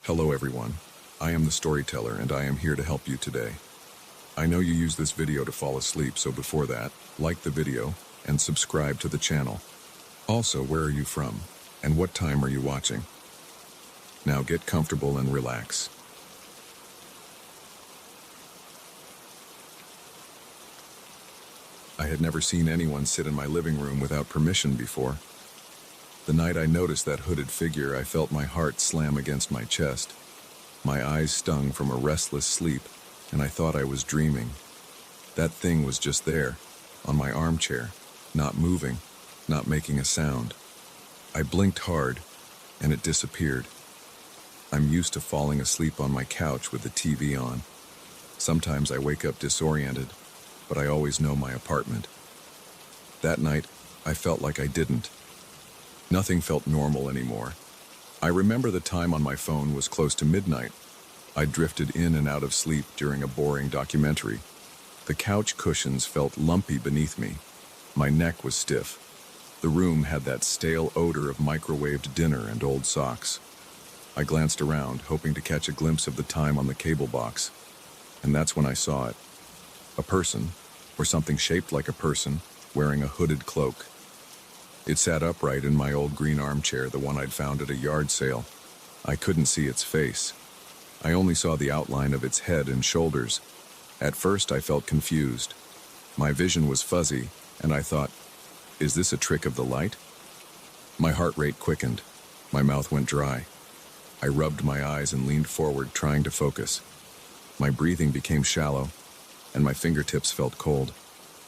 Hello everyone, I am the storyteller and I am here to help you today. I know you use this video to fall asleep, so before that, like the video and subscribe to the channel. Also, where are you from and what time are you watching? Now get comfortable and relax. I had never seen anyone sit in my living room without permission before. The night I noticed that hooded figure, I felt my heart slam against my chest. My eyes stung from a restless sleep, and I thought I was dreaming. That thing was just there, on my armchair, not moving, not making a sound. I blinked hard, and it disappeared. I'm used to falling asleep on my couch with the TV on. Sometimes I wake up disoriented, but I always know my apartment. That night, I felt like I didn't. Nothing felt normal anymore. I remember the time on my phone was close to midnight. I drifted in and out of sleep during a boring documentary. The couch cushions felt lumpy beneath me. My neck was stiff. The room had that stale odor of microwaved dinner and old socks. I glanced around, hoping to catch a glimpse of the time on the cable box. And that's when I saw it. A person, or something shaped like a person, wearing a hooded cloak. It sat upright in my old green armchair, the one I'd found at a yard sale. I couldn't see its face. I only saw the outline of its head and shoulders. At first, I felt confused. My vision was fuzzy, and I thought, is this a trick of the light? My heart rate quickened. My mouth went dry. I rubbed my eyes and leaned forward, trying to focus. My breathing became shallow, and my fingertips felt cold.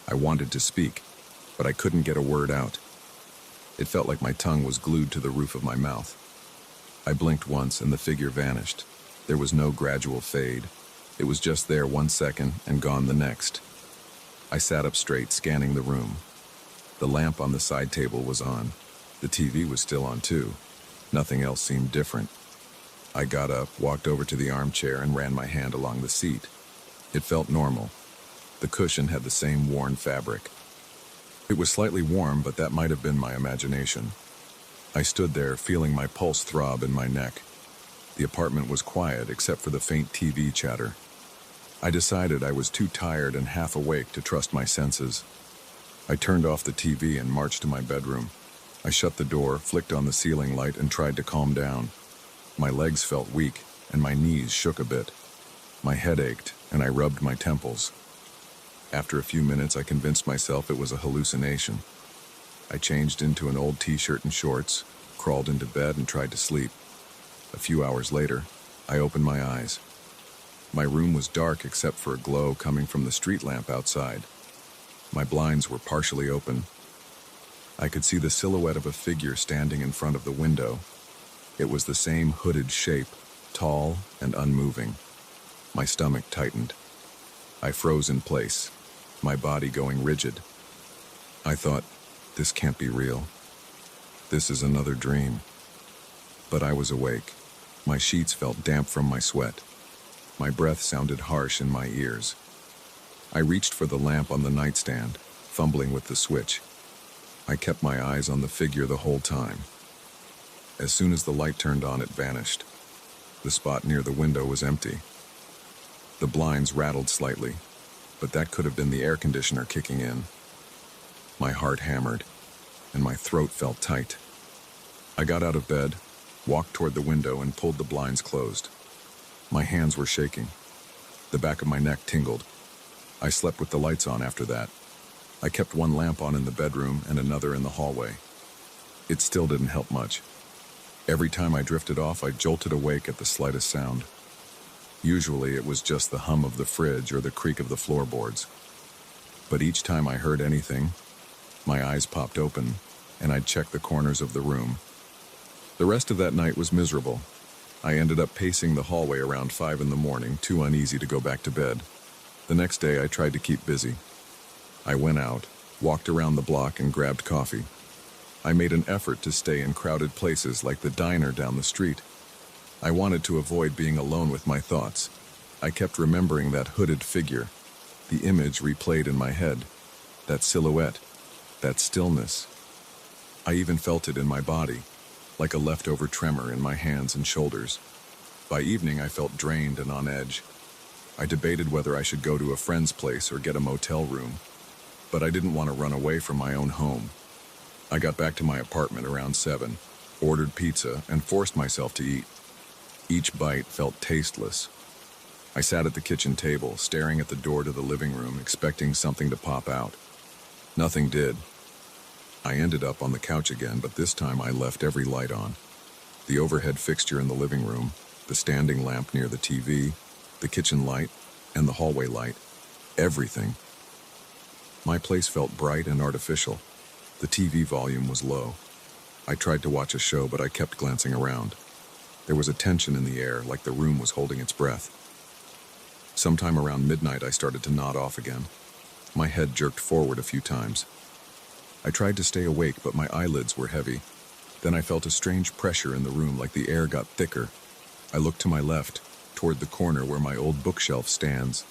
I wanted to speak, but I couldn't get a word out. It felt like my tongue was glued to the roof of my mouth. I blinked once and the figure vanished. There was no gradual fade. It was just there 1 second and gone the next. I sat up straight, scanning the room. The lamp on the side table was on. The TV was still on too. Nothing else seemed different. I got up, walked over to the armchair and ran my hand along the seat. It felt normal. The cushion had the same worn fabric. It was slightly warm, but that might have been my imagination. I stood there, feeling my pulse throb in my neck. The apartment was quiet, except for the faint TV chatter. I decided I was too tired and half awake to trust my senses. I turned off the TV and marched to my bedroom. I shut the door, flicked on the ceiling light, and tried to calm down. My legs felt weak, and my knees shook a bit. My head ached, and I rubbed my temples. After a few minutes, I convinced myself it was a hallucination. I changed into an old t-shirt and shorts, crawled into bed, and tried to sleep. A few hours later, I opened my eyes. My room was dark except for a glow coming from the street lamp outside. My blinds were partially open. I could see the silhouette of a figure standing in front of the window. It was the same hooded shape, tall and unmoving. My stomach tightened. I froze in place, my body going rigid. I thought, this can't be real. This is another dream. But I was awake. My sheets felt damp from my sweat. My breath sounded harsh in my ears. I reached for the lamp on the nightstand, fumbling with the switch. I kept my eyes on the figure the whole time. As soon as the light turned on, it vanished. The spot near the window was empty. The blinds rattled slightly, but that could have been the air conditioner kicking in. My heart hammered, and my throat felt tight. I got out of bed, walked toward the window, and pulled the blinds closed. My hands were shaking. The back of my neck tingled. I slept with the lights on after that. I kept one lamp on in the bedroom and another in the hallway. It still didn't help much. Every time I drifted off, I jolted awake at the slightest sound. Usually it was just the hum of the fridge or the creak of the floorboards. But each time I heard anything, my eyes popped open, and I'd check the corners of the room. The rest of that night was miserable. I ended up pacing the hallway around 5 in the morning, too uneasy to go back to bed. The next day I tried to keep busy. I went out, walked around the block, and grabbed coffee. I made an effort to stay in crowded places like the diner down the street. I wanted to avoid being alone with my thoughts. I kept remembering that hooded figure, the image replayed in my head, that silhouette, that stillness. I even felt it in my body, like a leftover tremor in my hands and shoulders. By evening, I felt drained and on edge. I debated whether I should go to a friend's place or get a motel room, but I didn't want to run away from my own home. I got back to my apartment around 7, ordered pizza, and forced myself to eat. Each bite felt tasteless. I sat at the kitchen table, staring at the door to the living room, expecting something to pop out. Nothing did. I ended up on the couch again, but this time I left every light on. The overhead fixture in the living room, the standing lamp near the TV, the kitchen light, and the hallway light. Everything. My place felt bright and artificial. The TV volume was low. I tried to watch a show, but I kept glancing around. There was a tension in the air, like the room was holding its breath. Sometime around midnight, I started to nod off again. My head jerked forward a few times. I tried to stay awake, but my eyelids were heavy. Then I felt a strange pressure in the room, like the air got thicker. I looked to my left, toward the corner where my old bookshelf stands.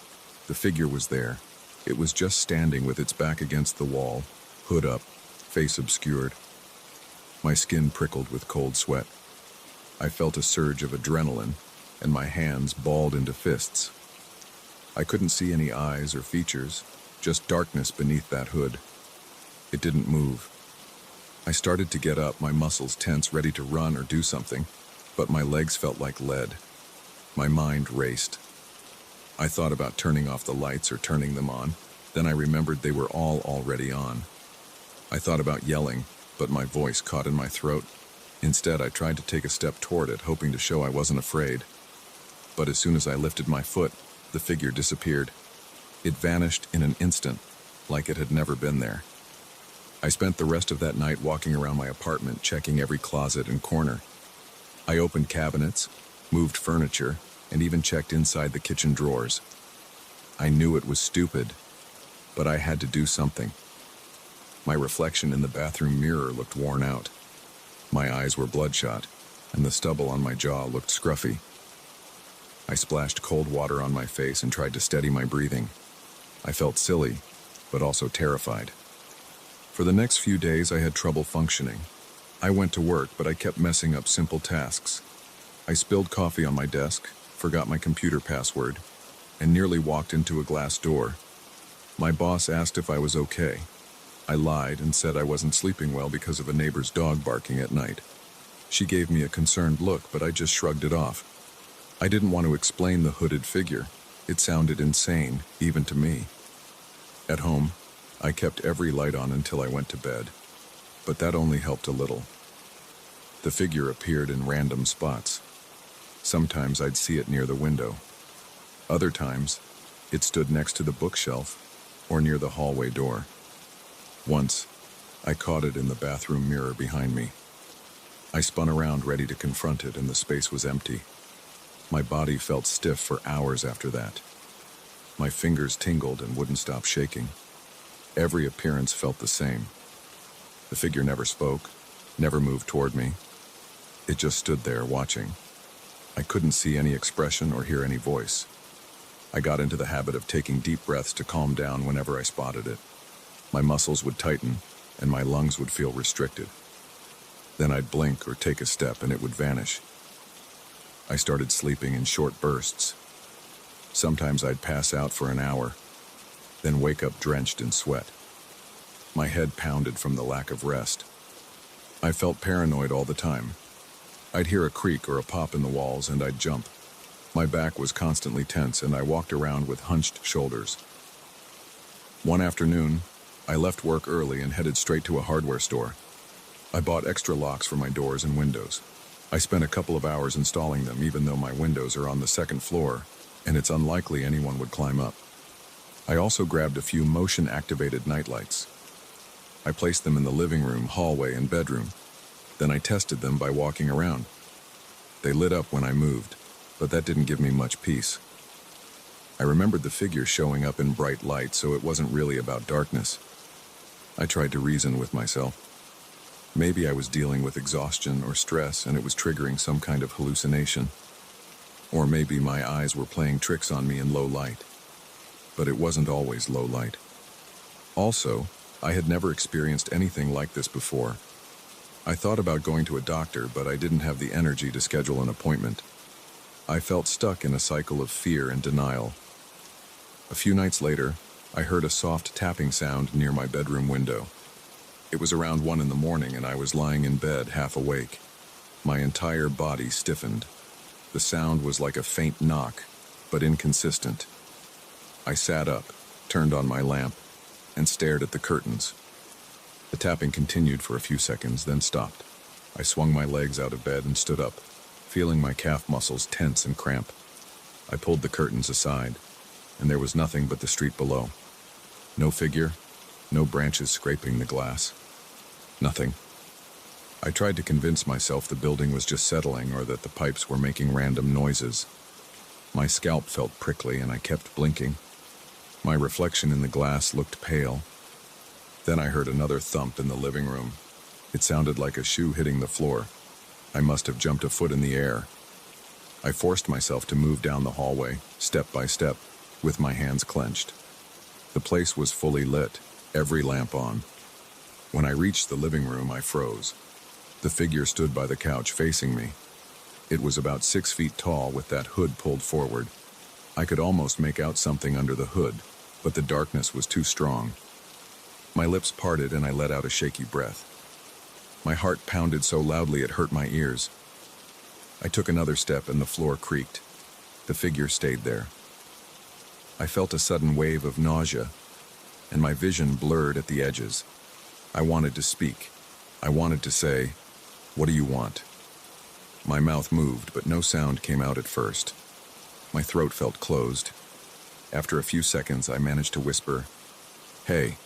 The figure was there. It was just standing with its back against the wall, hood up, face obscured. My skin prickled with cold sweat. I felt a surge of adrenaline, and my hands balled into fists. I couldn't see any eyes or features, just darkness beneath that hood. It didn't move. I started to get up, my muscles tense, ready to run or do something, but my legs felt like lead. My mind raced. I thought about turning off the lights or turning them on. Then I remembered they were all already on. I thought about yelling, but my voice caught in my throat. Instead, I tried to take a step toward it, hoping to show I wasn't afraid. But as soon as I lifted my foot, the figure disappeared. It vanished in an instant, like it had never been there. I spent the rest of that night walking around my apartment, checking every closet and corner. I opened cabinets, moved furniture, and even checked inside the kitchen drawers. I knew it was stupid, but I had to do something. My reflection in the bathroom mirror looked worn out. My eyes were bloodshot, and the stubble on my jaw looked scruffy. I splashed cold water on my face and tried to steady my breathing. I felt silly, but also terrified. For the next few days, I had trouble functioning. I went to work, but I kept messing up simple tasks. I spilled coffee on my desk, forgot my computer password, and nearly walked into a glass door. My boss asked if I was okay. I lied and said I wasn't sleeping well because of a neighbor's dog barking at night. She gave me a concerned look, but I just shrugged it off. I didn't want to explain the hooded figure. It sounded insane, even to me. At home, I kept every light on until I went to bed, but that only helped a little. The figure appeared in random spots. Sometimes I'd see it near the window. Other times, it stood next to the bookshelf or near the hallway door. Once, I caught it in the bathroom mirror behind me. I spun around ready to confront it, and the space was empty. My body felt stiff for hours after that. My fingers tingled and wouldn't stop shaking. Every appearance felt the same. The figure never spoke, never moved toward me. It just stood there watching. I couldn't see any expression or hear any voice. I got into the habit of taking deep breaths to calm down whenever I spotted it. My muscles would tighten, and my lungs would feel restricted. Then I'd blink or take a step, and it would vanish. I started sleeping in short bursts. Sometimes I'd pass out for an hour, then wake up drenched in sweat. My head pounded from the lack of rest. I felt paranoid all the time. I'd hear a creak or a pop in the walls, and I'd jump. My back was constantly tense, and I walked around with hunched shoulders. One afternoon, I left work early and headed straight to a hardware store. I bought extra locks for my doors and windows. I spent a couple of hours installing them, even though my windows are on the second floor, and it's unlikely anyone would climb up. I also grabbed a few motion-activated nightlights. I placed them in the living room, hallway, and bedroom. Then I tested them by walking around. They lit up when I moved, but that didn't give me much peace. I remembered the figure showing up in bright light, so it wasn't really about darkness. I tried to reason with myself. Maybe I was dealing with exhaustion or stress, and it was triggering some kind of hallucination. Or maybe my eyes were playing tricks on me in low light. But it wasn't always low light. Also, I had never experienced anything like this before. I thought about going to a doctor, but I didn't have the energy to schedule an appointment. I felt stuck in a cycle of fear and denial. A few nights later, I heard a soft tapping sound near my bedroom window. It was around 1 in the morning and I was lying in bed, half awake. My entire body stiffened. The sound was like a faint knock, but inconsistent. I sat up, turned on my lamp, and stared at the curtains. The tapping continued for a few seconds, then stopped. I swung my legs out of bed and stood up, feeling my calf muscles tense and cramp. I pulled the curtains aside, and there was nothing but the street below. No figure, no branches scraping the glass. Nothing. I tried to convince myself the building was just settling or that the pipes were making random noises. My scalp felt prickly and I kept blinking. My reflection in the glass looked pale. Then I heard another thump in the living room. It sounded like a shoe hitting the floor. I must have jumped a foot in the air. I forced myself to move down the hallway, step by step, with my hands clenched. The place was fully lit, every lamp on. When I reached the living room, I froze. The figure stood by the couch facing me. It was about 6 feet tall with that hood pulled forward. I could almost make out something under the hood, but the darkness was too strong. My lips parted and I let out a shaky breath. My heart pounded so loudly it hurt my ears. I took another step and the floor creaked. The figure stayed there. I felt a sudden wave of nausea, and my vision blurred at the edges. I wanted to speak. I wanted to say, "What do you want?" My mouth moved, but no sound came out at first. My throat felt closed. After a few seconds, I managed to whisper, "Hey."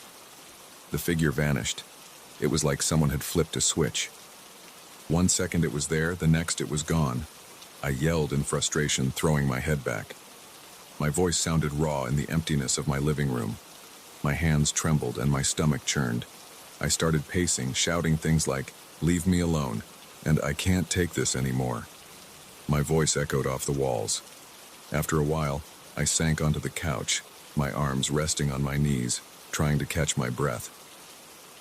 The figure vanished. It was like someone had flipped a switch. 1 second it was there, the next it was gone. I yelled in frustration, throwing my head back. My voice sounded raw in the emptiness of my living room. My hands trembled and my stomach churned. I started pacing, shouting things like, "Leave me alone," and "I can't take this anymore." My voice echoed off the walls. After a while, I sank onto the couch, my arms resting on my knees, trying to catch my breath.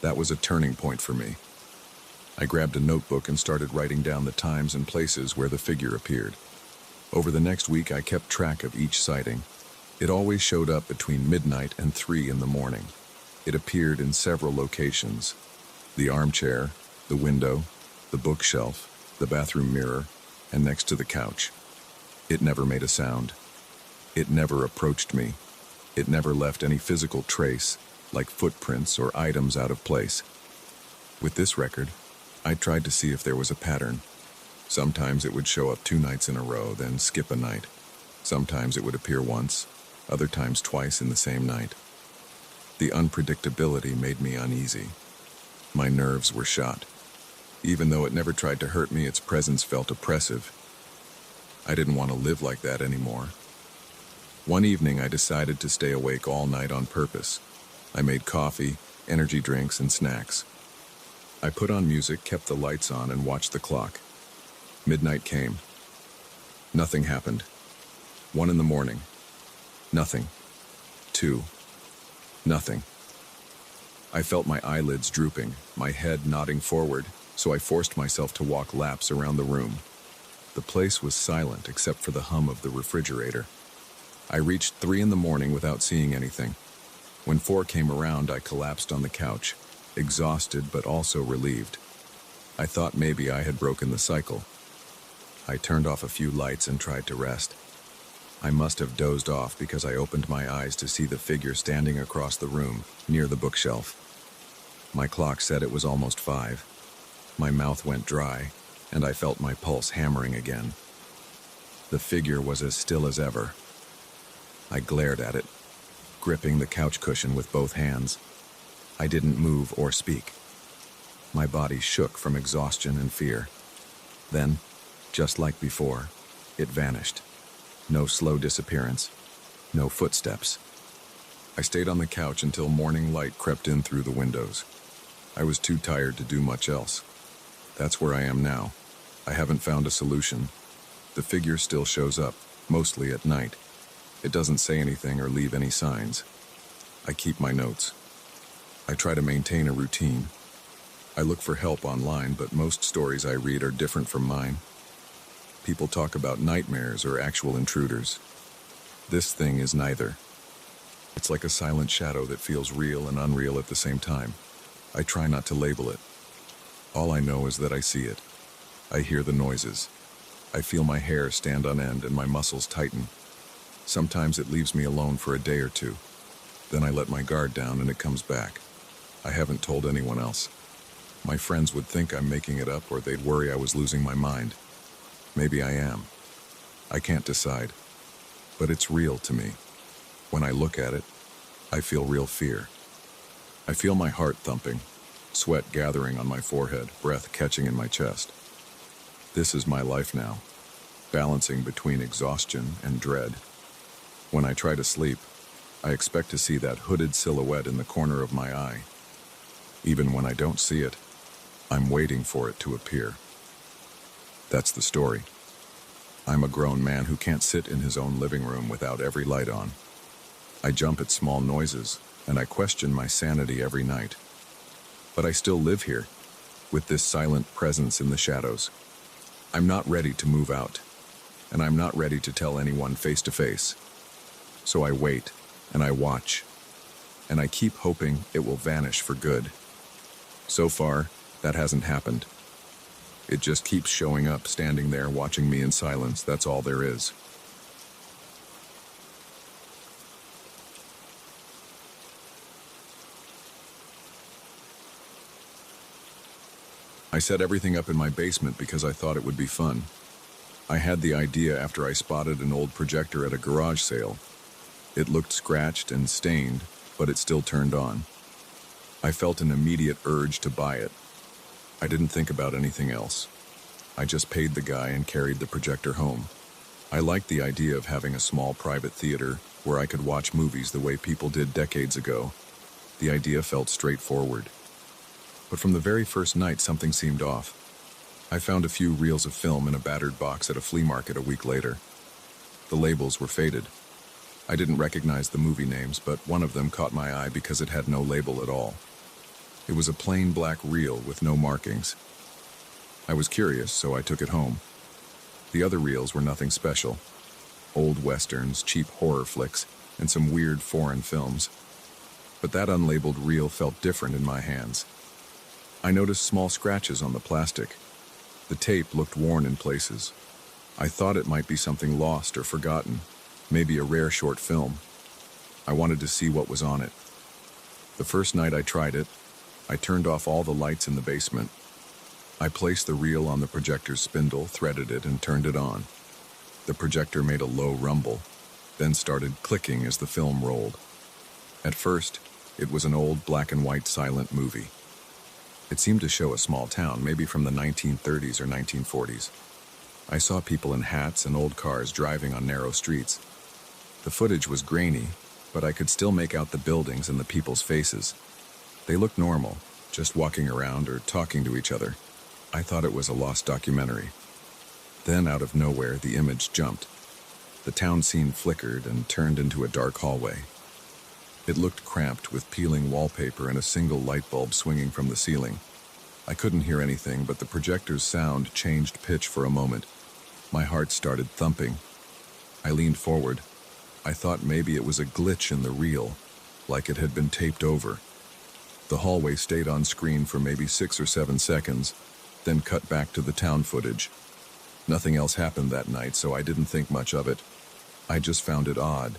That was a turning point for me. I grabbed a notebook and started writing down the times and places where the figure appeared. Over the next week, I kept track of each sighting. It always showed up between midnight and 3 in the morning. It appeared in several locations: the armchair, the window, the bookshelf, the bathroom mirror, and next to the couch. It never made a sound. It never approached me. It never left any physical trace, like footprints or items out of place. With this record, I tried to see if there was a pattern. Sometimes it would show up 2 nights in a row, then skip a night. Sometimes it would appear once, other times twice in the same night. The unpredictability made me uneasy. My nerves were shot. Even though it never tried to hurt me, its presence felt oppressive. I didn't want to live like that anymore. One evening, I decided to stay awake all night on purpose. I made coffee, energy drinks, and snacks. I put on music, kept the lights on, and watched the clock. Midnight came. Nothing happened. 1 in the morning. Nothing. 2. Nothing. I felt my eyelids drooping, my head nodding forward, so I forced myself to walk laps around the room. The place was silent except for the hum of the refrigerator. I reached 3 in the morning without seeing anything. When 4 came around, I collapsed on the couch, exhausted but also relieved. I thought maybe I had broken the cycle. I turned off a few lights and tried to rest. I must have dozed off because I opened my eyes to see the figure standing across the room, near the bookshelf. My clock said it was almost 5. My mouth went dry, and I felt my pulse hammering again. The figure was as still as ever. I glared at it, gripping the couch cushion with both hands. I didn't move or speak. My body shook from exhaustion and fear. Then, just like before, it vanished. No slow disappearance, no footsteps. I stayed on the couch until morning light crept in through the windows. I was too tired to do much else. That's where I am now. I haven't found a solution. The figure still shows up, mostly at night. It doesn't say anything or leave any signs. I keep my notes. I try to maintain a routine. I look for help online, but most stories I read are different from mine. people talk about nightmares or actual intruders. This thing is neither. It's like a silent shadow that feels real and unreal at the same time. I try not to label it. All I know is that I see it. I hear the noises. I feel my hair stand on end and my muscles tighten. Sometimes it leaves me alone for a day or two. Then I let my guard down and it comes back. I haven't told anyone else. My friends would think I'm making it up or they'd worry I was losing my mind. Maybe I am. I can't decide. But it's real to me. When I look at it, I feel real fear. I feel my heart thumping, sweat gathering on my forehead, breath catching in my chest. This is my life now, balancing between exhaustion and dread. When I try to sleep, I expect to see that hooded silhouette in the corner of my eye. Even when I don't see it, I'm waiting for it to appear. That's the story. I'm a grown man who can't sit in his own living room without every light on. I jump at small noises, and I question my sanity every night. But I still live here, with this silent presence in the shadows. I'm not ready to move out, and I'm not ready to tell anyone face to face. So I wait, and I watch, and I keep hoping it will vanish for good. So far, that hasn't happened. It just keeps showing up, standing there, watching me in silence. That's all there is. I set everything up in my basement because I thought it would be fun. I had the idea after I spotted an old projector at a garage sale. It looked scratched and stained, but it still turned on. I felt an immediate urge to buy it. I didn't think about anything else. I just paid the guy and carried the projector home. I liked the idea of having a small private theater where I could watch movies the way people did decades ago. The idea felt straightforward. But from the very first night, something seemed off. I found a few reels of film in a battered box at a flea market a week later. The labels were faded. I didn't recognize the movie names, but one of them caught my eye because it had no label at all. It was a plain black reel with no markings. I was curious, so I took it home. The other reels were nothing special. Old westerns, cheap horror flicks, and some weird foreign films. But that unlabeled reel felt different in my hands. I noticed small scratches on the plastic. The tape looked worn in places. I thought it might be something lost or forgotten, maybe a rare short film. I wanted to see what was on it. The first night I tried it, I turned off all the lights in the basement. I placed the reel on the projector's spindle, threaded it, and turned it on. The projector made a low rumble, then started clicking as the film rolled. At first, it was an old black and white silent movie. It seemed to show a small town, maybe from the 1930s or 1940s. I saw people in hats and old cars driving on narrow streets. The footage was grainy, but I could still make out the buildings and the people's faces. They looked normal, just walking around or talking to each other. I thought it was a lost documentary. Then, out of nowhere, the image jumped. The town scene flickered and turned into a dark hallway. It looked cramped with peeling wallpaper and a single light bulb swinging from the ceiling. I couldn't hear anything, but the projector's sound changed pitch for a moment. My heart started thumping. I leaned forward. I thought maybe it was a glitch in the reel, like it had been taped over. The hallway stayed on screen for maybe 6 or 7 seconds, then cut back to the town footage. Nothing else happened that night, so I didn't think much of it. I just found it odd.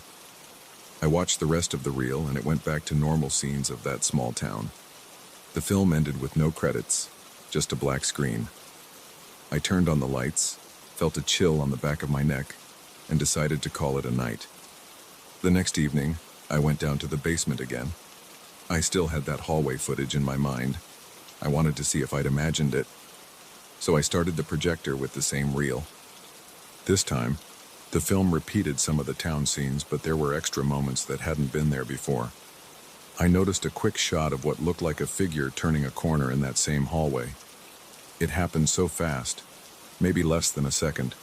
I watched the rest of the reel, and it went back to normal scenes of that small town. The film ended with no credits, just a black screen. I turned on the lights, felt a chill on the back of my neck, and decided to call it a night. The next evening, I went down to the basement again. I still had that hallway footage in my mind. I wanted to see if I'd imagined it. So I started the projector with the same reel. This time, the film repeated some of the town scenes, but there were extra moments that hadn't been there before. I noticed a quick shot of what looked like a figure turning a corner in that same hallway. It happened so fast, maybe less than a second.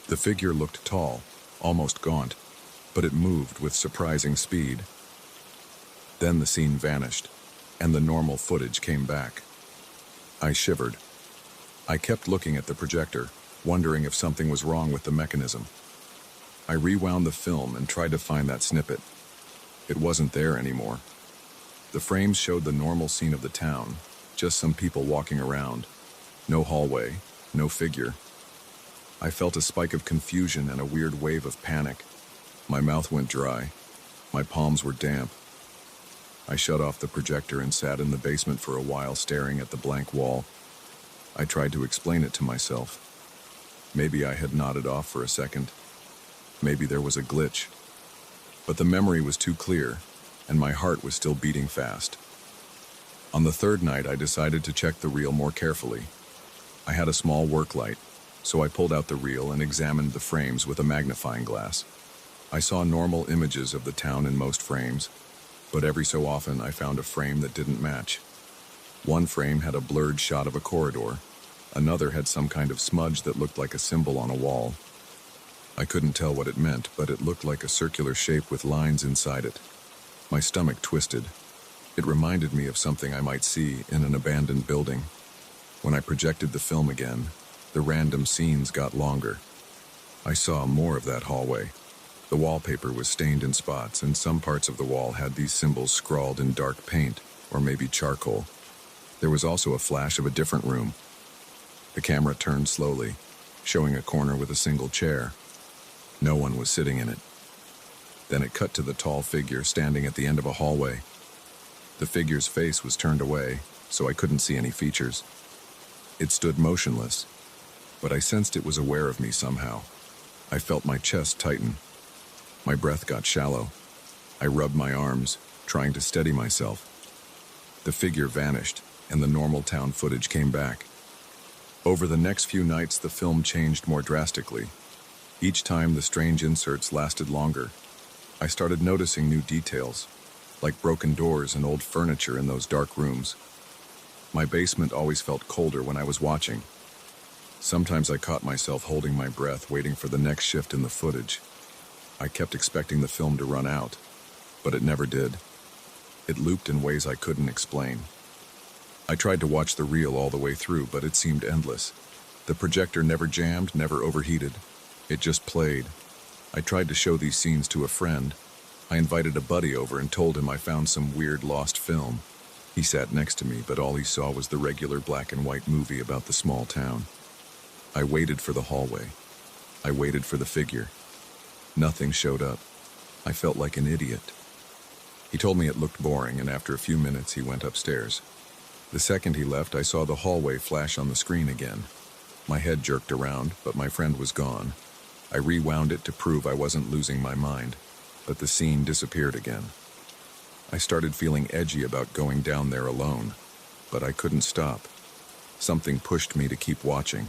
The figure looked tall, almost gaunt, but it moved with surprising speed. Then the scene vanished, and the normal footage came back. I shivered. I kept looking at the projector, wondering if something was wrong with the mechanism. I rewound the film and tried to find that snippet. It wasn't there anymore. The frames showed the normal scene of the town, just some people walking around. No hallway, no figure. I felt a spike of confusion and a weird wave of panic. My mouth went dry. My palms were damp. I shut off the projector and sat in the basement for a while staring at the blank wall. I tried to explain it to myself. Maybe I had nodded off for a second. Maybe there was a glitch. But the memory was too clear, and my heart was still beating fast. On the third night, I decided to check the reel more carefully. I had a small work light, so I pulled out the reel and examined the frames with a magnifying glass. I saw normal images of the town in most frames, but every so often I found a frame that didn't match. One frame had a blurred shot of a corridor. Another had some kind of smudge that looked like a symbol on a wall. I couldn't tell what it meant, but it looked like a circular shape with lines inside it. My stomach twisted. It reminded me of something I might see in an abandoned building. When I projected the film again, the random scenes got longer. I saw more of that hallway. The wallpaper was stained in spots, and some parts of the wall had these symbols scrawled in dark paint, or maybe charcoal. There was also a flash of a different room. The camera turned slowly, showing a corner with a single chair. No one was sitting in it. Then it cut to the tall figure standing at the end of a hallway. The figure's face was turned away, so I couldn't see any features. It stood motionless, but I sensed it was aware of me somehow. I felt my chest tighten. My breath got shallow. I rubbed my arms, trying to steady myself. The figure vanished, and the normal town footage came back. Over the next few nights, the film changed more drastically. Each time, the strange inserts lasted longer. I started noticing new details, like broken doors and old furniture in those dark rooms. My basement always felt colder when I was watching. Sometimes I caught myself holding my breath, waiting for the next shift in the footage. I kept expecting the film to run out, but it never did. It looped in ways I couldn't explain. I tried to watch the reel all the way through, but it seemed endless. The projector never jammed, never overheated. It just played. I tried to show these scenes to a friend. I invited a buddy over and told him I found some weird lost film. He sat next to me, but all he saw was the regular black and white movie about the small town. I waited for the hallway. I waited for the figure. Nothing showed up. I felt like an idiot. He told me it looked boring, and after a few minutes he went upstairs. The second he left, I saw the hallway flash on the screen again. My head jerked around, but my friend was gone. I rewound it to prove I wasn't losing my mind, but the scene disappeared again. I started feeling edgy about going down there alone, but I couldn't stop. Something pushed me to keep watching.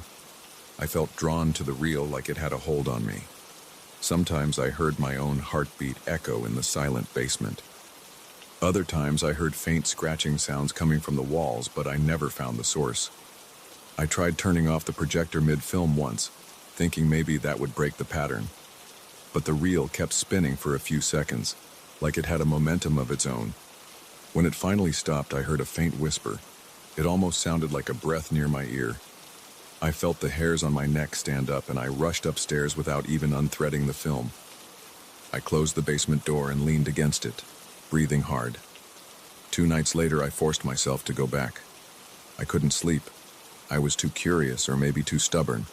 I felt drawn to the reel like it had a hold on me. Sometimes I heard my own heartbeat echo in the silent basement. Other times I heard faint scratching sounds coming from the walls, but I never found the source. I tried turning off the projector mid-film once, thinking maybe that would break the pattern. But the reel kept spinning for a few seconds, like it had a momentum of its own. When it finally stopped, I heard a faint whisper. It almost sounded like a breath near my ear. I felt the hairs on my neck stand up, and I rushed upstairs without even unthreading the film. I closed the basement door and leaned against it, breathing hard. 2 nights later, I forced myself to go back. I couldn't sleep. I was too curious, or maybe too stubborn.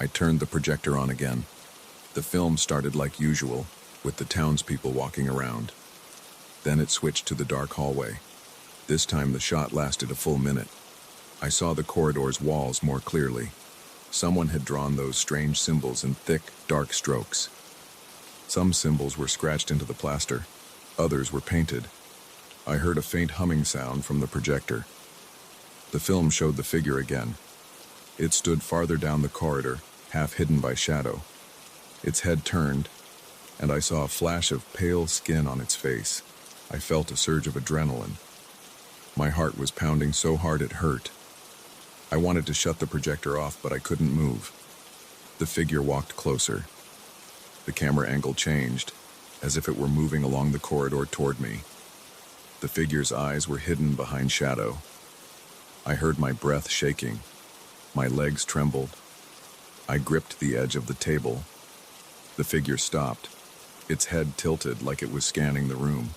I turned the projector on again. The film started like usual, with the townspeople walking around. Then it switched to the dark hallway. This time the shot lasted a full minute. I saw the corridor's walls more clearly. Someone had drawn those strange symbols in thick, dark strokes. Some symbols were scratched into the plaster. Others were painted. I heard a faint humming sound from the projector. The film showed the figure again. It stood farther down the corridor, half hidden by shadow. Its head turned, and I saw a flash of pale skin on its face. I felt a surge of adrenaline. My heart was pounding so hard it hurt. I wanted to shut the projector off, but I couldn't move. The figure walked closer. The camera angle changed, as if it were moving along the corridor toward me. The figure's eyes were hidden behind shadow. I heard my breath shaking. My legs trembled. I gripped the edge of the table. The figure stopped, its head tilted like it was scanning the room.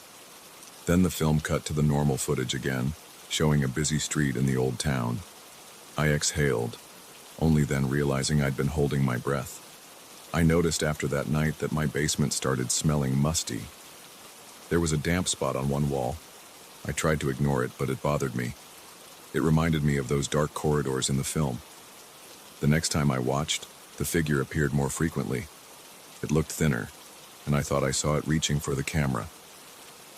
Then the film cut to the normal footage again, showing a busy street in the old town. I exhaled, only then realizing I'd been holding my breath. I noticed after that night that my basement started smelling musty. There was a damp spot on one wall. I tried to ignore it, but it bothered me. It reminded me of those dark corridors in the film. The next time I watched, the figure appeared more frequently. It looked thinner, and I thought I saw it reaching for the camera.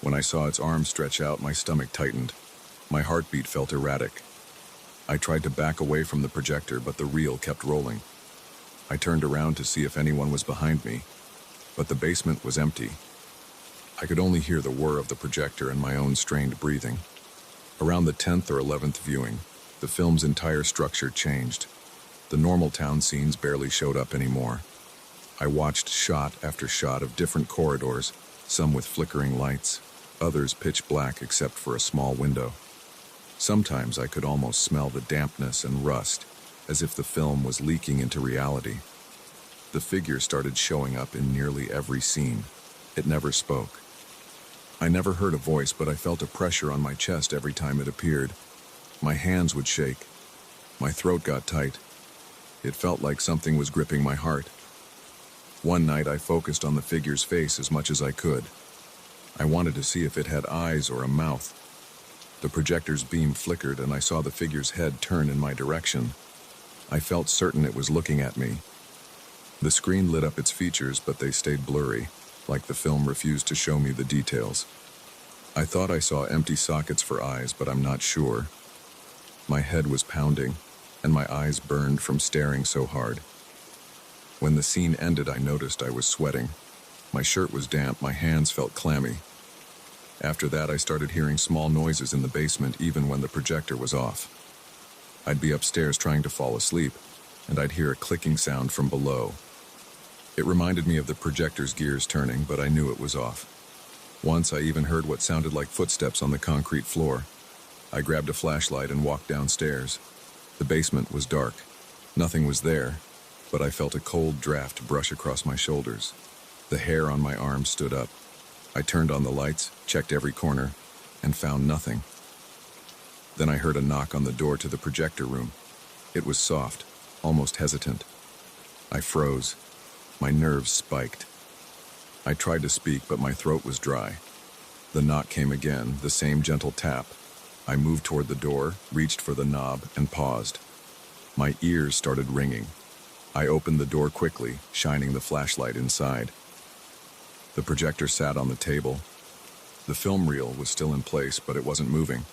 When I saw its arms stretch out, my stomach tightened. My heartbeat felt erratic. I tried to back away from the projector, but the reel kept rolling. I turned around to see if anyone was behind me, but the basement was empty. I could only hear the whir of the projector and my own strained breathing. Around the 10th or 11th viewing, the film's entire structure changed. The normal town scenes barely showed up anymore. I watched shot after shot of different corridors, some with flickering lights, others pitch black except for a small window. Sometimes I could almost smell the dampness and rust, as if the film was leaking into reality. The figure started showing up in nearly every scene. It never spoke. I never heard a voice, but I felt a pressure on my chest every time it appeared. My hands would shake. My throat got tight. It felt like something was gripping my heart. One night I focused on the figure's face as much as I could. I wanted to see if it had eyes or a mouth. The projector's beam flickered and I saw the figure's head turn in my direction. I felt certain it was looking at me. The screen lit up its features, but they stayed blurry, like the film refused to show me the details. I thought I saw empty sockets for eyes, but I'm not sure. My head was pounding, and my eyes burned from staring so hard. When the scene ended, I noticed I was sweating. My shirt was damp, my hands felt clammy. After that, I started hearing small noises in the basement even when the projector was off. I'd be upstairs trying to fall asleep, and I'd hear a clicking sound from below. It reminded me of the projector's gears turning, but I knew it was off. Once I even heard what sounded like footsteps on the concrete floor. I grabbed a flashlight and walked downstairs. The basement was dark. Nothing was there, but I felt a cold draft brush across my shoulders. The hair on my arm stood up. I turned on the lights, checked every corner, and found nothing. Then I heard a knock on the door to the projector room. It was soft, almost hesitant. I froze. My nerves spiked. I tried to speak, but my throat was dry. The knock came again, the same gentle tap. I moved toward the door, reached for the knob, and paused. My ears started ringing. I opened the door quickly, shining the flashlight inside. The projector sat on the table. The film reel was still in place, but it wasn't moving.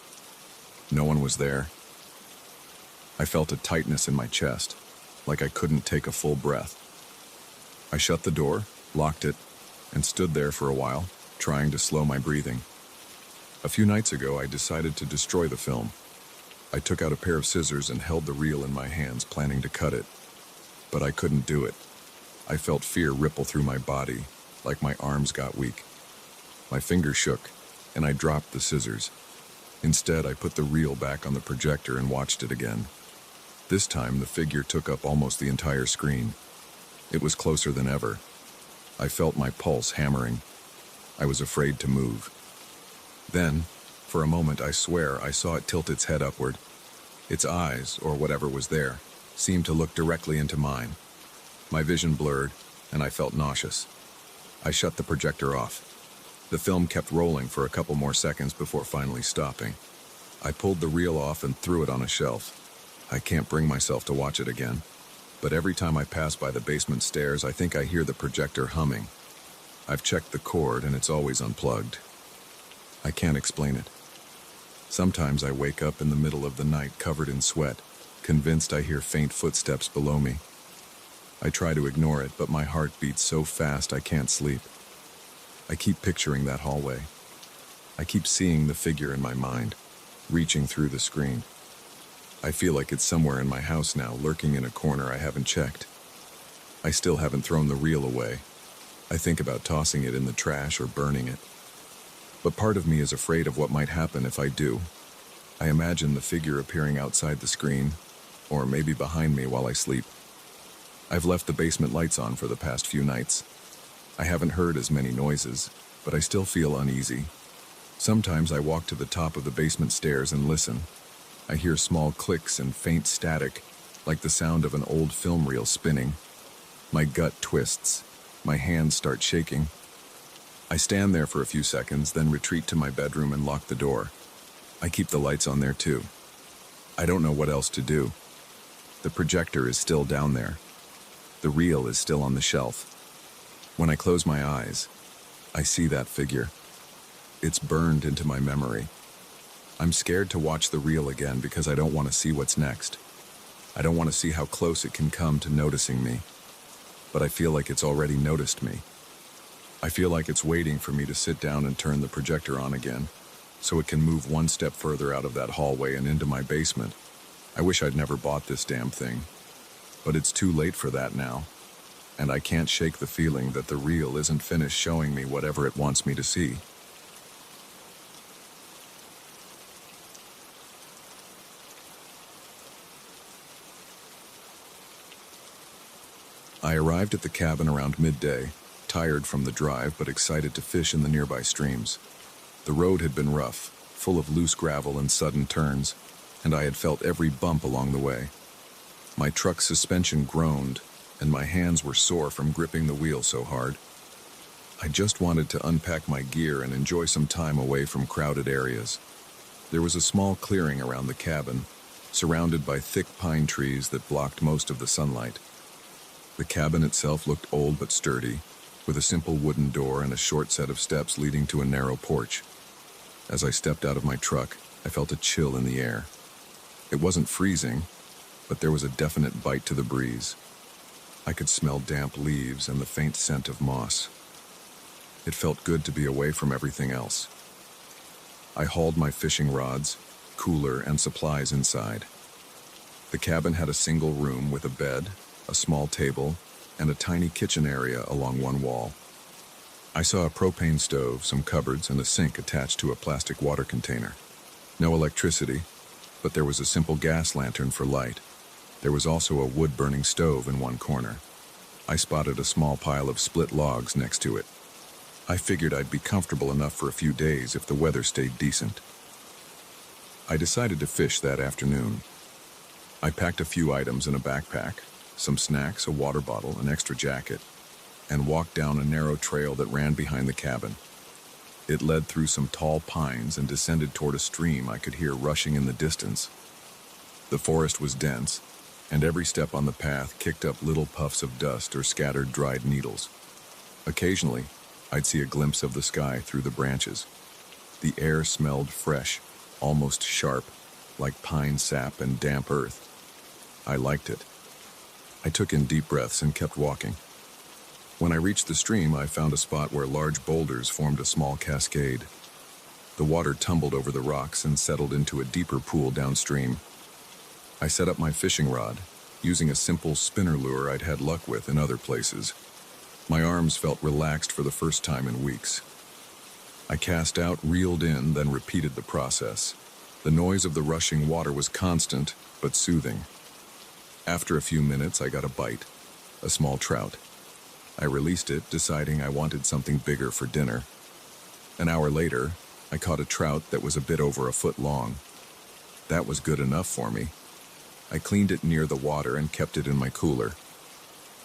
No one was there. I felt a tightness in my chest, like I couldn't take a full breath. I shut the door, locked it, and stood there for a while, trying to slow my breathing. A few nights ago, I decided to destroy the film. I took out a pair of scissors and held the reel in my hands, planning to cut it. But I couldn't do it. I felt fear ripple through my body, like my arms got weak. My fingers shook, and I dropped the scissors. Instead, I put the reel back on the projector and watched it again. This time, the figure took up almost the entire screen. It was closer than ever. I felt my pulse hammering. I was afraid to move. Then, for a moment, I swear, I saw it tilt its head upward. Its eyes, or whatever was there, seemed to look directly into mine. My vision blurred, and I felt nauseous. I shut the projector off. The film kept rolling for a couple more seconds before finally stopping. I pulled the reel off and threw it on a shelf. I can't bring myself to watch it again. But every time I pass by the basement stairs, I think I hear the projector humming. I've checked the cord and it's always unplugged. I can't explain it. Sometimes I wake up in the middle of the night covered in sweat, convinced I hear faint footsteps below me. I try to ignore it, but my heart beats so fast I can't sleep. I keep picturing that hallway. I keep seeing the figure in my mind, reaching through the screen. I feel like it's somewhere in my house now, lurking in a corner I haven't checked. I still haven't thrown the reel away. I think about tossing it in the trash or burning it. But part of me is afraid of what might happen if I do. I imagine the figure appearing outside the screen, or maybe behind me while I sleep. I've left the basement lights on for the past few nights. I haven't heard as many noises, but I still feel uneasy. Sometimes I walk to the top of the basement stairs and listen. I hear small clicks and faint static, like the sound of an old film reel spinning. My gut twists. My hands start shaking. I stand there for a few seconds, then retreat to my bedroom and lock the door. I keep the lights on there too. I don't know what else to do. The projector is still down there. The reel is still on the shelf. When I close my eyes, I see that figure. It's burned into my memory. I'm scared to watch the reel again because I don't want to see what's next. I don't want to see how close it can come to noticing me. But I feel like it's already noticed me. I feel like it's waiting for me to sit down and turn the projector on again, so it can move one step further out of that hallway and into my basement. I wish I'd never bought this damn thing. But it's too late for that now. And I can't shake the feeling that the reel isn't finished showing me whatever it wants me to see. I arrived at the cabin around midday, tired from the drive but excited to fish in the nearby streams. The road had been rough, full of loose gravel and sudden turns, and I had felt every bump along the way. My truck's suspension groaned, and my hands were sore from gripping the wheel so hard. I just wanted to unpack my gear and enjoy some time away from crowded areas. There was a small clearing around the cabin, surrounded by thick pine trees that blocked most of the sunlight. The cabin itself looked old but sturdy, with a simple wooden door and a short set of steps leading to a narrow porch. As I stepped out of my truck, I felt a chill in the air. It wasn't freezing, but there was a definite bite to the breeze. I could smell damp leaves and the faint scent of moss. It felt good to be away from everything else. I hauled my fishing rods, cooler, and supplies inside. The cabin had a single room with a bed, a small table, and a tiny kitchen area along one wall. I saw a propane stove, some cupboards, and a sink attached to a plastic water container. No electricity, but there was a simple gas lantern for light. There was also a wood-burning stove in one corner. I spotted a small pile of split logs next to it. I figured I'd be comfortable enough for a few days if the weather stayed decent. I decided to fish that afternoon. I packed a few items in a backpack, some snacks, a water bottle, an extra jacket, and walked down a narrow trail that ran behind the cabin. It led through some tall pines and descended toward a stream I could hear rushing in the distance. The forest was dense, and every step on the path kicked up little puffs of dust or scattered dried needles. Occasionally, I'd see a glimpse of the sky through the branches. The air smelled fresh, almost sharp, like pine sap and damp earth. I liked it. I took in deep breaths and kept walking. When I reached the stream, I found a spot where large boulders formed a small cascade. The water tumbled over the rocks and settled into a deeper pool downstream. I set up my fishing rod, using a simple spinner lure I'd had luck with in other places. My arms felt relaxed for the first time in weeks. I cast out, reeled in, then repeated the process. The noise of the rushing water was constant, but soothing. After a few minutes, I got a bite, a small trout. I released it, deciding I wanted something bigger for dinner. An hour later, I caught a trout that was a bit over a foot long. That was good enough for me. I cleaned it near the water and kept it in my cooler.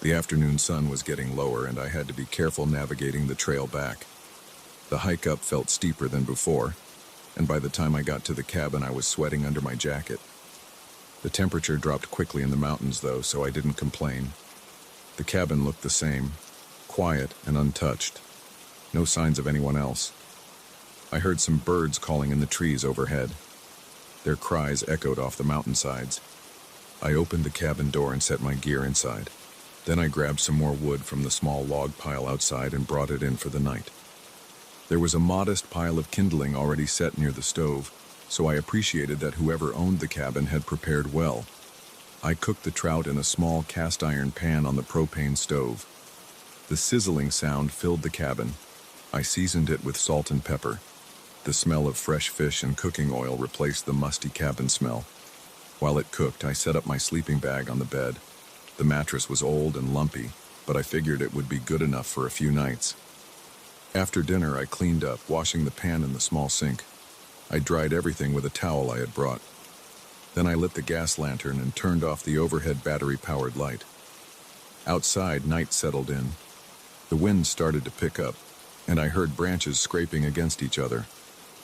The afternoon sun was getting lower, and I had to be careful navigating the trail back. The hike up felt steeper than before, and by the time I got to the cabin, I was sweating under my jacket. The temperature dropped quickly in the mountains, though, so I didn't complain. The cabin looked the same, quiet and untouched. No signs of anyone else. I heard some birds calling in the trees overhead. Their cries echoed off the mountainsides. I opened the cabin door and set my gear inside. Then I grabbed some more wood from the small log pile outside and brought it in for the night. There was a modest pile of kindling already set near the stove, so I appreciated that whoever owned the cabin had prepared well. I cooked the trout in a small cast iron pan on the propane stove. The sizzling sound filled the cabin. I seasoned it with salt and pepper. The smell of fresh fish and cooking oil replaced the musty cabin smell. While it cooked, I set up my sleeping bag on the bed. The mattress was old and lumpy, but I figured it would be good enough for a few nights. After dinner, I cleaned up, washing the pan in the small sink. I dried everything with a towel I had brought. Then I lit the gas lantern and turned off the overhead battery-powered light. Outside, night settled in. The wind started to pick up, and I heard branches scraping against each other.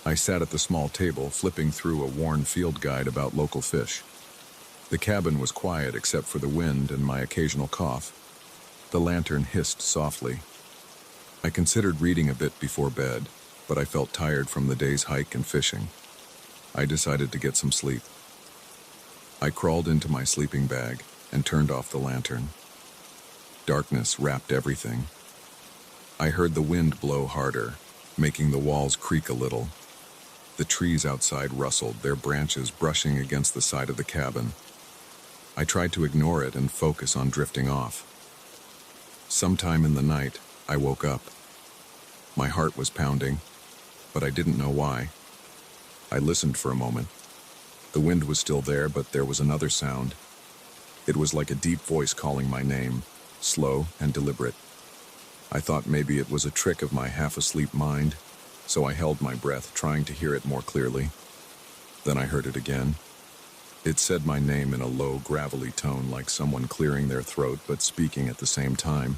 I sat at the small table, flipping through a worn field guide about local fish. The cabin was quiet except for the wind and my occasional cough. The lantern hissed softly. I considered reading a bit before bed, but I felt tired from the day's hike and fishing. I decided to get some sleep. I crawled into my sleeping bag and turned off the lantern. Darkness wrapped everything. I heard the wind blow harder, making the walls creak a little. The trees outside rustled, their branches brushing against the side of the cabin. I tried to ignore it and focus on drifting off. Sometime in the night, I woke up. My heart was pounding, but I didn't know why. I listened for a moment. The wind was still there, but there was another sound. It was like a deep voice calling my name, slow and deliberate. I thought maybe it was a trick of my half-asleep mind, so I held my breath, trying to hear it more clearly. Then I heard it again. It said my name in a low, gravelly tone, like someone clearing their throat but speaking at the same time.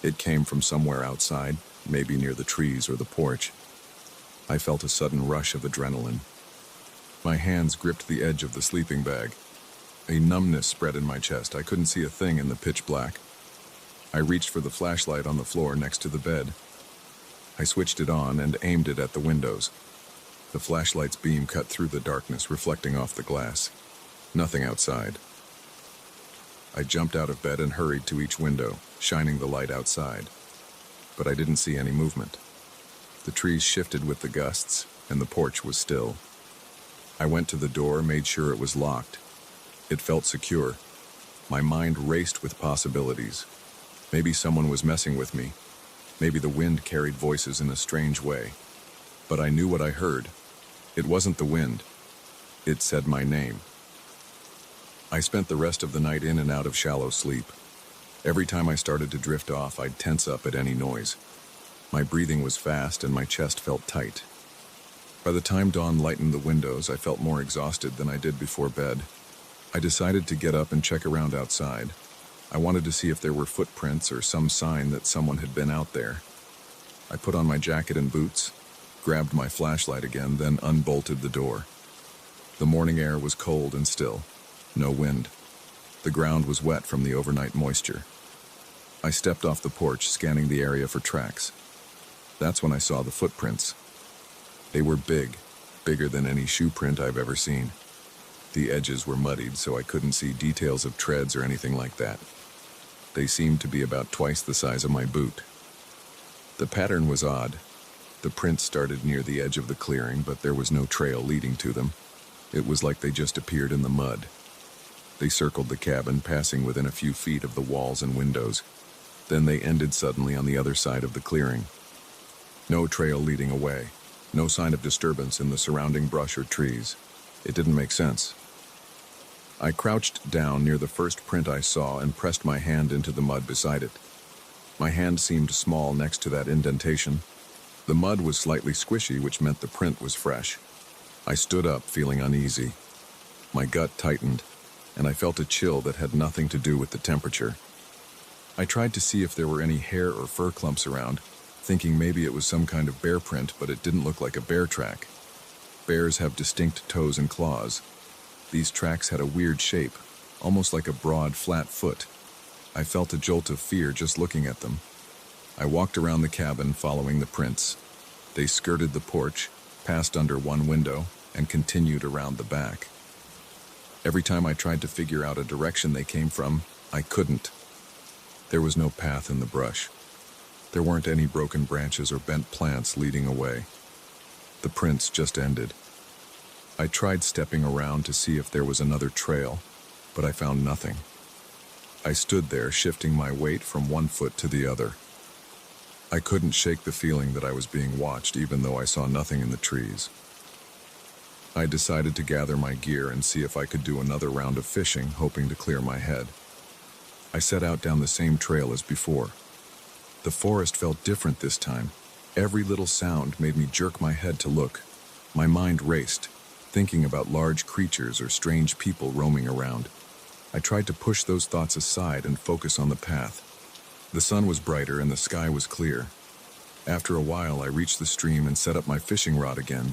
It came from somewhere outside, maybe near the trees or the porch. I felt a sudden rush of adrenaline. My hands gripped the edge of the sleeping bag. A numbness spread in my chest. I couldn't see a thing in the pitch black. I reached for the flashlight on the floor next to the bed. I switched it on and aimed it at the windows. The flashlight's beam cut through the darkness, reflecting off the glass. Nothing outside. I jumped out of bed and hurried to each window, shining the light outside. But I didn't see any movement. The trees shifted with the gusts, and the porch was still. I went to the door, made sure it was locked. It felt secure. My mind raced with possibilities. Maybe someone was messing with me. Maybe the wind carried voices in a strange way. But I knew what I heard. It wasn't the wind. It said my name. I spent the rest of the night in and out of shallow sleep. Every time I started to drift off, I'd tense up at any noise. My breathing was fast and my chest felt tight. By the time dawn lightened the windows, I felt more exhausted than I did before bed. I decided to get up and check around outside. I wanted to see if there were footprints or some sign that someone had been out there. I put on my jacket and boots, grabbed my flashlight again, then unbolted the door. The morning air was cold and still. No wind. The ground was wet from the overnight moisture. I stepped off the porch, scanning the area for tracks. That's when I saw the footprints. They were big, bigger than any shoe print I've ever seen. The edges were muddied, so I couldn't see details of treads or anything like that. They seemed to be about twice the size of my boot. The pattern was odd. The prints started near the edge of the clearing, but there was no trail leading to them. It was like they just appeared in the mud. They circled the cabin, passing within a few feet of the walls and windows. Then they ended suddenly on the other side of the clearing. No trail leading away. No sign of disturbance in the surrounding brush or trees. It didn't make sense. I crouched down near the first print I saw and pressed my hand into the mud beside it. My hand seemed small next to that indentation. The mud was slightly squishy, which meant the print was fresh. I stood up, feeling uneasy. My gut tightened, and I felt a chill that had nothing to do with the temperature. I tried to see if there were any hair or fur clumps around, thinking maybe it was some kind of bear print, but it didn't look like a bear track. Bears have distinct toes and claws. These tracks had a weird shape, almost like a broad, flat foot. I felt a jolt of fear just looking at them. I walked around the cabin, following the prints. They skirted the porch, passed under one window, and continued around the back. Every time I tried to figure out a direction they came from, I couldn't. There was no path in the brush. There weren't any broken branches or bent plants leading away. The prints just ended. I tried stepping around to see if there was another trail, but I found nothing. I stood there, shifting my weight from one foot to the other. I couldn't shake the feeling that I was being watched, even though I saw nothing in the trees. I decided to gather my gear and see if I could do another round of fishing, hoping to clear my head. I set out down the same trail as before. The forest felt different this time. Every little sound made me jerk my head to look. My mind raced, thinking about large creatures or strange people roaming around. I tried to push those thoughts aside and focus on the path. The sun was brighter and the sky was clear. After a while, I reached the stream and set up my fishing rod again.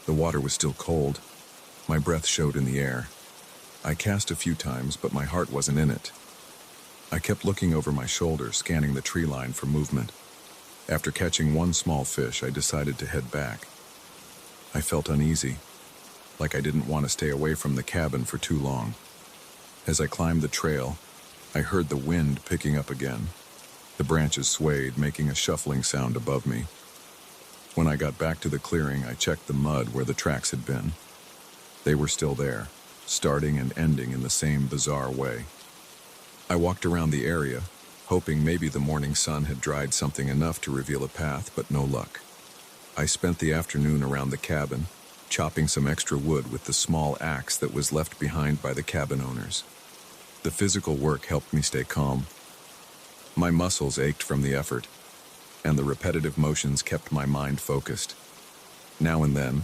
The water was still cold. My breath showed in the air. I cast a few times, but my heart wasn't in it. I kept looking over my shoulder, scanning the tree line for movement. After catching one small fish, I decided to head back. I felt uneasy, like I didn't want to stay away from the cabin for too long. As I climbed the trail, I heard the wind picking up again. The branches swayed, making a shuffling sound above me. When I got back to the clearing, I checked the mud where the tracks had been. They were still there, starting and ending in the same bizarre way. I walked around the area, hoping maybe the morning sun had dried something enough to reveal a path, but no luck. I spent the afternoon around the cabin, chopping some extra wood with the small axe that was left behind by the cabin owners. The physical work helped me stay calm. My muscles ached from the effort, and the repetitive motions kept my mind focused. Now and then,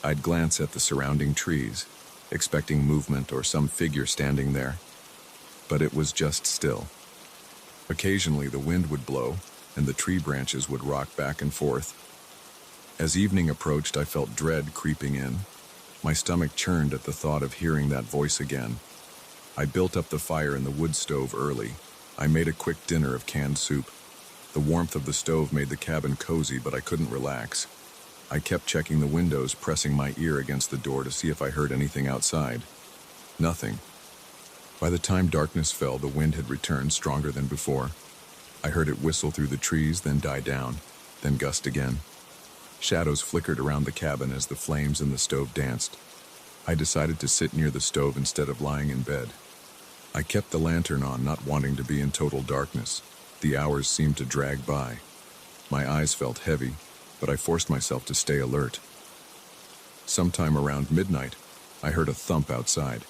I'd glance at the surrounding trees, expecting movement or some figure standing there. But it was just still. Occasionally the wind would blow, and the tree branches would rock back and forth. As evening approached, I felt dread creeping in. My stomach churned at the thought of hearing that voice again. I built up the fire in the wood stove early. I made a quick dinner of canned soup. The warmth of the stove made the cabin cozy, but I couldn't relax. I kept checking the windows, pressing my ear against the door to see if I heard anything outside. Nothing. By the time darkness fell, the wind had returned stronger than before. I heard it whistle through the trees, then die down, then gust again. Shadows flickered around the cabin as the flames in the stove danced. I decided to sit near the stove instead of lying in bed. I kept the lantern on, not wanting to be in total darkness. The hours seemed to drag by. My eyes felt heavy, but I forced myself to stay alert. Sometime around midnight, I heard a thump outside.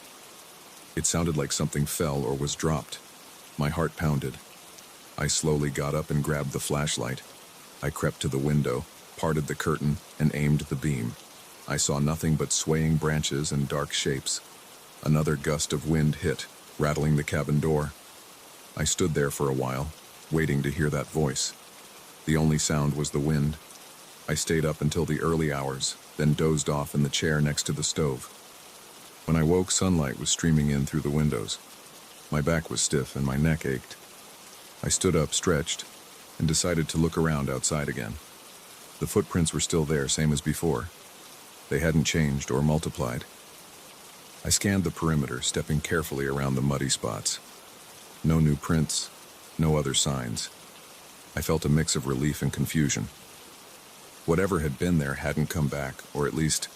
It sounded like something fell or was dropped. My heart pounded. I slowly got up and grabbed the flashlight. I crept to the window, parted the curtain, and aimed the beam. I saw nothing but swaying branches and dark shapes. Another gust of wind hit, rattling the cabin door. I stood there for a while, waiting to hear that voice. The only sound was the wind. I stayed up until the early hours, then dozed off in the chair next to the stove. When I woke, sunlight was streaming in through the windows. My back was stiff and my neck ached. I stood up, stretched, and decided to look around outside again. The footprints were still there, same as before. They hadn't changed or multiplied. I scanned the perimeter, stepping carefully around the muddy spots. No new prints, no other signs. I felt a mix of relief and confusion. Whatever had been there hadn't come back, or at least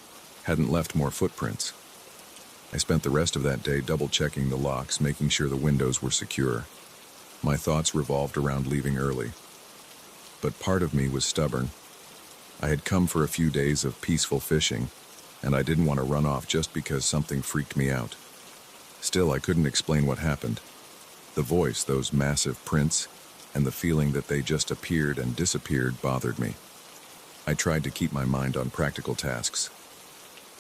hadn't left more footprints. I spent the rest of that day double-checking the locks, making sure the windows were secure. My thoughts revolved around leaving early. But part of me was stubborn. I had come for a few days of peaceful fishing, and I didn't want to run off just because something freaked me out. Still, I couldn't explain what happened. The voice, those massive prints, and the feeling that they just appeared and disappeared bothered me. I tried to keep my mind on practical tasks.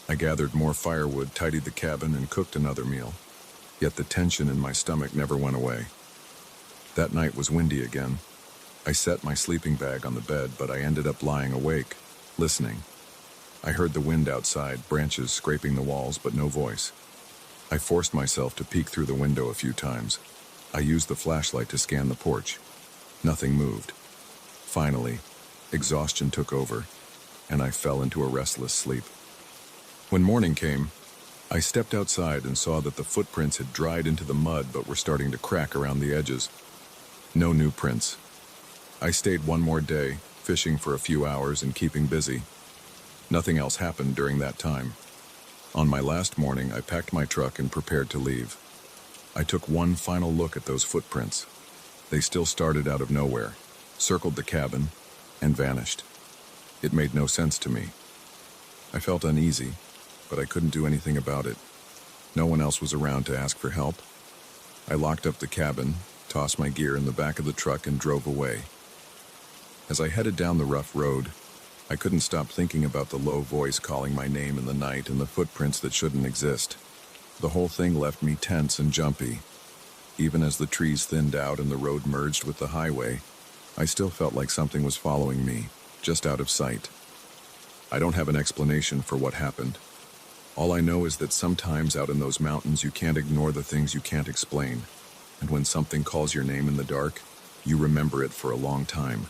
I gathered more firewood, tidied the cabin, and cooked another meal. Yet the tension in my stomach never went away. That night was windy again. I set my sleeping bag on the bed, but I ended up lying awake, listening. I heard the wind outside, branches scraping the walls, but no voice. I forced myself to peek through the window a few times. I used the flashlight to scan the porch. Nothing moved. Finally, exhaustion took over, and I fell into a restless sleep. When morning came, I stepped outside and saw that the footprints had dried into the mud but were starting to crack around the edges. No new prints. I stayed one more day, fishing for a few hours and keeping busy. Nothing else happened during that time. On my last morning, I packed my truck and prepared to leave. I took one final look at those footprints. They still started out of nowhere, circled the cabin, and vanished. It made no sense to me. I felt uneasy, but I couldn't do anything about it. No one else was around to ask for help. I locked up the cabin, tossed my gear in the back of the truck, and drove away. As I headed down the rough road, I couldn't stop thinking about the low voice calling my name in the night and the footprints that shouldn't exist. The whole thing left me tense and jumpy. Even as the trees thinned out and the road merged with the highway, I still felt like something was following me, just out of sight. I don't have an explanation for what happened. All I know is that sometimes out in those mountains you can't ignore the things you can't explain. And when something calls your name in the dark, you remember it for a long time.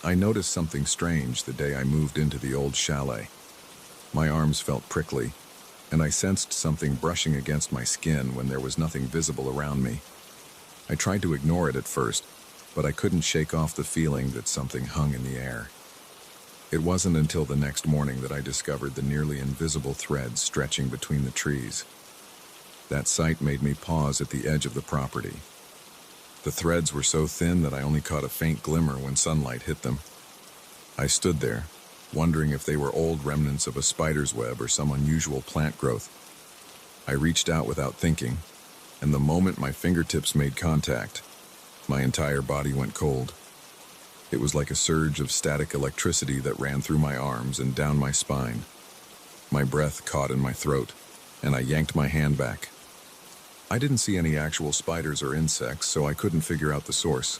I noticed something strange the day I moved into the old chalet. My arms felt prickly, and I sensed something brushing against my skin when there was nothing visible around me. I tried to ignore it at first, but I couldn't shake off the feeling that something hung in the air. It wasn't until the next morning that I discovered the nearly invisible threads stretching between the trees. That sight made me pause at the edge of the property. The threads were so thin that I only caught a faint glimmer when sunlight hit them. I stood there, wondering if they were old remnants of a spider's web or some unusual plant growth. I reached out without thinking, and the moment my fingertips made contact, my entire body went cold. It was like a surge of static electricity that ran through my arms and down my spine. My breath caught in my throat, and I yanked my hand back. I didn't see any actual spiders or insects, so I couldn't figure out the source.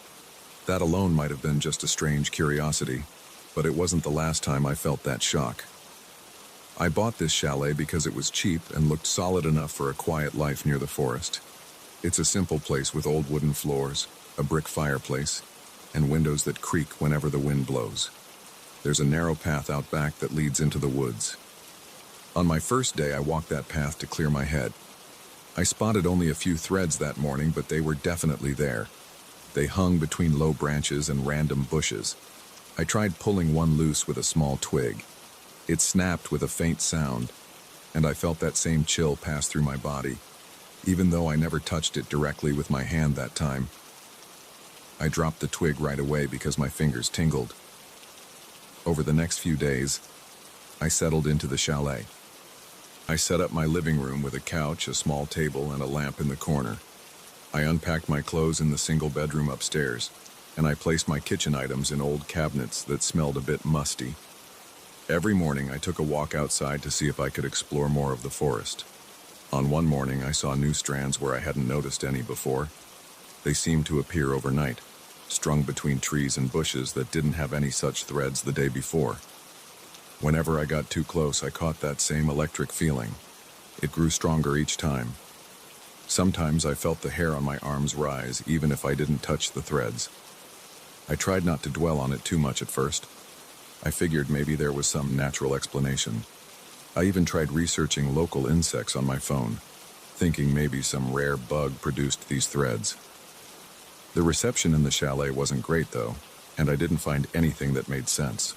That alone might have been just a strange curiosity, but it wasn't the last time I felt that shock. I bought this chalet because it was cheap and looked solid enough for a quiet life near the forest. It's a simple place with old wooden floors, a brick fireplace, and windows that creak whenever the wind blows. There's a narrow path out back that leads into the woods. On my first day, I walked that path to clear my head. I spotted only a few threads that morning, but they were definitely there. They hung between low branches and random bushes. I tried pulling one loose with a small twig. It snapped with a faint sound, and I felt that same chill pass through my body, even though I never touched it directly with my hand that time. I dropped the twig right away because my fingers tingled. Over the next few days, I settled into the chalet. I set up my living room with a couch, a small table, and a lamp in the corner. I unpacked my clothes in the single bedroom upstairs, and I placed my kitchen items in old cabinets that smelled a bit musty. Every morning I took a walk outside to see if I could explore more of the forest. On one morning I saw new strands where I hadn't noticed any before. They seemed to appear overnight, strung between trees and bushes that didn't have any such threads the day before. Whenever I got too close, I caught that same electric feeling. It grew stronger each time. Sometimes I felt the hair on my arms rise, even if I didn't touch the threads. I tried not to dwell on it too much at first. I figured maybe there was some natural explanation. I even tried researching local insects on my phone, thinking maybe some rare bug produced these threads. The reception in the chalet wasn't great, though, and I didn't find anything that made sense.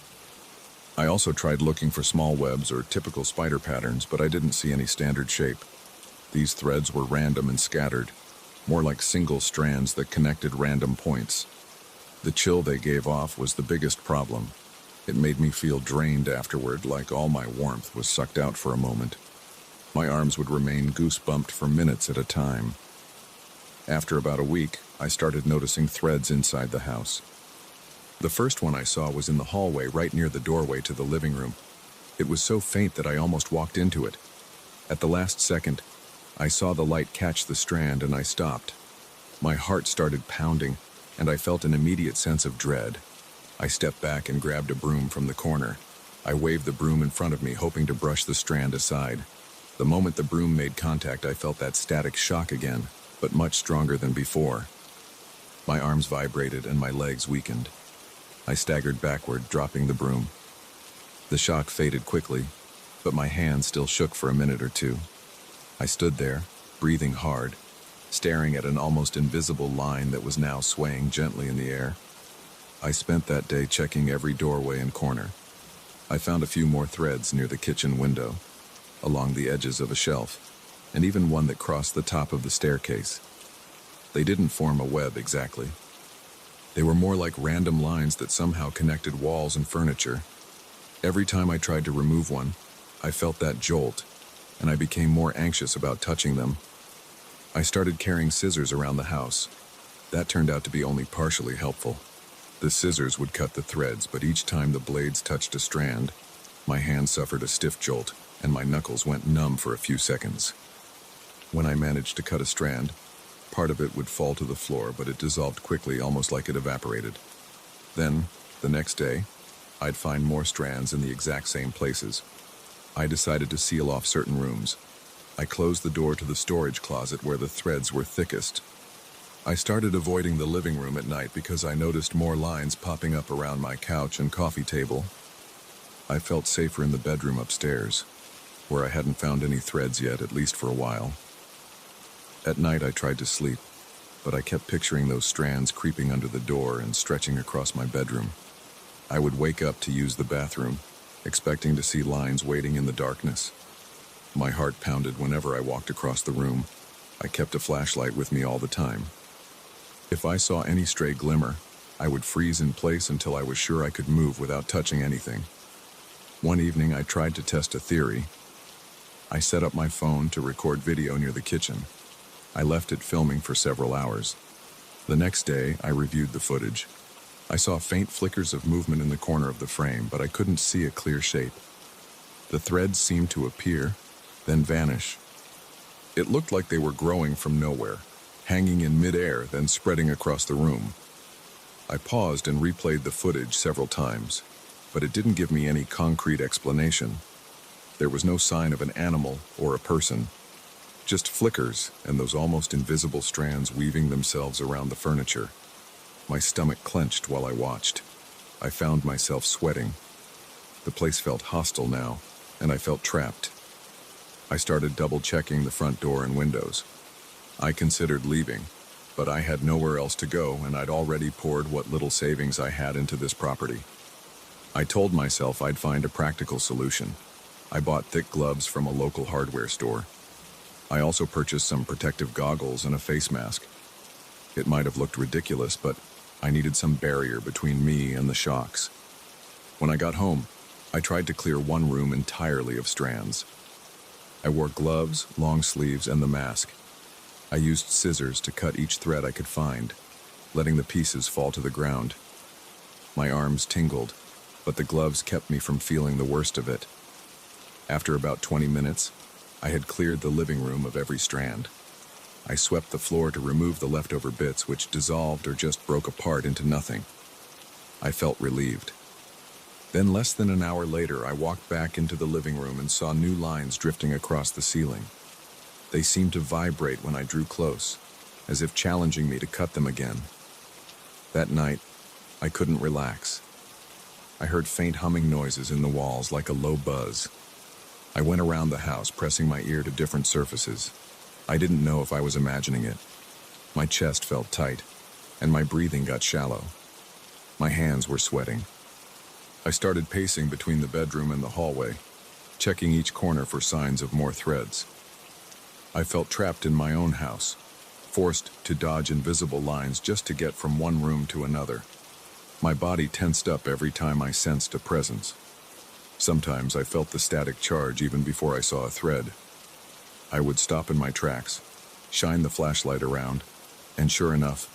I also tried looking for small webs or typical spider patterns, but I didn't see any standard shape. These threads were random and scattered, more like single strands that connected random points. The chill they gave off was the biggest problem. It made me feel drained afterward, like all my warmth was sucked out for a moment. My arms would remain goose-bumped for minutes at a time. After about a week, I started noticing threads inside the house. The first one I saw was in the hallway right near the doorway to the living room. It was so faint that I almost walked into it. At the last second, I saw the light catch the strand and I stopped. My heart started pounding, and I felt an immediate sense of dread. I stepped back and grabbed a broom from the corner. I waved the broom in front of me, hoping to brush the strand aside. The moment the broom made contact, I felt that static shock again, but much stronger than before. My arms vibrated and my legs weakened. I staggered backward, dropping the broom. The shock faded quickly, but my hand still shook for a minute or two. I stood there, breathing hard, staring at an almost invisible line that was now swaying gently in the air. I spent that day checking every doorway and corner. I found a few more threads near the kitchen window, along the edges of a shelf, and even one that crossed the top of the staircase. They didn't form a web exactly. They were more like random lines that somehow connected walls and furniture. Every time I tried to remove one, I felt that jolt, and I became more anxious about touching them. I started carrying scissors around the house. That turned out to be only partially helpful. The scissors would cut the threads, but each time the blades touched a strand, my hand suffered a stiff jolt, and my knuckles went numb for a few seconds. When I managed to cut a strand, part of it would fall to the floor, but it dissolved quickly, almost like it evaporated. Then, the next day, I'd find more strands in the exact same places. I decided to seal off certain rooms. I closed the door to the storage closet where the threads were thickest. I started avoiding the living room at night because I noticed more lines popping up around my couch and coffee table. I felt safer in the bedroom upstairs, where I hadn't found any threads yet, at least for a while. At night I tried to sleep, but I kept picturing those strands creeping under the door and stretching across my bedroom. I would wake up to use the bathroom, expecting to see lines waiting in the darkness. My heart pounded whenever I walked across the room. I kept a flashlight with me all the time. If I saw any stray glimmer, I would freeze in place until I was sure I could move without touching anything. One evening I tried to test a theory. I set up my phone to record video near the kitchen. I left it filming for several hours. The next day, I reviewed the footage. I saw faint flickers of movement in the corner of the frame, but I couldn't see a clear shape. The threads seemed to appear, then vanish. It looked like they were growing from nowhere, hanging in midair, then spreading across the room. I paused and replayed the footage several times, but it didn't give me any concrete explanation. There was no sign of an animal or a person, just flickers and those almost invisible strands weaving themselves around the furniture. My stomach clenched while I watched. I found myself sweating. The place felt hostile now, and I felt trapped. I started double-checking the front door and windows. I considered leaving, but I had nowhere else to go, and I'd already poured what little savings I had into this property. I told myself I'd find a practical solution. I bought thick gloves from a local hardware store. I also purchased some protective goggles and a face mask. It might have looked ridiculous, but I needed some barrier between me and the shocks. When I got home, I tried to clear one room entirely of strands. I wore gloves, long sleeves, and the mask. I used scissors to cut each thread I could find, letting the pieces fall to the ground. My arms tingled, but the gloves kept me from feeling the worst of it. After about 20 minutes, I had cleared the living room of every strand. I swept the floor to remove the leftover bits, which dissolved or just broke apart into nothing. I felt relieved. Then less than an hour later, I walked back into the living room and saw new lines drifting across the ceiling. They seemed to vibrate when I drew close, as if challenging me to cut them again. That night, I couldn't relax. I heard faint humming noises in the walls, like a low buzz. I went around the house, pressing my ear to different surfaces. I didn't know if I was imagining it. My chest felt tight, and my breathing got shallow. My hands were sweating. I started pacing between the bedroom and the hallway, checking each corner for signs of more threads. I felt trapped in my own house, forced to dodge invisible lines just to get from one room to another. My body tensed up every time I sensed a presence. Sometimes I felt the static charge even before I saw a thread. I would stop in my tracks, shine the flashlight around, and sure enough,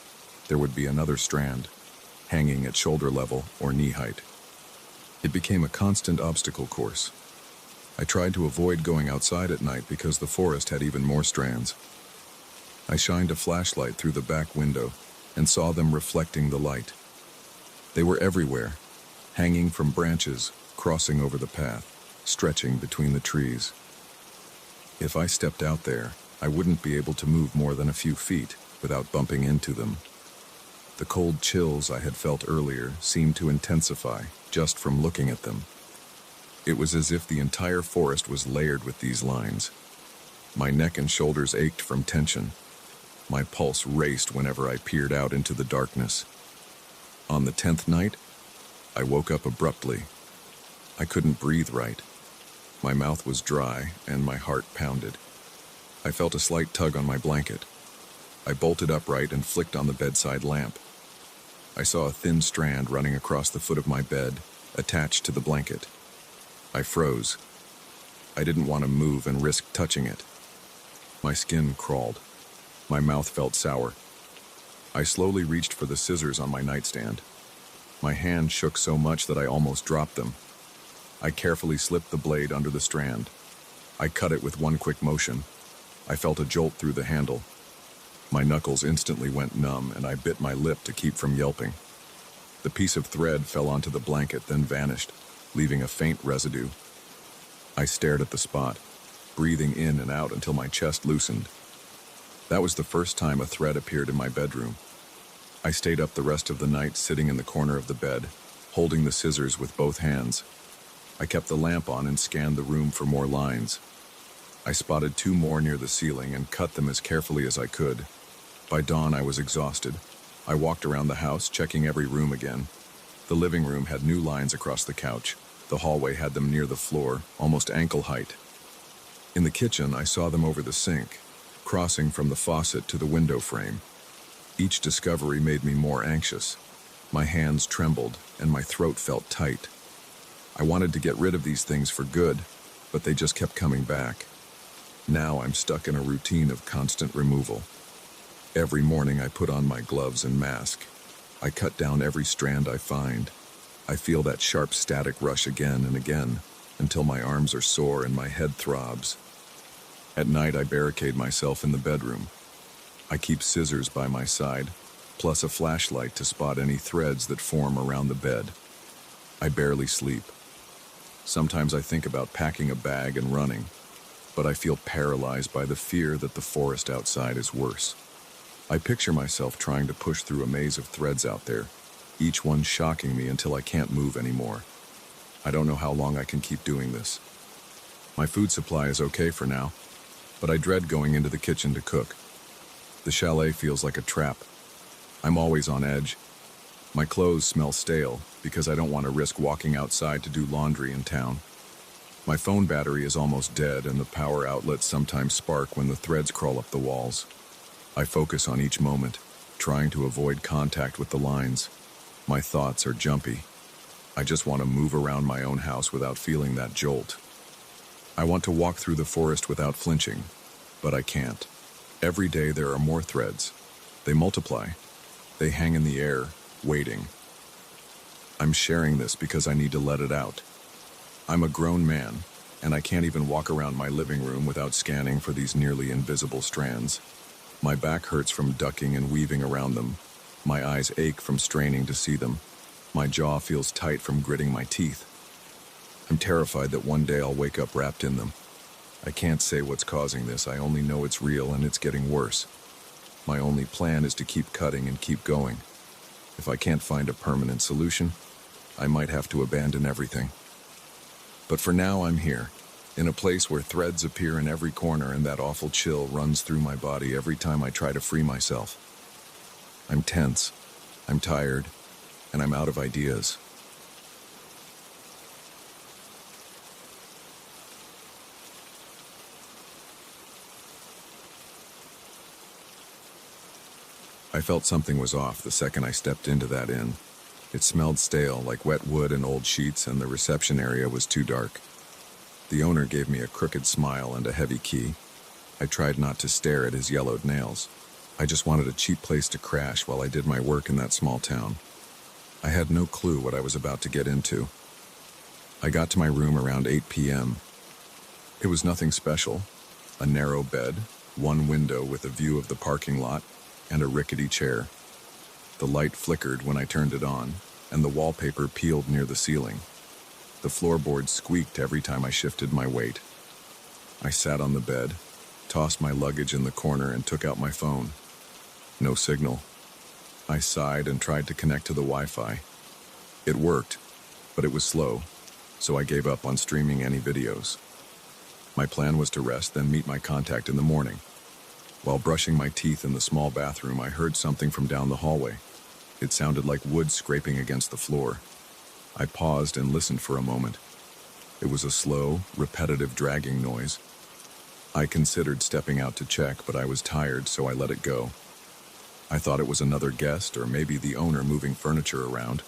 there would be another strand, hanging at shoulder level or knee height. It became a constant obstacle course. I tried to avoid going outside at night because the forest had even more strands. I shined a flashlight through the back window and saw them reflecting the light. They were everywhere, hanging from branches, crossing over the path, stretching between the trees. If I stepped out there, I wouldn't be able to move more than a few feet without bumping into them. The cold chills I had felt earlier seemed to intensify just from looking at them. It was as if the entire forest was layered with these lines. My neck and shoulders ached from tension. My pulse raced whenever I peered out into the darkness. On the 10th night, I woke up abruptly. I couldn't breathe right. My mouth was dry and my heart pounded. I felt a slight tug on my blanket. I bolted upright and flicked on the bedside lamp. I saw a thin strand running across the foot of my bed, attached to the blanket. I froze. I didn't want to move and risk touching it. My skin crawled. My mouth felt sour. I slowly reached for the scissors on my nightstand. My hand shook so much that I almost dropped them. I carefully slipped the blade under the strand. I cut it with one quick motion. I felt a jolt through the handle. My knuckles instantly went numb, and I bit my lip to keep from yelping. The piece of thread fell onto the blanket, then vanished, leaving a faint residue. I stared at the spot, breathing in and out until my chest loosened. That was the first time a thread appeared in my bedroom. I stayed up the rest of the night sitting in the corner of the bed, holding the scissors with both hands. I kept the lamp on and scanned the room for more lines. I spotted 2 more near the ceiling and cut them as carefully as I could. By dawn, I was exhausted. I walked around the house, checking every room again. The living room had new lines across the couch. The hallway had them near the floor, almost ankle height. In the kitchen, I saw them over the sink, crossing from the faucet to the window frame. Each discovery made me more anxious. My hands trembled, and my throat felt tight. I wanted to get rid of these things for good, but they just kept coming back. Now I'm stuck in a routine of constant removal. Every morning I put on my gloves and mask. I cut down every strand I find. I feel that sharp static rush again and again, until my arms are sore and my head throbs. At night I barricade myself in the bedroom. I keep scissors by my side, plus a flashlight to spot any threads that form around the bed. I barely sleep. Sometimes I think about packing a bag and running, but I feel paralyzed by the fear that the forest outside is worse. I picture myself trying to push through a maze of threads out there, each one shocking me until I can't move anymore. I don't know how long I can keep doing this. My food supply is okay for now, but I dread going into the kitchen to cook. The chalet feels like a trap. I'm always on edge. My clothes smell stale because I don't want to risk walking outside to do laundry in town. My phone battery is almost dead, and the power outlets sometimes spark when the threads crawl up the walls. I focus on each moment, trying to avoid contact with the lines. My thoughts are jumpy. I just want to move around my own house without feeling that jolt. I want to walk through the forest without flinching, but I can't. Every day there are more threads. They multiply. They hang in the air, waiting. I'm sharing this because I need to let it out. I'm a grown man, and I can't even walk around my living room without scanning for these nearly invisible strands. My back hurts from ducking and weaving around them. My eyes ache from straining to see them. My jaw feels tight from gritting my teeth. I'm terrified that one day I'll wake up wrapped in them. I can't say what's causing this. I only know it's real and it's getting worse. My only plan is to keep cutting and keep going. If I can't find a permanent solution, I might have to abandon everything. But for now, I'm here, in a place where threads appear in every corner and that awful chill runs through my body every time I try to free myself. I'm tense, I'm tired, and I'm out of ideas. I felt something was off the second I stepped into that inn. It smelled stale, like wet wood and old sheets, and the reception area was too dark. The owner gave me a crooked smile and a heavy key. I tried not to stare at his yellowed nails. I just wanted a cheap place to crash while I did my work in that small town. I had no clue what I was about to get into. I got to my room around 8 p.m. It was nothing special. A narrow bed, one window with a view of the parking lot, and a rickety chair. The light flickered when I turned it on, and the wallpaper peeled near the ceiling. The floorboards squeaked every time I shifted my weight. I sat on the bed, tossed my luggage in the corner, and took out my phone. No signal. I sighed and tried to connect to the Wi-Fi. It worked, but it was slow, so I gave up on streaming any videos. My plan was to rest, then meet my contact in the morning. While brushing my teeth in the small bathroom, I heard something from down the hallway. It sounded like wood scraping against the floor. I paused and listened for a moment. It was a slow, repetitive dragging noise. I considered stepping out to check, but I was tired, so I let it go. I thought it was another guest or maybe the owner moving furniture around.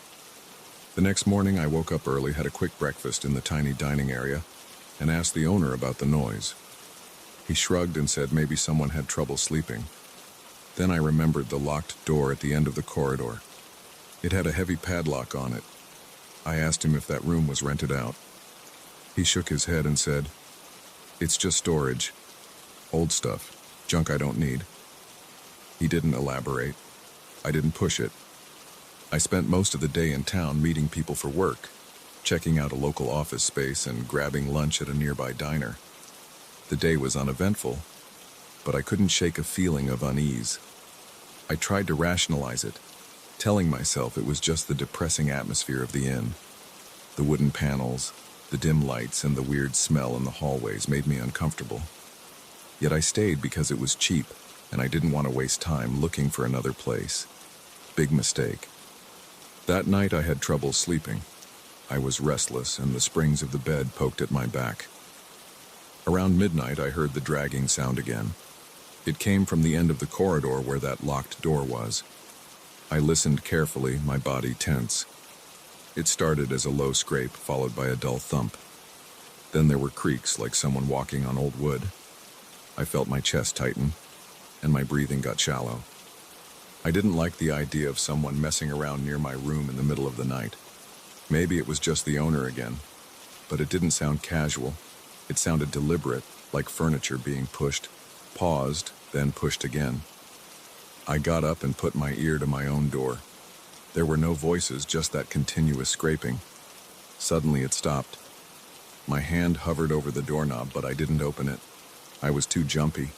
The next morning, I woke up early, had a quick breakfast in the tiny dining area, and asked the owner about the noise. He shrugged and said maybe someone had trouble sleeping. Then I remembered the locked door at the end of the corridor. It had a heavy padlock on it. I asked him if that room was rented out. He shook his head and said, "It's just storage. Old stuff. Junk I don't need." He didn't elaborate. I didn't push it. I spent most of the day in town meeting people for work, checking out a local office space and grabbing lunch at a nearby diner. The day was uneventful, but I couldn't shake a feeling of unease. I tried to rationalize it, telling myself it was just the depressing atmosphere of the inn. The wooden panels, the dim lights, and the weird smell in the hallways made me uncomfortable. Yet I stayed because it was cheap, and I didn't want to waste time looking for another place. Big mistake. That night I had trouble sleeping. I was restless, and the springs of the bed poked at my back. Around midnight, I heard the dragging sound again. It came from the end of the corridor where that locked door was. I listened carefully, my body tense. It started as a low scrape, followed by a dull thump. Then there were creaks like someone walking on old wood. I felt my chest tighten, and my breathing got shallow. I didn't like the idea of someone messing around near my room in the middle of the night. Maybe it was just the owner again, but it didn't sound casual. It sounded deliberate, like furniture being pushed, paused, then pushed again. I got up and put my ear to my own door. There were no voices, just that continuous scraping. Suddenly it stopped. My hand hovered over the doorknob, but I didn't open it. I was too jumpy.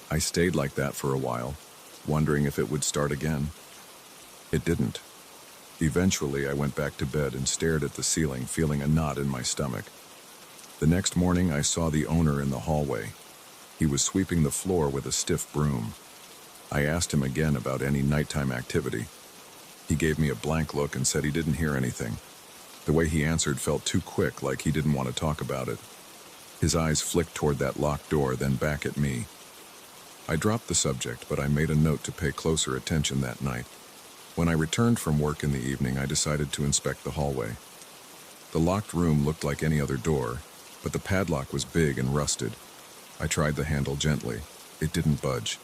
I stayed like that for a while, wondering if it would start again. It didn't. Eventually, I went back to bed and stared at the ceiling, feeling a knot in my stomach. The next morning, I saw the owner in the hallway. He was sweeping the floor with a stiff broom. I asked him again about any nighttime activity. He gave me a blank look and said he didn't hear anything. The way he answered felt too quick, like he didn't want to talk about it. His eyes flicked toward that locked door, then back at me. I dropped the subject, but I made a note to pay closer attention that night. When I returned from work in the evening, I decided to inspect the hallway. The locked room looked like any other door, but the padlock was big and rusted. I tried the handle gently. It didn't budge.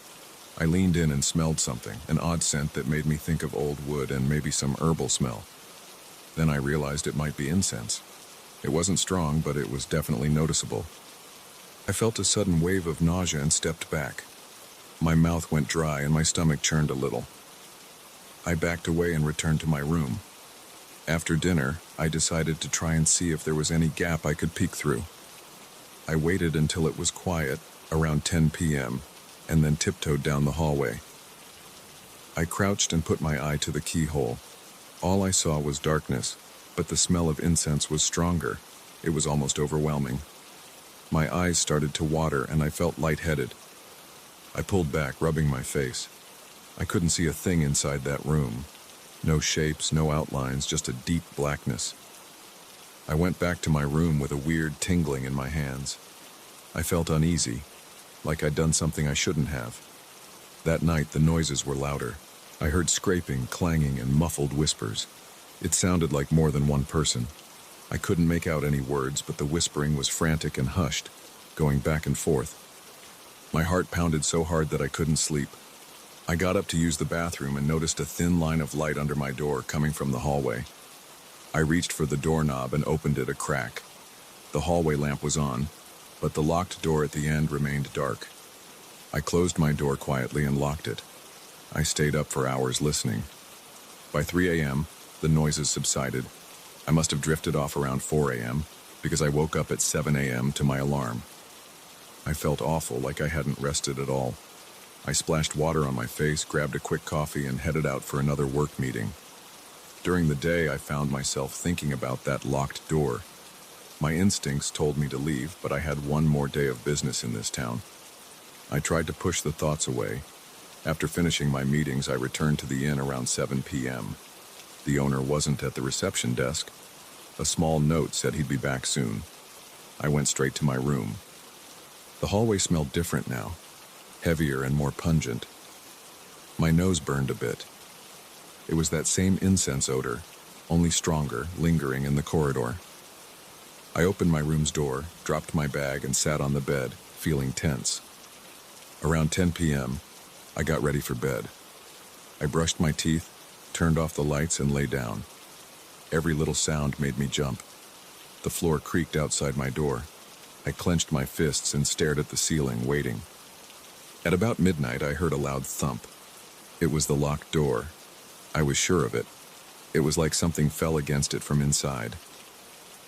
I leaned in and smelled something, an odd scent that made me think of old wood and maybe some herbal smell. Then I realized it might be incense. It wasn't strong, but it was definitely noticeable. I felt a sudden wave of nausea and stepped back. My mouth went dry and my stomach churned a little. I backed away and returned to my room. After dinner, I decided to try and see if there was any gap I could peek through. I waited until it was quiet, around 10 p.m., and then tiptoed down the hallway. I crouched and put my eye to the keyhole. All I saw was darkness, but the smell of incense was stronger. It was almost overwhelming. My eyes started to water and I felt lightheaded. I pulled back, rubbing my face. I couldn't see a thing inside that room. No shapes, no outlines, just a deep blackness. I went back to my room with a weird tingling in my hands. I felt uneasy, like I'd done something I shouldn't have. That night, the noises were louder. I heard scraping, clanging, and muffled whispers. It sounded like more than one person. I couldn't make out any words, but the whispering was frantic and hushed, going back and forth. My heart pounded so hard that I couldn't sleep. I got up to use the bathroom and noticed a thin line of light under my door coming from the hallway. I reached for the doorknob and opened it a crack. The hallway lamp was on, but the locked door at the end remained dark. I closed my door quietly and locked it. I stayed up for hours listening. By 3 a.m., the noises subsided. I must have drifted off around 4 a.m., because I woke up at 7 a.m. to my alarm. I felt awful, like I hadn't rested at all. I splashed water on my face, grabbed a quick coffee, and headed out for another work meeting. During the day, I found myself thinking about that locked door. My instincts told me to leave, but I had one more day of business in this town. I tried to push the thoughts away. After finishing my meetings, I returned to the inn around 7 p.m. The owner wasn't at the reception desk. A small note said he'd be back soon. I went straight to my room. The hallway smelled different now, heavier and more pungent. My nose burned a bit. It was that same incense odor, only stronger, lingering in the corridor. I opened my room's door, dropped my bag, and sat on the bed, feeling tense. Around 10 p.m., I got ready for bed. I brushed my teeth, turned off the lights, and lay down. Every little sound made me jump. The floor creaked outside my door. I clenched my fists and stared at the ceiling, waiting. At about midnight, I heard a loud thump. It was the locked door. I was sure of it. It was like something fell against it from inside.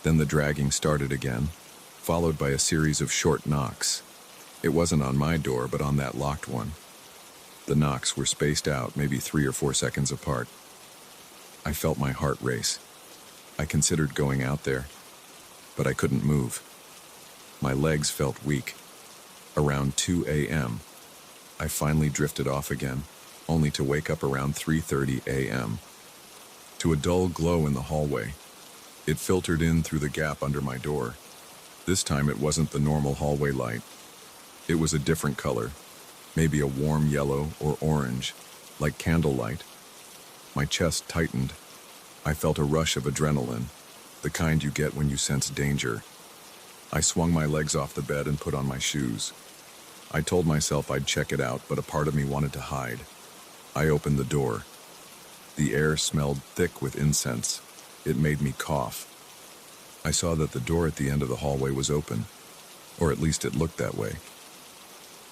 Then the dragging started again, followed by a series of short knocks. It wasn't on my door, but on that locked one. The knocks were spaced out, maybe 3 or 4 seconds apart. I felt my heart race. I considered going out there, but I couldn't move. My legs felt weak. Around 2 a.m., I finally drifted off again, only to wake up around 3:30 a.m. to a dull glow in the hallway. It filtered in through the gap under my door. This time it wasn't the normal hallway light. It was a different color, maybe a warm yellow or orange, like candlelight. My chest tightened. I felt a rush of adrenaline, the kind you get when you sense danger. I swung my legs off the bed and put on my shoes. I told myself I'd check it out, but a part of me wanted to hide. I opened the door. The air smelled thick with incense. It made me cough. I saw that the door at the end of the hallway was open, or at least it looked that way.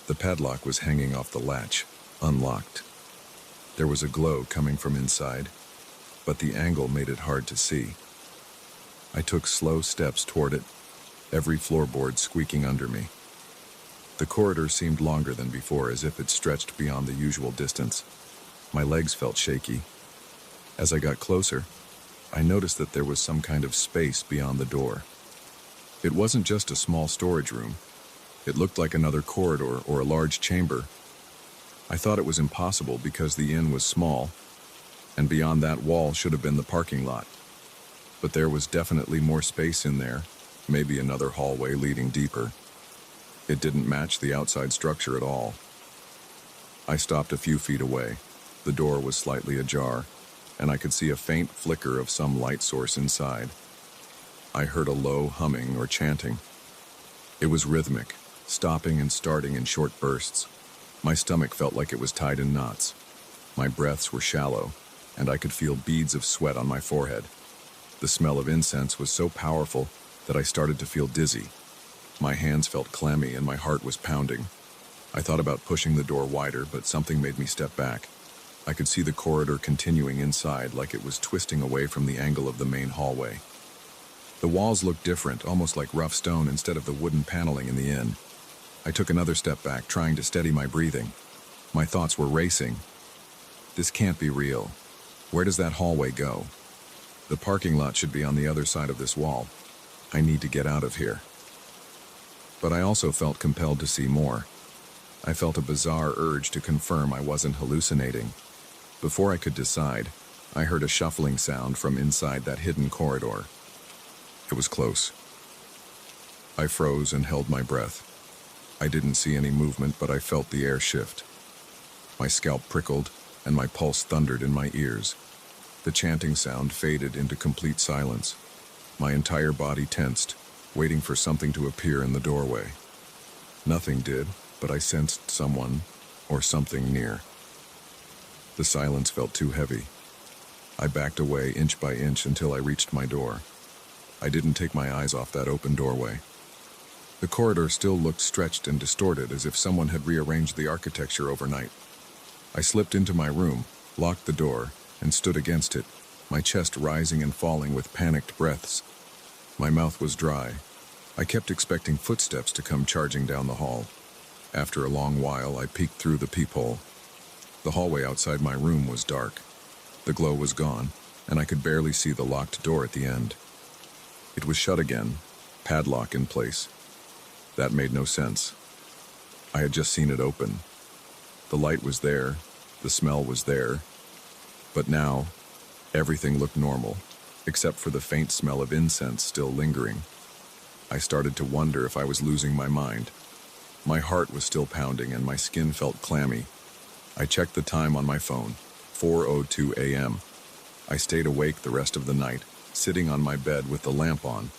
The padlock was hanging off the latch, unlocked. There was a glow coming from inside, but the angle made it hard to see. I took slow steps toward it, every floorboard squeaking under me. The corridor seemed longer than before, as if it stretched beyond the usual distance. My legs felt shaky. As I got closer, I noticed that there was some kind of space beyond the door. It wasn't just a small storage room. It looked like another corridor or a large chamber. I thought it was impossible because the inn was small, and beyond that wall should have been the parking lot. But there was definitely more space in there, maybe another hallway leading deeper. It didn't match the outside structure at all. I stopped a few feet away. The door was slightly ajar, and I could see a faint flicker of some light source inside. I heard a low humming or chanting. It was rhythmic, stopping and starting in short bursts. My stomach felt like it was tied in knots. My breaths were shallow, and I could feel beads of sweat on my forehead. The smell of incense was so powerful that I started to feel dizzy. My hands felt clammy and my heart was pounding. I thought about pushing the door wider, but something made me step back. I could see the corridor continuing inside, like it was twisting away from the angle of the main hallway. The walls looked different, almost like rough stone instead of the wooden paneling in the inn. I took another step back, trying to steady my breathing. My thoughts were racing. This can't be real. Where does that hallway go? The parking lot should be on the other side of this wall. I need to get out of here. But I also felt compelled to see more. I felt a bizarre urge to confirm I wasn't hallucinating. Before I could decide, I heard a shuffling sound from inside that hidden corridor. It was close. I froze and held my breath. I didn't see any movement, but I felt the air shift. My scalp prickled, and my pulse thundered in my ears. The chanting sound faded into complete silence. My entire body tensed, waiting for something to appear in the doorway. Nothing did, but I sensed someone or something near. The silence felt too heavy. I backed away inch by inch until I reached my door. I didn't take my eyes off that open doorway. The corridor still looked stretched and distorted, as if someone had rearranged the architecture overnight. I slipped into my room, locked the door, and stood against it, my chest rising and falling with panicked breaths. My mouth was dry. I kept expecting footsteps to come charging down the hall. After a long while, I peeked through the peephole. The hallway outside my room was dark. The glow was gone, and I could barely see the locked door at the end. It was shut again, padlock in place. That made no sense. I had just seen it open. The light was there, the smell was there, but now, everything looked normal, except for the faint smell of incense still lingering. I started to wonder if I was losing my mind. My heart was still pounding and my skin felt clammy. I checked the time on my phone, 4:02 a.m. I stayed awake the rest of the night, sitting on my bed with the lamp on.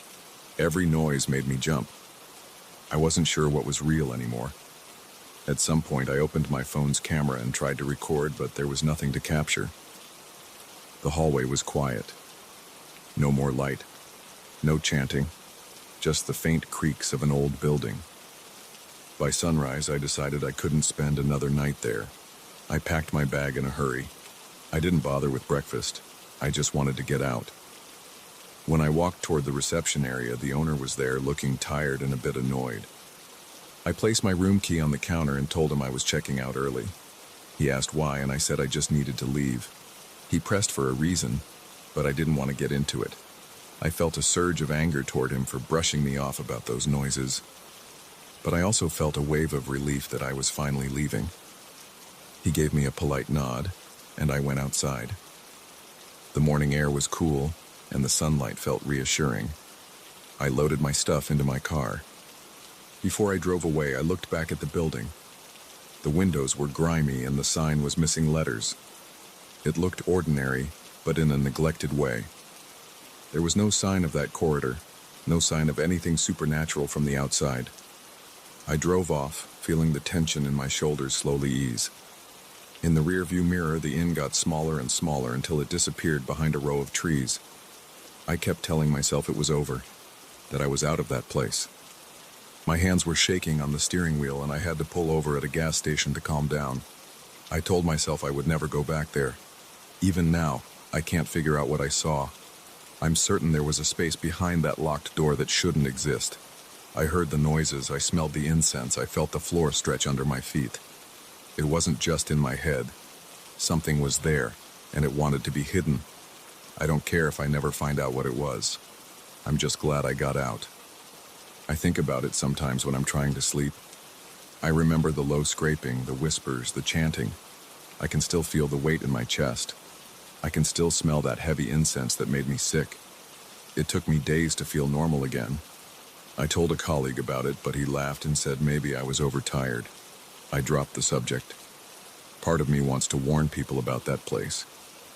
Every noise made me jump. I wasn't sure what was real anymore. At some point, I opened my phone's camera and tried to record, but there was nothing to capture. The hallway was quiet. No more light. No chanting. Just the faint creaks of an old building. By sunrise, I decided I couldn't spend another night there. I packed my bag in a hurry. I didn't bother with breakfast. I just wanted to get out. When I walked toward the reception area, the owner was there, looking tired and a bit annoyed. I placed my room key on the counter and told him I was checking out early. He asked why, and I said I just needed to leave. He pressed for a reason, but I didn't want to get into it. I felt a surge of anger toward him for brushing me off about those noises. But I also felt a wave of relief that I was finally leaving. He gave me a polite nod, and I went outside. The morning air was cool, and the sunlight felt reassuring. I loaded my stuff into my car. Before I drove away, I looked back at the building. The windows were grimy and the sign was missing letters. It looked ordinary, but in a neglected way. There was no sign of that corridor, no sign of anything supernatural from the outside. I drove off, feeling the tension in my shoulders slowly ease. In the rearview mirror, the inn got smaller and smaller until it disappeared behind a row of trees. I kept telling myself it was over, that I was out of that place. My hands were shaking on the steering wheel and I had to pull over at a gas station to calm down. I told myself I would never go back there. Even now, I can't figure out what I saw. I'm certain there was a space behind that locked door that shouldn't exist. I heard the noises, I smelled the incense, I felt the floor stretch under my feet. It wasn't just in my head. Something was there, and it wanted to be hidden. I don't care if I never find out what it was. I'm just glad I got out. I think about it sometimes when I'm trying to sleep. I remember the low scraping, the whispers, the chanting. I can still feel the weight in my chest. I can still smell that heavy incense that made me sick. It took me days to feel normal again. I told a colleague about it, but he laughed and said maybe I was overtired. I dropped the subject. Part of me wants to warn people about that place,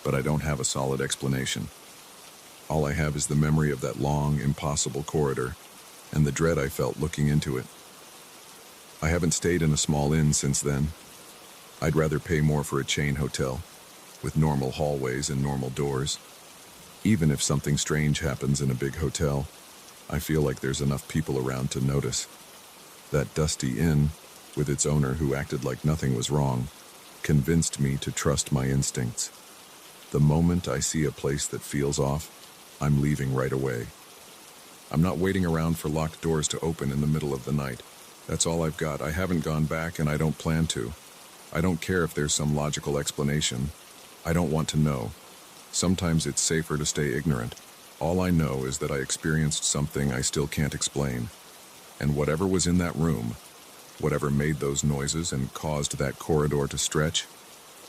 but I don't have a solid explanation. All I have is the memory of that long, impossible corridor, and the dread I felt looking into it. I haven't stayed in a small inn since then. I'd rather pay more for a chain hotel, with normal hallways and normal doors. Even if something strange happens in a big hotel, I feel like there's enough people around to notice. That dusty inn, with its owner who acted like nothing was wrong, convinced me to trust my instincts. The moment I see a place that feels off, I'm leaving right away. I'm not waiting around for locked doors to open in the middle of the night. That's all I've got. I haven't gone back and I don't plan to. I don't care if there's some logical explanation. I don't want to know. Sometimes it's safer to stay ignorant. All I know is that I experienced something I still can't explain. And whatever was in that room, whatever made those noises and caused that corridor to stretch,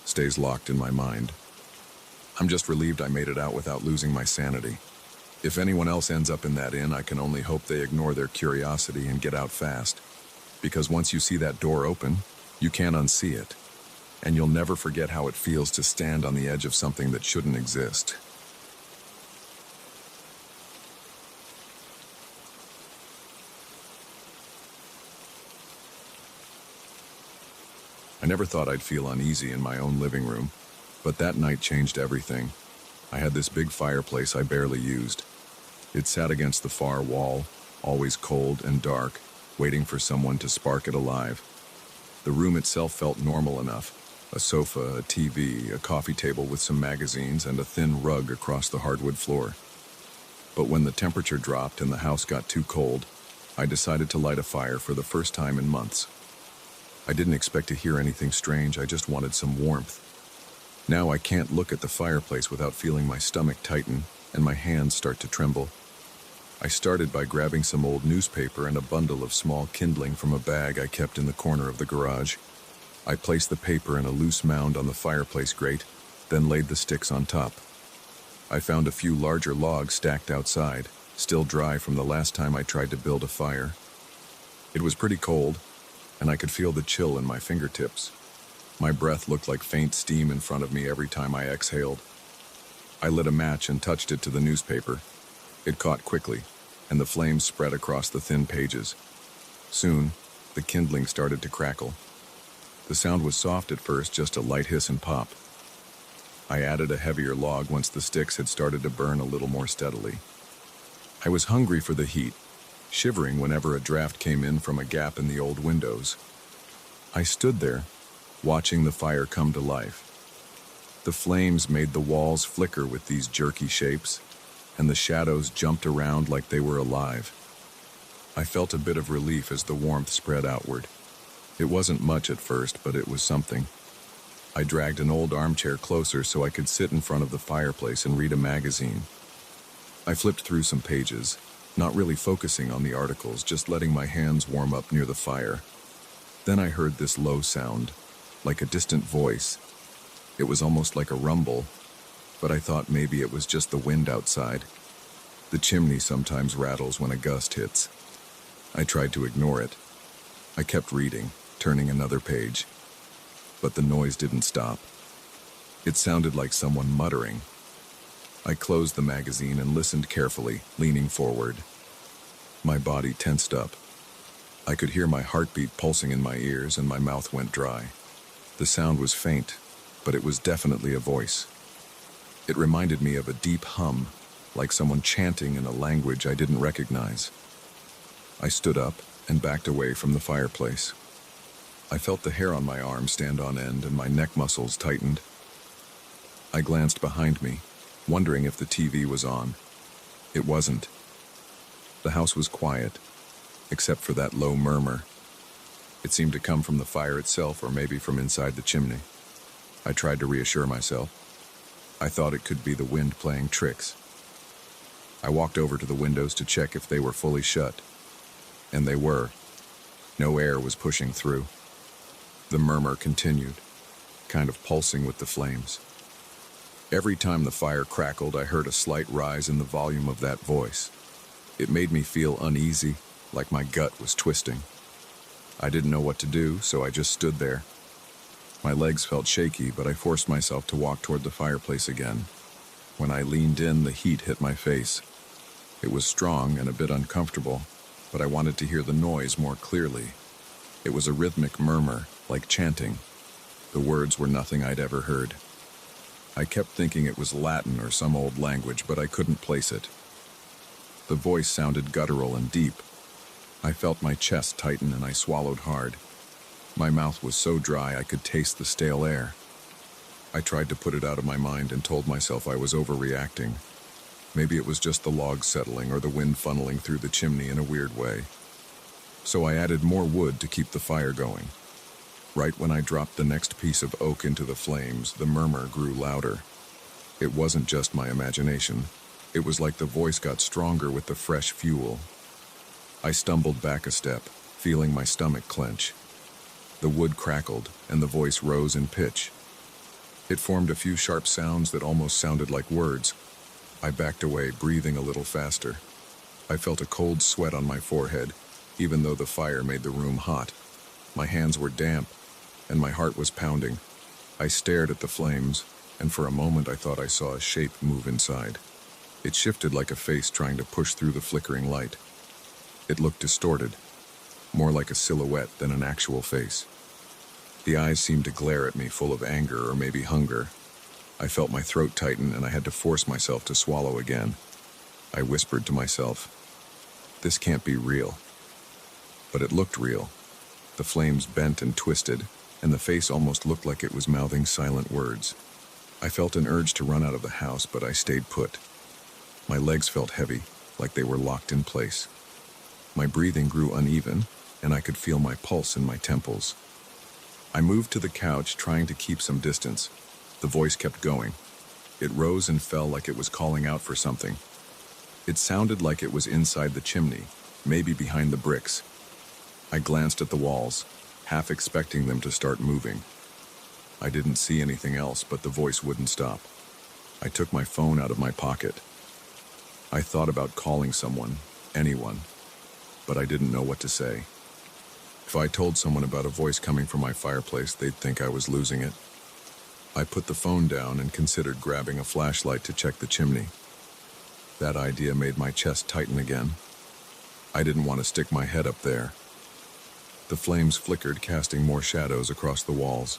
stays locked in my mind. I'm just relieved I made it out without losing my sanity. If anyone else ends up in that inn, I can only hope they ignore their curiosity and get out fast. Because once you see that door open, you can't unsee it. And you'll never forget how it feels to stand on the edge of something that shouldn't exist. I never thought I'd feel uneasy in my own living room, but that night changed everything. I had this big fireplace I barely used. It sat against the far wall, always cold and dark, waiting for someone to spark it alive. The room itself felt normal enough. A sofa, a TV, a coffee table with some magazines, and a thin rug across the hardwood floor. But when the temperature dropped and the house got too cold, I decided to light a fire for the first time in months. I didn't expect to hear anything strange, I just wanted some warmth. Now I can't look at the fireplace without feeling my stomach tighten and my hands start to tremble. I started by grabbing some old newspaper and a bundle of small kindling from a bag I kept in the corner of the garage. I placed the paper in a loose mound on the fireplace grate, then laid the sticks on top. I found a few larger logs stacked outside, still dry from the last time I tried to build a fire. It was pretty cold, and I could feel the chill in my fingertips. My breath looked like faint steam in front of me every time I exhaled. I lit a match and touched it to the newspaper. It caught quickly, and the flames spread across the thin pages. Soon, the kindling started to crackle. The sound was soft at first, just a light hiss and pop. I added a heavier log once the sticks had started to burn a little more steadily. I was hungry for the heat, shivering whenever a draft came in from a gap in the old windows. I stood there, watching the fire come to life. The flames made the walls flicker with these jerky shapes, and the shadows jumped around like they were alive. I felt a bit of relief as the warmth spread outward. It wasn't much at first, but it was something. I dragged an old armchair closer so I could sit in front of the fireplace and read a magazine. I flipped through some pages, not really focusing on the articles, just letting my hands warm up near the fire. Then I heard this low sound, like a distant voice. It was almost like a rumble, but I thought maybe it was just the wind outside. The chimney sometimes rattles when a gust hits. I tried to ignore it. I kept reading, turning another page. But the noise didn't stop. It sounded like someone muttering. I closed the magazine and listened carefully, leaning forward. My body tensed up. I could hear my heartbeat pulsing in my ears, and my mouth went dry. The sound was faint, but it was definitely a voice. It reminded me of a deep hum, like someone chanting in a language I didn't recognize. I stood up and backed away from the fireplace. I felt the hair on my arm stand on end and my neck muscles tightened. I glanced behind me, wondering if the TV was on. It wasn't. The house was quiet, except for that low murmur. It seemed to come from the fire itself, or maybe from inside the chimney. I tried to reassure myself. I thought it could be the wind playing tricks. I walked over to the windows to check if they were fully shut. And they were. No air was pushing through. The murmur continued, kind of pulsing with the flames. Every time the fire crackled, I heard a slight rise in the volume of that voice. It made me feel uneasy, like my gut was twisting. I didn't know what to do, so I just stood there. My legs felt shaky, but I forced myself to walk toward the fireplace again. When I leaned in, the heat hit my face. It was strong and a bit uncomfortable, but I wanted to hear the noise more clearly. It was a rhythmic murmur, like chanting. The words were nothing I'd ever heard. I kept thinking it was Latin or some old language, but I couldn't place it. The voice sounded guttural and deep. I felt my chest tighten and I swallowed hard. My mouth was so dry I could taste the stale air. I tried to put it out of my mind and told myself I was overreacting. Maybe it was just the logs settling or the wind funneling through the chimney in a weird way. So I added more wood to keep the fire going. Right when I dropped the next piece of oak into the flames, the murmur grew louder. It wasn't just my imagination. It was like the voice got stronger with the fresh fuel. I stumbled back a step, feeling my stomach clench. The wood crackled, and the voice rose in pitch. It formed a few sharp sounds that almost sounded like words. I backed away, breathing a little faster. I felt a cold sweat on my forehead, even though the fire made the room hot. My hands were damp, and my heart was pounding. I stared at the flames, and for a moment I thought I saw a shape move inside. It shifted like a face trying to push through the flickering light. It looked distorted, more like a silhouette than an actual face. The eyes seemed to glare at me, full of anger or maybe hunger. I felt my throat tighten, and I had to force myself to swallow again. I whispered to myself, "This can't be real." But it looked real. The flames bent and twisted, and the face almost looked like it was mouthing silent words. I felt an urge to run out of the house, but I stayed put. My legs felt heavy, like they were locked in place. My breathing grew uneven, and I could feel my pulse in my temples. I moved to the couch, trying to keep some distance. The voice kept going. It rose and fell like it was calling out for something. It sounded like it was inside the chimney, maybe behind the bricks. I glanced at the walls, half expecting them to start moving. I didn't see anything else, but the voice wouldn't stop. I took my phone out of my pocket. I thought about calling someone, anyone, but I didn't know what to say. If I told someone about a voice coming from my fireplace, they'd think I was losing it. I put the phone down and considered grabbing a flashlight to check the chimney. That idea made my chest tighten again. I didn't want to stick my head up there. The flames flickered, casting more shadows across the walls.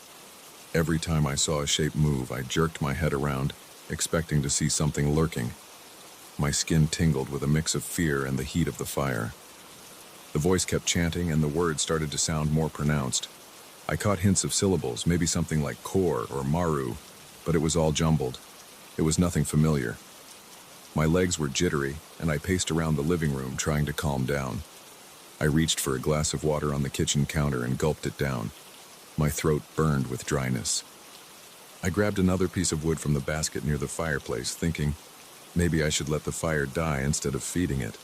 Every time I saw a shape move, I jerked my head around, expecting to see something lurking. My skin tingled with a mix of fear and the heat of the fire. The voice kept chanting, and the words started to sound more pronounced. I caught hints of syllables, maybe something like kor or maru, but it was all jumbled. It was nothing familiar. My legs were jittery, and I paced around the living room trying to calm down. I reached for a glass of water on the kitchen counter and gulped it down. My throat burned with dryness. I grabbed another piece of wood from the basket near the fireplace, thinking maybe I should let the fire die instead of feeding it.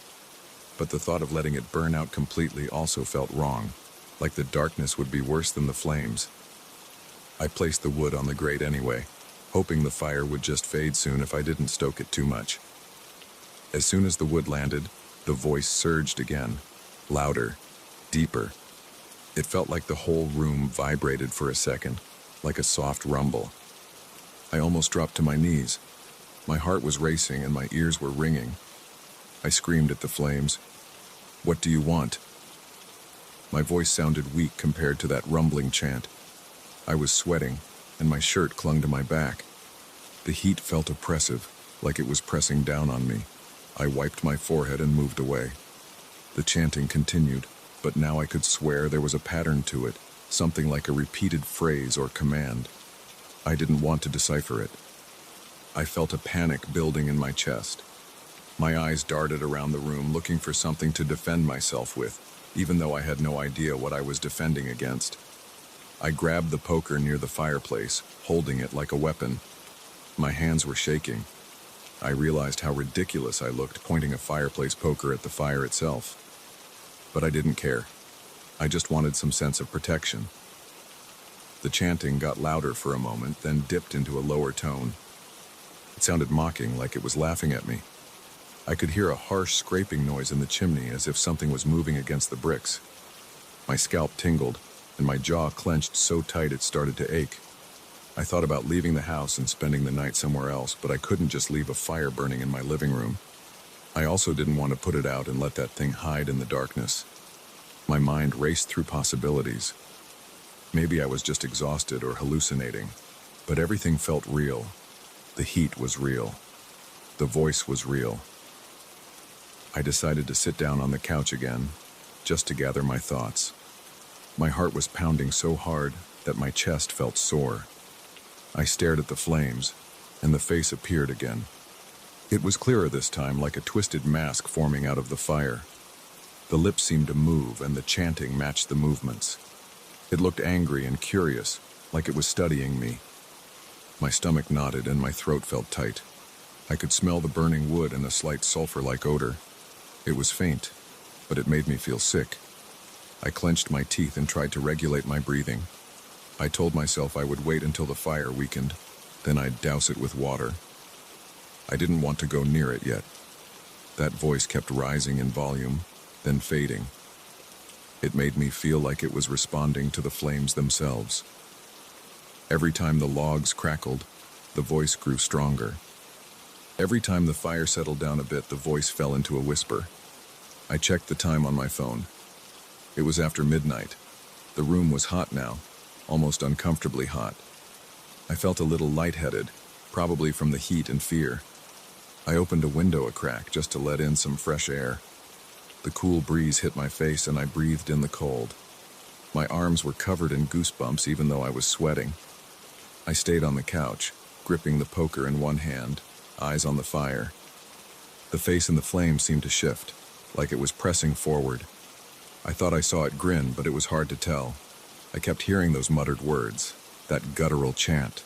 But the thought of letting it burn out completely also felt wrong, like the darkness would be worse than the flames. I placed the wood on the grate anyway, hoping the fire would just fade soon if I didn't stoke it too much. As soon as the wood landed, the voice surged again, louder, deeper. It felt like the whole room vibrated for a second, like a soft rumble. I almost dropped to my knees. My heart was racing and my ears were ringing. I screamed at the flames, "What do you want?" My voice sounded weak compared to that rumbling chant. I was sweating, and my shirt clung to my back. The heat felt oppressive, like it was pressing down on me. I wiped my forehead and moved away. The chanting continued, but now I could swear there was a pattern to it, something like a repeated phrase or command. I didn't want to decipher it. I felt a panic building in my chest. My eyes darted around the room looking for something to defend myself with, even though I had no idea what I was defending against. I grabbed the poker near the fireplace, holding it like a weapon. My hands were shaking. I realized how ridiculous I looked pointing a fireplace poker at the fire itself. But I didn't care. I just wanted some sense of protection. The chanting got louder for a moment, then dipped into a lower tone. It sounded mocking, like it was laughing at me. I could hear a harsh scraping noise in the chimney, as if something was moving against the bricks. My scalp tingled, and my jaw clenched so tight it started to ache. I thought about leaving the house and spending the night somewhere else, but I couldn't just leave a fire burning in my living room. I also didn't want to put it out and let that thing hide in the darkness. My mind raced through possibilities. Maybe I was just exhausted or hallucinating, but everything felt real. The heat was real. The voice was real. I decided to sit down on the couch again, just to gather my thoughts. My heart was pounding so hard that my chest felt sore. I stared at the flames, and the face appeared again. It was clearer this time, like a twisted mask forming out of the fire. The lips seemed to move, and the chanting matched the movements. It looked angry and curious, like it was studying me. My stomach knotted and my throat felt tight. I could smell the burning wood and a slight sulfur-like odor. It was faint, but it made me feel sick. I clenched my teeth and tried to regulate my breathing. I told myself I would wait until the fire weakened, then I'd douse it with water. I didn't want to go near it yet. That voice kept rising in volume, then fading. It made me feel like it was responding to the flames themselves. Every time the logs crackled, the voice grew stronger. Every time the fire settled down a bit, the voice fell into a whisper. I checked the time on my phone. It was after midnight. The room was hot now, almost uncomfortably hot. I felt a little lightheaded, probably from the heat and fear. I opened a window a crack just to let in some fresh air. The cool breeze hit my face and I breathed in the cold. My arms were covered in goosebumps even though I was sweating. I stayed on the couch, gripping the poker in one hand, eyes on the fire. The face in the flames seemed to shift, like it was pressing forward. I thought I saw it grin, but it was hard to tell. I kept hearing those muttered words, that guttural chant.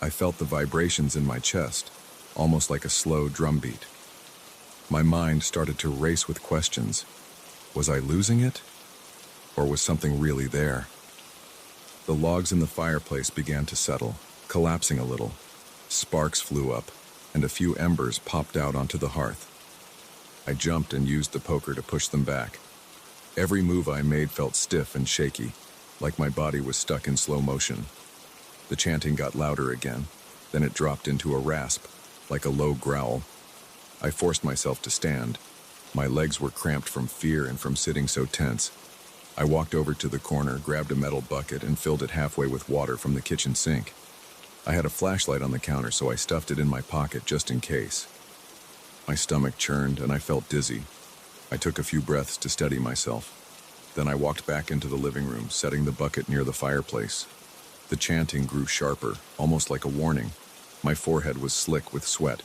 I felt the vibrations in my chest, almost like a slow drumbeat. My mind started to race with questions. Was I losing it? Or was something really there? The logs in the fireplace began to settle, collapsing a little. Sparks flew up, and a few embers popped out onto the hearth. I jumped and used the poker to push them back. Every move I made felt stiff and shaky, like my body was stuck in slow motion. The chanting got louder again, then it dropped into a rasp, like a low growl. I forced myself to stand. My legs were cramped from fear and from sitting so tense. I walked over to the corner, grabbed a metal bucket, and filled it halfway with water from the kitchen sink. I had a flashlight on the counter, so I stuffed it in my pocket just in case. My stomach churned and I felt dizzy. I took a few breaths to steady myself. Then I walked back into the living room, setting the bucket near the fireplace. The chanting grew sharper, almost like a warning. My forehead was slick with sweat.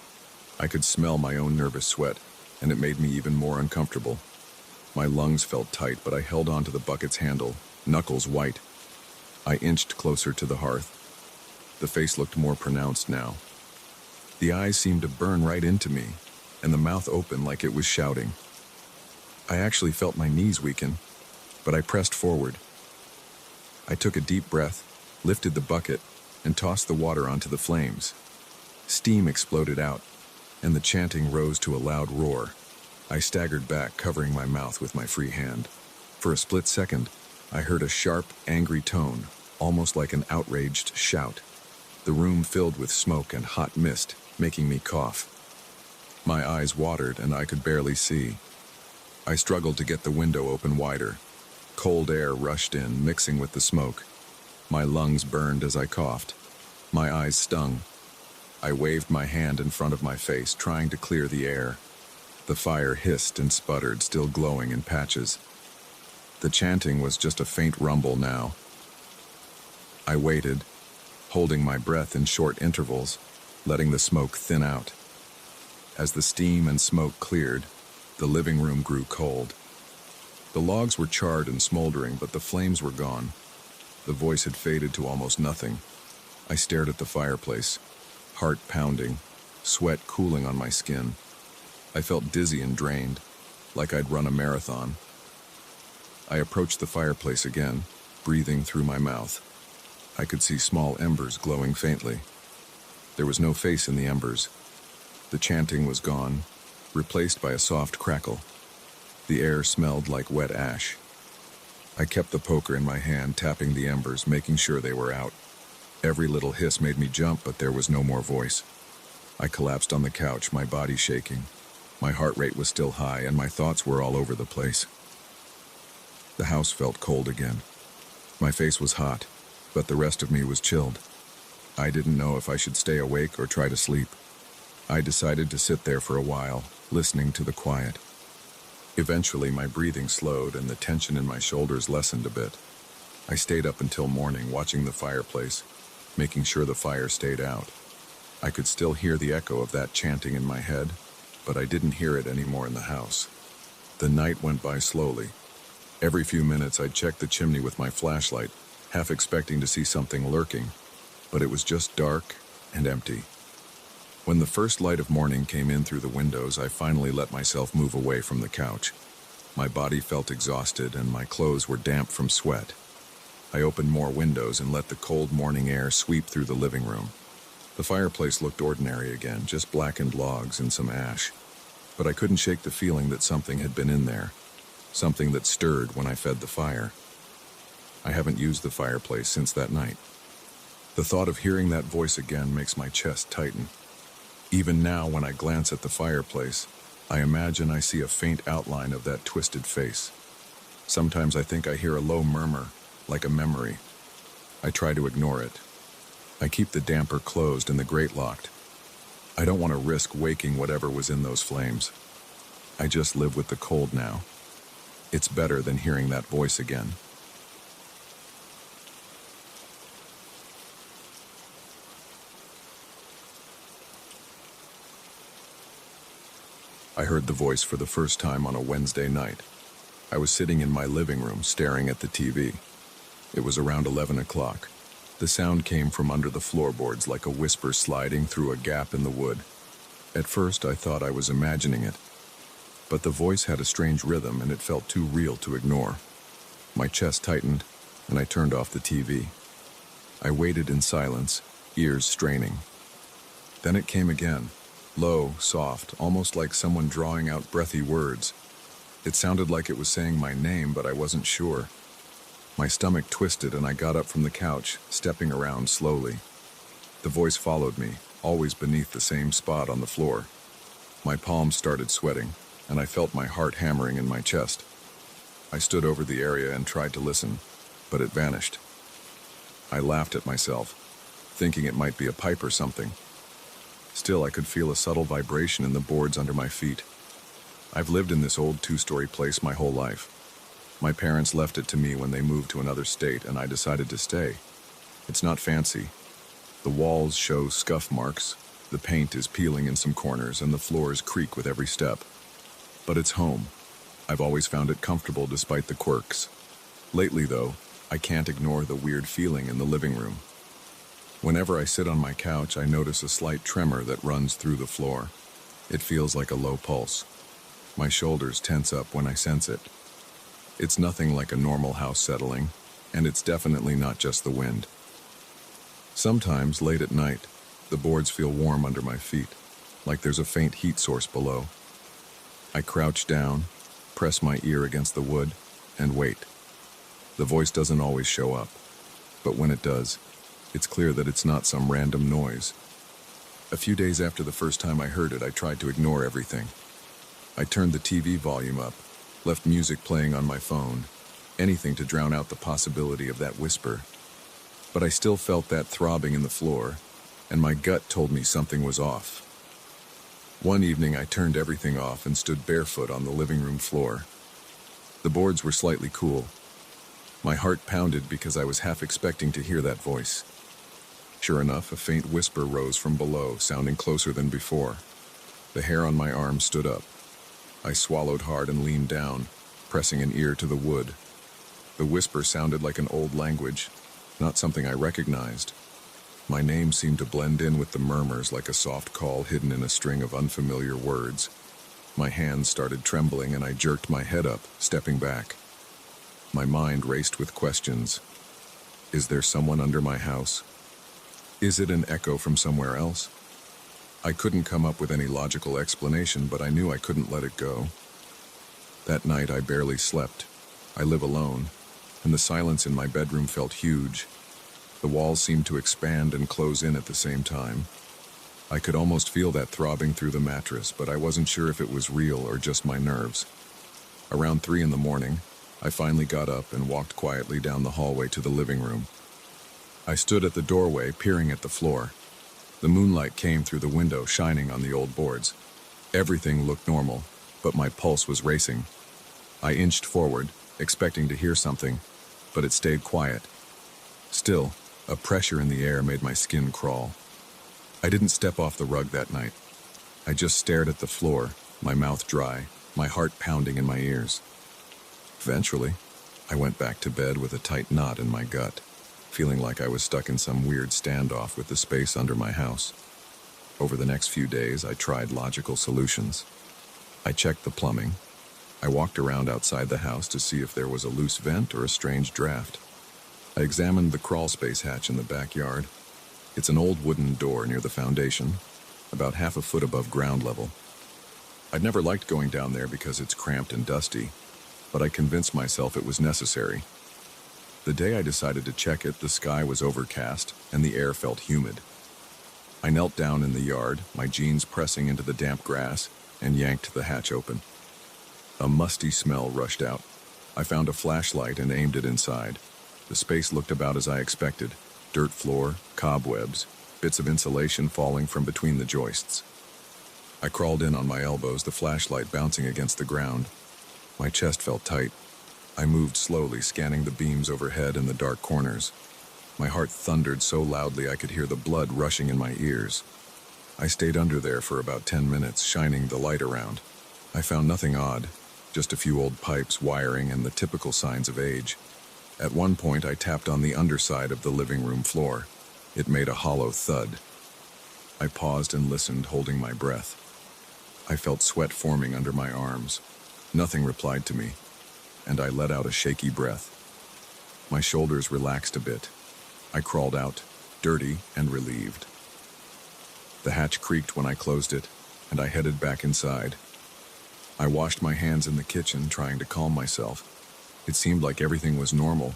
I could smell my own nervous sweat, and it made me even more uncomfortable. My lungs felt tight, but I held onto the bucket's handle, knuckles white. I inched closer to the hearth. The face looked more pronounced now. The eyes seemed to burn right into me, and the mouth open like it was shouting. I actually felt my knees weaken, but I pressed forward. I took a deep breath, lifted the bucket, and tossed the water onto the flames. Steam exploded out, and the chanting rose to a loud roar. I staggered back, covering my mouth with my free hand. For a split second, I heard a sharp, angry tone, almost like an outraged shout. The room filled with smoke and hot mist, making me cough. My eyes watered and I could barely see. I struggled to get the window open wider. Cold air rushed in, mixing with the smoke. My lungs burned as I coughed. My eyes stung. I waved my hand in front of my face, trying to clear the air. The fire hissed and sputtered, still glowing in patches. The chanting was just a faint rumble now. I waited, holding my breath in short intervals, letting the smoke thin out. As the steam and smoke cleared, the living room grew cold. The logs were charred and smoldering, but the flames were gone. The voice had faded to almost nothing. I stared at the fireplace, heart pounding, sweat cooling on my skin. I felt dizzy and drained, like I'd run a marathon. I approached the fireplace again, breathing through my mouth. I could see small embers glowing faintly. There was no face in the embers. The chanting was gone, replaced by a soft crackle. The air smelled like wet ash. I kept the poker in my hand, tapping the embers, making sure they were out. Every little hiss made me jump, but there was no more voice. I collapsed on the couch, my body shaking. My heart rate was still high, and my thoughts were all over the place. The house felt cold again. My face was hot, but the rest of me was chilled. I didn't know if I should stay awake or try to sleep. I decided to sit there for a while, listening to the quiet. Eventually, my breathing slowed and the tension in my shoulders lessened a bit. I stayed up until morning, watching the fireplace, making sure the fire stayed out. I could still hear the echo of that chanting in my head, but I didn't hear it anymore in the house. The night went by slowly. Every few minutes, I'd check the chimney with my flashlight, half expecting to see something lurking, but it was just dark and empty. When the first light of morning came in through the windows, I finally let myself move away from the couch. My body felt exhausted and my clothes were damp from sweat. I opened more windows and let the cold morning air sweep through the living room. The fireplace looked ordinary again, just blackened logs and some ash. But I couldn't shake the feeling that something had been in there, something that stirred when I fed the fire. I haven't used the fireplace since that night. The thought of hearing that voice again makes my chest tighten. Even now, when I glance at the fireplace, I imagine I see a faint outline of that twisted face. Sometimes I think I hear a low murmur, like a memory. I try to ignore it. I keep the damper closed and the grate locked. I don't want to risk waking whatever was in those flames. I just live with the cold now. It's better than hearing that voice again. I heard the voice for the first time on a Wednesday night. I was sitting in my living room, staring at the TV. It was around 11 o'clock. The sound came from under the floorboards like a whisper sliding through a gap in the wood. At first, I thought I was imagining it. But the voice had a strange rhythm and it felt too real to ignore. My chest tightened and I turned off the TV. I waited in silence, ears straining. Then it came again. Low, soft, almost like someone drawing out breathy words. It sounded like it was saying my name, but I wasn't sure. My stomach twisted and I got up from the couch, stepping around slowly. The voice followed me, always beneath the same spot on the floor. My palms started sweating, and I felt my heart hammering in my chest. I stood over the area and tried to listen, but it vanished. I laughed at myself, thinking it might be a pipe or something. Still, I could feel a subtle vibration in the boards under my feet. I've lived in this old two-story place my whole life. My parents left it to me when they moved to another state, and I decided to stay. It's not fancy. The walls show scuff marks, the paint is peeling in some corners, and the floors creak with every step. But it's home. I've always found it comfortable despite the quirks. Lately, though, I can't ignore the weird feeling in the living room. Whenever I sit on my couch, I notice a slight tremor that runs through the floor. It feels like a low pulse. My shoulders tense up when I sense it. It's nothing like a normal house settling, and it's definitely not just the wind. Sometimes, late at night, the boards feel warm under my feet, like there's a faint heat source below. I crouch down, press my ear against the wood, and wait. The voice doesn't always show up, but when it does, it's clear that it's not some random noise. A few days after the first time I heard it, I tried to ignore everything. I turned the TV volume up, left music playing on my phone, anything to drown out the possibility of that whisper. But I still felt that throbbing in the floor, and my gut told me something was off. One evening, I turned everything off and stood barefoot on the living room floor. The boards were slightly cool. My heart pounded because I was half expecting to hear that voice. Sure enough, a faint whisper rose from below, sounding closer than before. The hair on my arm stood up. I swallowed hard and leaned down, pressing an ear to the wood. The whisper sounded like an old language, not something I recognized. My name seemed to blend in with the murmurs like a soft call hidden in a string of unfamiliar words. My hands started trembling and I jerked my head up, stepping back. My mind raced with questions. Is there someone under my house? Is it an echo from somewhere else? I couldn't come up with any logical explanation, but I knew I couldn't let it go. That night I barely slept. I live alone, and the silence in my bedroom felt huge. The walls seemed to expand and close in at the same time. I could almost feel that throbbing through the mattress, but I wasn't sure if it was real or just my nerves. Around 3 in the morning, I finally got up and walked quietly down the hallway to the living room. I stood at the doorway, peering at the floor. The moonlight came through the window, shining on the old boards. Everything looked normal, but my pulse was racing. I inched forward, expecting to hear something, but it stayed quiet. Still, a pressure in the air made my skin crawl. I didn't step off the rug that night. I just stared at the floor, my mouth dry, my heart pounding in my ears. Eventually, I went back to bed with a tight knot in my gut, feeling like I was stuck in some weird standoff with the space under my house. Over the next few days, I tried logical solutions. I checked the plumbing. I walked around outside the house to see if there was a loose vent or a strange draft. I examined the crawlspace hatch in the backyard. It's an old wooden door near the foundation, about half a foot above ground level. I'd never liked going down there because it's cramped and dusty, but I convinced myself it was necessary. The day I decided to check it, the sky was overcast and the air felt humid. I knelt down in the yard, my jeans pressing into the damp grass, and yanked the hatch open. A musty smell rushed out. I found a flashlight and aimed it inside. The space looked about as I expected. Dirt floor, cobwebs, bits of insulation falling from between the joists. I crawled in on my elbows, the flashlight bouncing against the ground. My chest felt tight. I moved slowly, scanning the beams overhead and the dark corners. My heart thundered so loudly I could hear the blood rushing in my ears. I stayed under there for about 10 minutes, shining the light around. I found nothing odd, just a few old pipes, wiring, and the typical signs of age. At one point, I tapped on the underside of the living room floor. It made a hollow thud. I paused and listened, holding my breath. I felt sweat forming under my arms. Nothing replied to me, and I let out a shaky breath. My shoulders relaxed a bit. I crawled out, dirty and relieved. The hatch creaked when I closed it, and I headed back inside. I washed my hands in the kitchen, trying to calm myself. It seemed like everything was normal.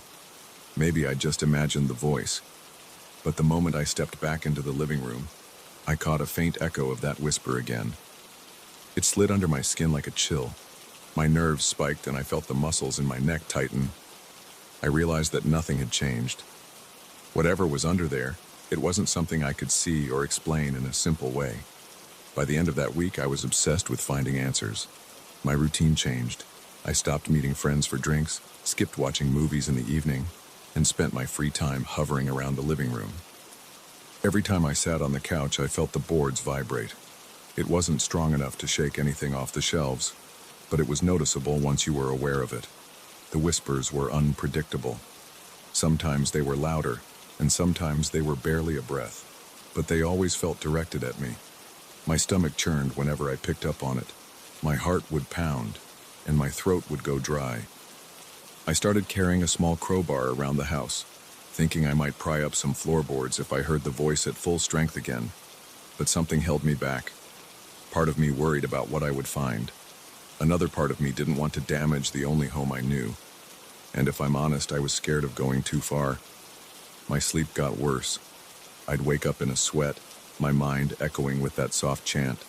Maybe I'd just imagined the voice. But the moment I stepped back into the living room, I caught a faint echo of that whisper again. It slid under my skin like a chill. My nerves spiked and I felt the muscles in my neck tighten. I realized that nothing had changed. Whatever was under there, it wasn't something I could see or explain in a simple way. By the end of that week, I was obsessed with finding answers. My routine changed. I stopped meeting friends for drinks, skipped watching movies in the evening, and spent my free time hovering around the living room. Every time I sat on the couch, I felt the boards vibrate. It wasn't strong enough to shake anything off the shelves, but it was noticeable once you were aware of it. The whispers were unpredictable. Sometimes they were louder, and sometimes they were barely a breath, but they always felt directed at me. My stomach churned whenever I picked up on it. My heart would pound, and my throat would go dry. I started carrying a small crowbar around the house, thinking I might pry up some floorboards if I heard the voice at full strength again. But something held me back. Part of me worried about what I would find. Another part of me didn't want to damage the only home I knew. And if I'm honest, I was scared of going too far. My sleep got worse. I'd wake up in a sweat, my mind echoing with that soft chant.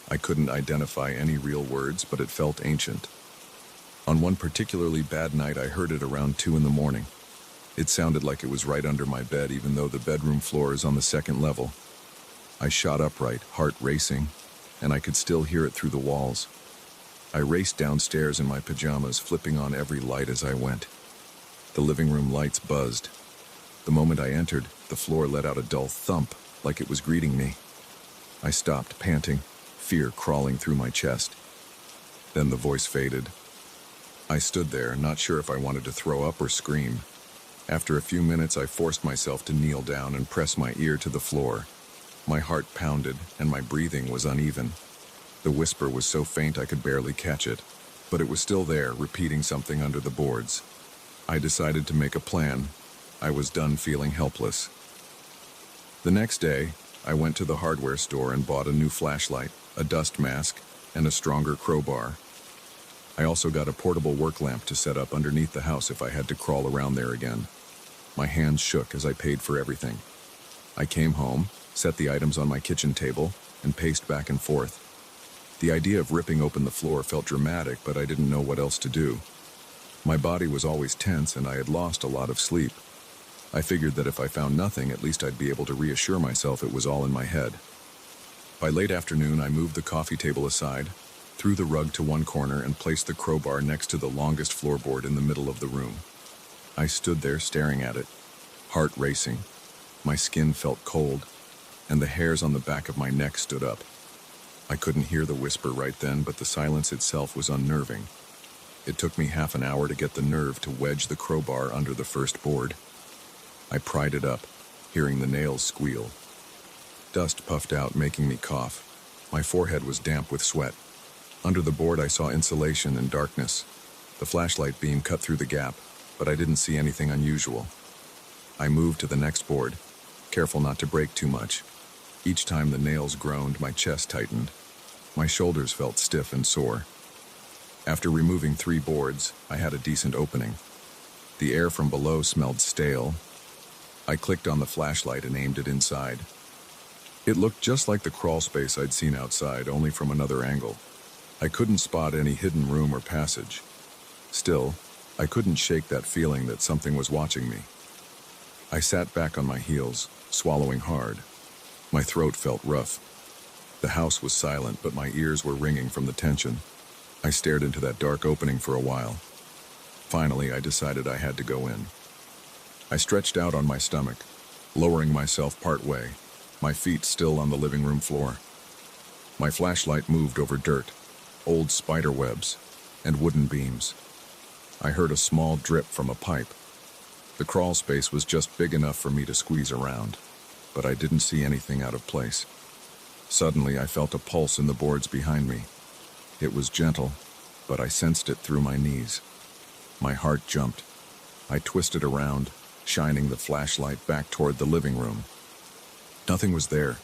I couldn't identify any real words, but it felt ancient. On one particularly bad night, I heard it around 2 a.m. It sounded like it was right under my bed, even though the bedroom floor is on the second level. I shot upright, heart racing, and I could still hear it through the walls. I raced downstairs in my pajamas, flipping on every light as I went. The living room lights buzzed. The moment I entered, the floor let out a dull thump, like it was greeting me. I stopped, panting, fear crawling through my chest. Then the voice faded. I stood there, not sure if I wanted to throw up or scream. After a few minutes, I forced myself to kneel down and press my ear to the floor. My heart pounded, and my breathing was uneven. The whisper was so faint I could barely catch it, but it was still there, repeating something under the boards. I decided to make a plan. I was done feeling helpless. The next day, I went to the hardware store and bought a new flashlight, a dust mask, and a stronger crowbar. I also got a portable work lamp to set up underneath the house if I had to crawl around there again. My hands shook as I paid for everything. I came home, set the items on my kitchen table, and paced back and forth. The idea of ripping open the floor felt dramatic, but I didn't know what else to do. My body was always tense, and I had lost a lot of sleep. I figured that if I found nothing, at least I'd be able to reassure myself it was all in my head. By late afternoon, I moved the coffee table aside, threw the rug to one corner, and placed the crowbar next to the longest floorboard in the middle of the room. I stood there staring at it, heart racing. My skin felt cold, and the hairs on the back of my neck stood up. I couldn't hear the whisper right then, but the silence itself was unnerving. It took me half an hour to get the nerve to wedge the crowbar under the first board. I pried it up, hearing the nails squeal. Dust puffed out, making me cough. My forehead was damp with sweat. Under the board, I saw insulation and darkness. The flashlight beam cut through the gap, but I didn't see anything unusual. I moved to the next board, careful not to break too much. Each time the nails groaned, my chest tightened. My shoulders felt stiff and sore. After removing 3 boards, I had a decent opening. The air from below smelled stale. I clicked on the flashlight and aimed it inside. It looked just like the crawl space I'd seen outside, only from another angle. I couldn't spot any hidden room or passage. Still, I couldn't shake that feeling that something was watching me. I sat back on my heels, swallowing hard. My throat felt rough. The house was silent, but my ears were ringing from the tension. I stared into that dark opening for a while. Finally, I decided I had to go in. I stretched out on my stomach, lowering myself part way, my feet still on the living room floor. My flashlight moved over dirt, old spider webs, and wooden beams. I heard a small drip from a pipe. The crawl space was just big enough for me to squeeze around, but I didn't see anything out of place. Suddenly, I felt a pulse in the boards behind me. It was gentle, but I sensed it through my knees. My heart jumped. I twisted around, shining the flashlight back toward the living room. Nothing was there,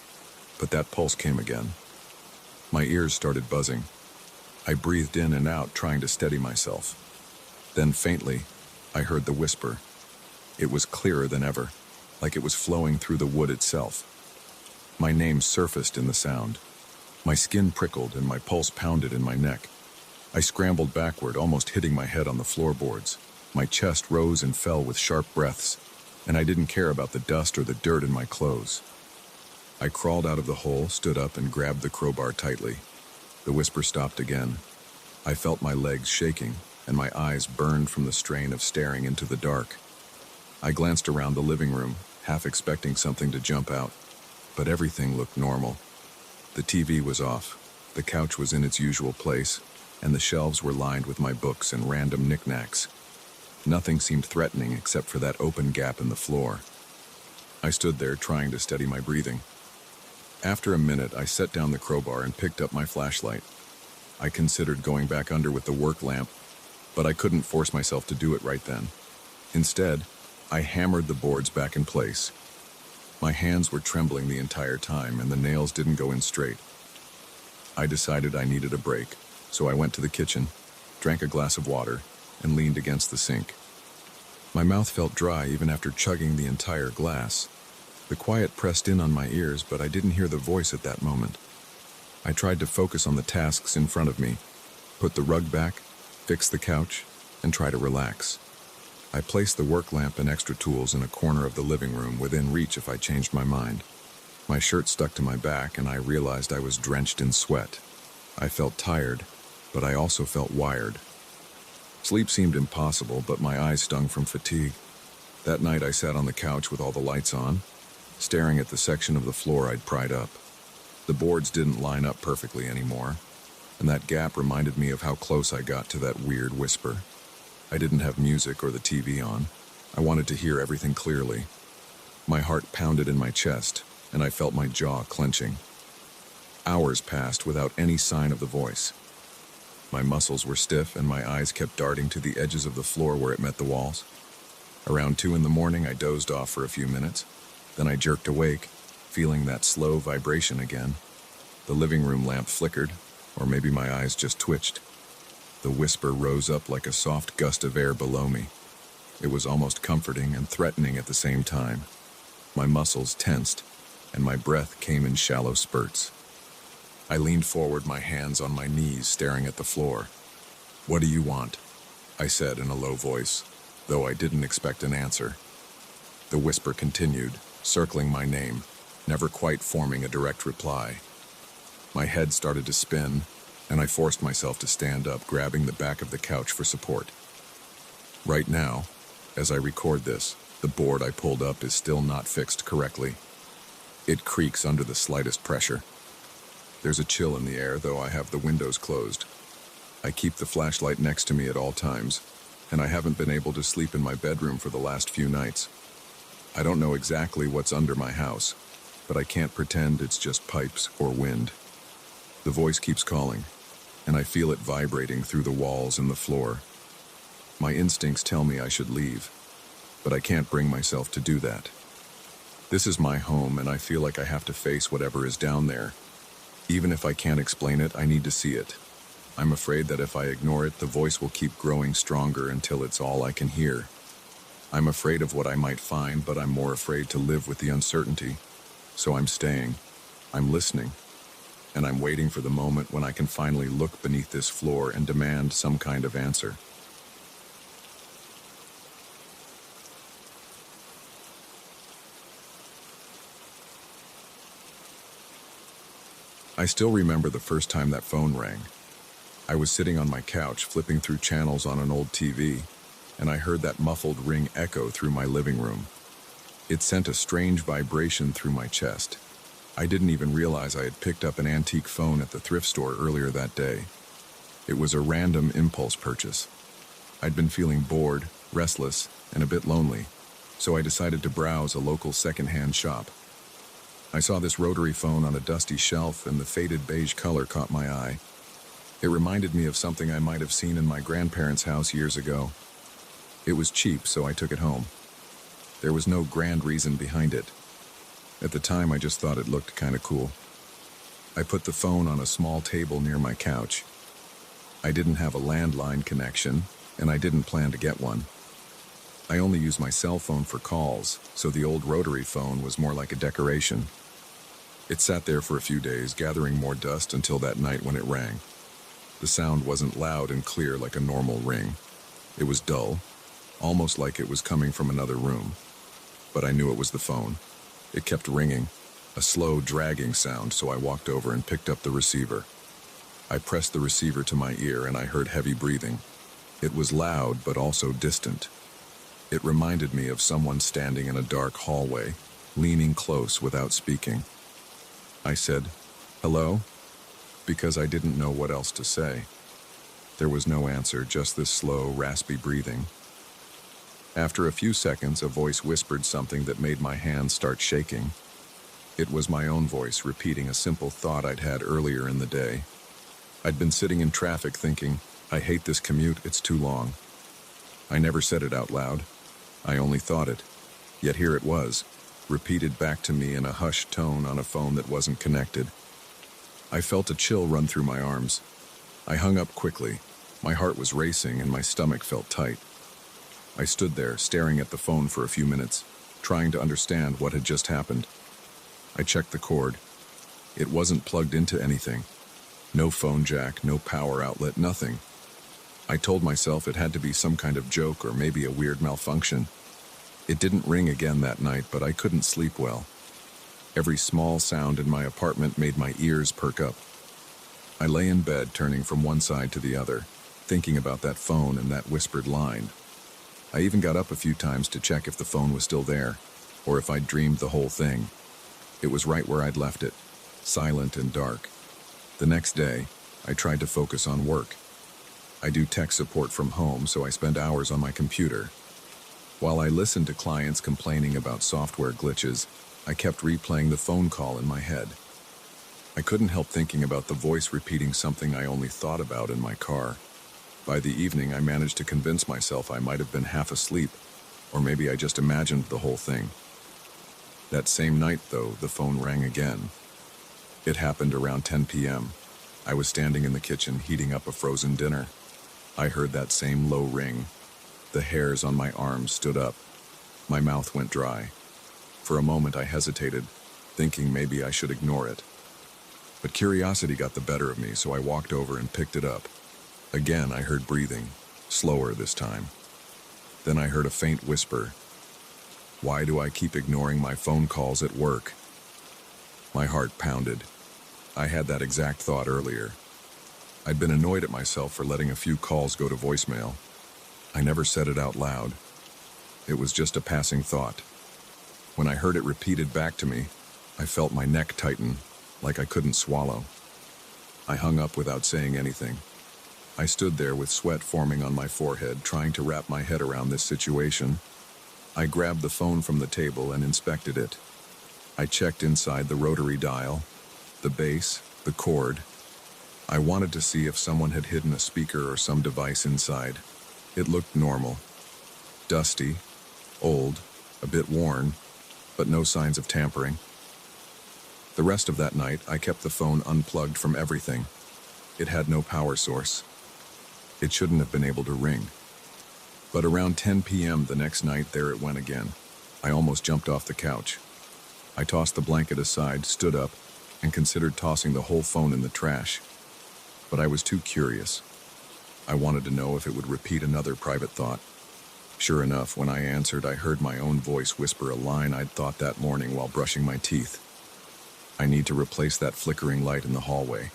but that pulse came again. My ears started buzzing. I breathed in and out, trying to steady myself. Then faintly, I heard the whisper. It was clearer than ever, like it was flowing through the wood itself. My name surfaced in the sound. My skin prickled and my pulse pounded in my neck. I scrambled backward, almost hitting my head on the floorboards. My chest rose and fell with sharp breaths, and I didn't care about the dust or the dirt in my clothes. I crawled out of the hole, stood up, and grabbed the crowbar tightly. The whisper stopped again. I felt my legs shaking, and my eyes burned from the strain of staring into the dark. I glanced around the living room, half expecting something to jump out, but everything looked normal. The TV was off, the couch was in its usual place, and the shelves were lined with my books and random knickknacks. Nothing seemed threatening except for that open gap in the floor. I stood there trying to steady my breathing. After a minute, I set down the crowbar and picked up my flashlight. I considered going back under with the work lamp, but I couldn't force myself to do it right then. Instead, I hammered the boards back in place. My hands were trembling the entire time, and the nails didn't go in straight. I decided I needed a break, so I went to the kitchen, drank a glass of water, and leaned against the sink. My mouth felt dry even after chugging the entire glass. The quiet pressed in on my ears, but I didn't hear the voice at that moment. I tried to focus on the tasks in front of me, put the rug back, fix the couch, and try to relax. I placed the work lamp and extra tools in a corner of the living room within reach if I changed my mind. My shirt stuck to my back, and I realized I was drenched in sweat. I felt tired, but I also felt wired. Sleep seemed impossible, but my eyes stung from fatigue. That night I sat on the couch with all the lights on, staring at the section of the floor I'd pried up. The boards didn't line up perfectly anymore, and that gap reminded me of how close I got to that weird whisper. I didn't have music or the TV on. I wanted to hear everything clearly. My heart pounded in my chest, and I felt my jaw clenching. Hours passed without any sign of the voice. My muscles were stiff, and my eyes kept darting to the edges of the floor where it met the walls. Around 2 a.m, I dozed off for a few minutes. Then I jerked awake, feeling that slow vibration again. The living room lamp flickered, or maybe my eyes just twitched. The whisper rose up like a soft gust of air below me. It was almost comforting and threatening at the same time. My muscles tensed, and my breath came in shallow spurts. I leaned forward, my hands on my knees, staring at the floor. "What do you want?" I said in a low voice, though I didn't expect an answer. The whisper continued, circling my name, never quite forming a direct reply. My head started to spin, and I forced myself to stand up, grabbing the back of the couch for support. Right now, as I record this, the board I pulled up is still not fixed correctly. It creaks under the slightest pressure. There's a chill in the air, though I have the windows closed. I keep the flashlight next to me at all times, and I haven't been able to sleep in my bedroom for the last few nights. I don't know exactly what's under my house, but I can't pretend it's just pipes or wind. The voice keeps calling, and I feel it vibrating through the walls and the floor. My instincts tell me I should leave, but I can't bring myself to do that. This is my home, and I feel like I have to face whatever is down there. Even if I can't explain it, I need to see it. I'm afraid that if I ignore it, the voice will keep growing stronger until it's all I can hear. I'm afraid of what I might find, but I'm more afraid to live with the uncertainty. So I'm staying. I'm listening. And I'm waiting for the moment when I can finally look beneath this floor and demand some kind of answer. I still remember the first time that phone rang. I was sitting on my couch, flipping through channels on an old TV, and I heard that muffled ring echo through my living room. It sent a strange vibration through my chest. I didn't even realize I had picked up an antique phone at the thrift store earlier that day. It was a random impulse purchase. I'd been feeling bored, restless, and a bit lonely, so I decided to browse a local secondhand shop. I saw this rotary phone on a dusty shelf, and the faded beige color caught my eye. It reminded me of something I might have seen in my grandparents' house years ago. It was cheap, so I took it home. There was no grand reason behind it. At the time, I just thought it looked kind of cool. I put the phone on a small table near my couch. I didn't have a landline connection, and I didn't plan to get one. I only use my cell phone for calls, so the old rotary phone was more like a decoration. It sat there for a few days, gathering more dust until that night when it rang. The sound wasn't loud and clear like a normal ring. It was dull, almost like it was coming from another room. But I knew it was the phone. It kept ringing, a slow, dragging sound, so I walked over and picked up the receiver. I pressed the receiver to my ear and I heard heavy breathing. It was loud, but also distant. It reminded me of someone standing in a dark hallway, leaning close without speaking. I said, "Hello?" because I didn't know what else to say. There was no answer, just this slow, raspy breathing. After a few seconds, a voice whispered something that made my hands start shaking. It was my own voice repeating a simple thought I'd had earlier in the day. I'd been sitting in traffic thinking, "I hate this commute, it's too long." I never said it out loud. I only thought it. Yet here it was, repeated back to me in a hushed tone on a phone that wasn't connected. I felt a chill run through my arms. I hung up quickly. My heart was racing and my stomach felt tight. I stood there, staring at the phone for a few minutes, trying to understand what had just happened. I checked the cord. It wasn't plugged into anything. No phone jack, no power outlet, nothing. I told myself it had to be some kind of joke or maybe a weird malfunction. It didn't ring again that night, but I couldn't sleep well. Every small sound in my apartment made my ears perk up. I lay in bed, turning from one side to the other, thinking about that phone and that whispered line. I even got up a few times to check if the phone was still there, or if I'd dreamed the whole thing. It was right where I'd left it, silent and dark. The next day, I tried to focus on work. I do tech support from home, so I spend hours on my computer. While I listened to clients complaining about software glitches, I kept replaying the phone call in my head. I couldn't help thinking about the voice repeating something I only thought about in my car. By the evening, I managed to convince myself I might have been half asleep, or maybe I just imagined the whole thing. That same night, though, the phone rang again. It happened around 10 p.m. I was standing in the kitchen heating up a frozen dinner. I heard that same low ring. The hairs on my arms stood up. My mouth went dry. For a moment I hesitated, thinking maybe I should ignore it. But curiosity got the better of me, so I walked over and picked it up. Again I heard breathing, slower this time. Then I heard a faint whisper. Why do I keep ignoring my phone calls at work? My heart pounded. I had that exact thought earlier. I'd been annoyed at myself for letting a few calls go to voicemail. I never said it out loud. It was just a passing thought. When I heard it repeated back to me, I felt my neck tighten, like I couldn't swallow. I hung up without saying anything. I stood there with sweat forming on my forehead, trying to wrap my head around this situation. I grabbed the phone from the table and inspected it. I checked inside the rotary dial, the base, the cord. I wanted to see if someone had hidden a speaker or some device inside. It looked normal. Dusty, old, a bit worn, but no signs of tampering. The rest of that night, I kept the phone unplugged from everything. It had no power source. It shouldn't have been able to ring. But around 10 p.m. the next night, there it went again. I almost jumped off the couch. I tossed the blanket aside, stood up, and considered tossing the whole phone in the trash. But I was too curious. I wanted to know if it would repeat another private thought. Sure enough, when I answered, I heard my own voice whisper a line I'd thought that morning while brushing my teeth. I need to replace that flickering light in the hallway.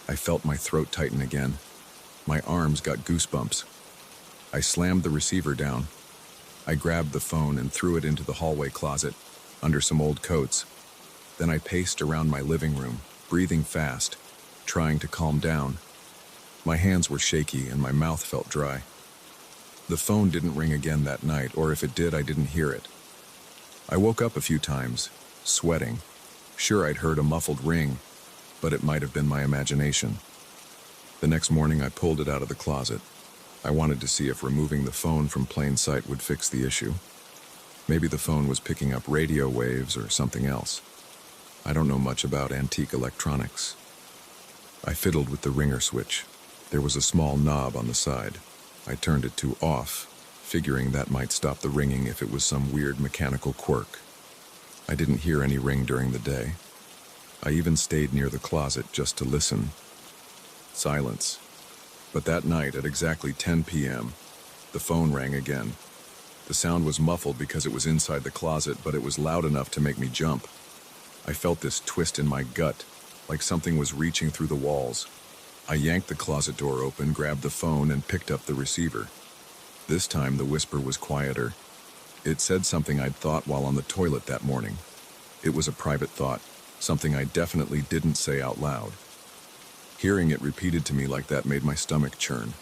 I felt my throat tighten again. My arms got goosebumps. I slammed the receiver down. I grabbed the phone and threw it into the hallway closet, under some old coats. Then I paced around my living room, breathing fast, trying to calm down. My hands were shaky and my mouth felt dry. The phone didn't ring again that night, or if it did, I didn't hear it. I woke up a few times, sweating. Sure, I'd heard a muffled ring, but it might have been my imagination. The next morning, I pulled it out of the closet. I wanted to see if removing the phone from plain sight would fix the issue. Maybe the phone was picking up radio waves or something else. I don't know much about antique electronics. I fiddled with the ringer switch. There was a small knob on the side. I turned it to off, figuring that might stop the ringing if it was some weird mechanical quirk. I didn't hear any ring during the day. I even stayed near the closet just to listen. Silence. But that night at exactly 10 p.m., the phone rang again. The sound was muffled because it was inside the closet, but it was loud enough to make me jump. I felt this twist in my gut, like something was reaching through the walls. I yanked the closet door open, grabbed the phone, and picked up the receiver. This time the whisper was quieter. It said something I'd thought while on the toilet that morning. It was a private thought, something I definitely didn't say out loud. Hearing it repeated to me like that made my stomach churn.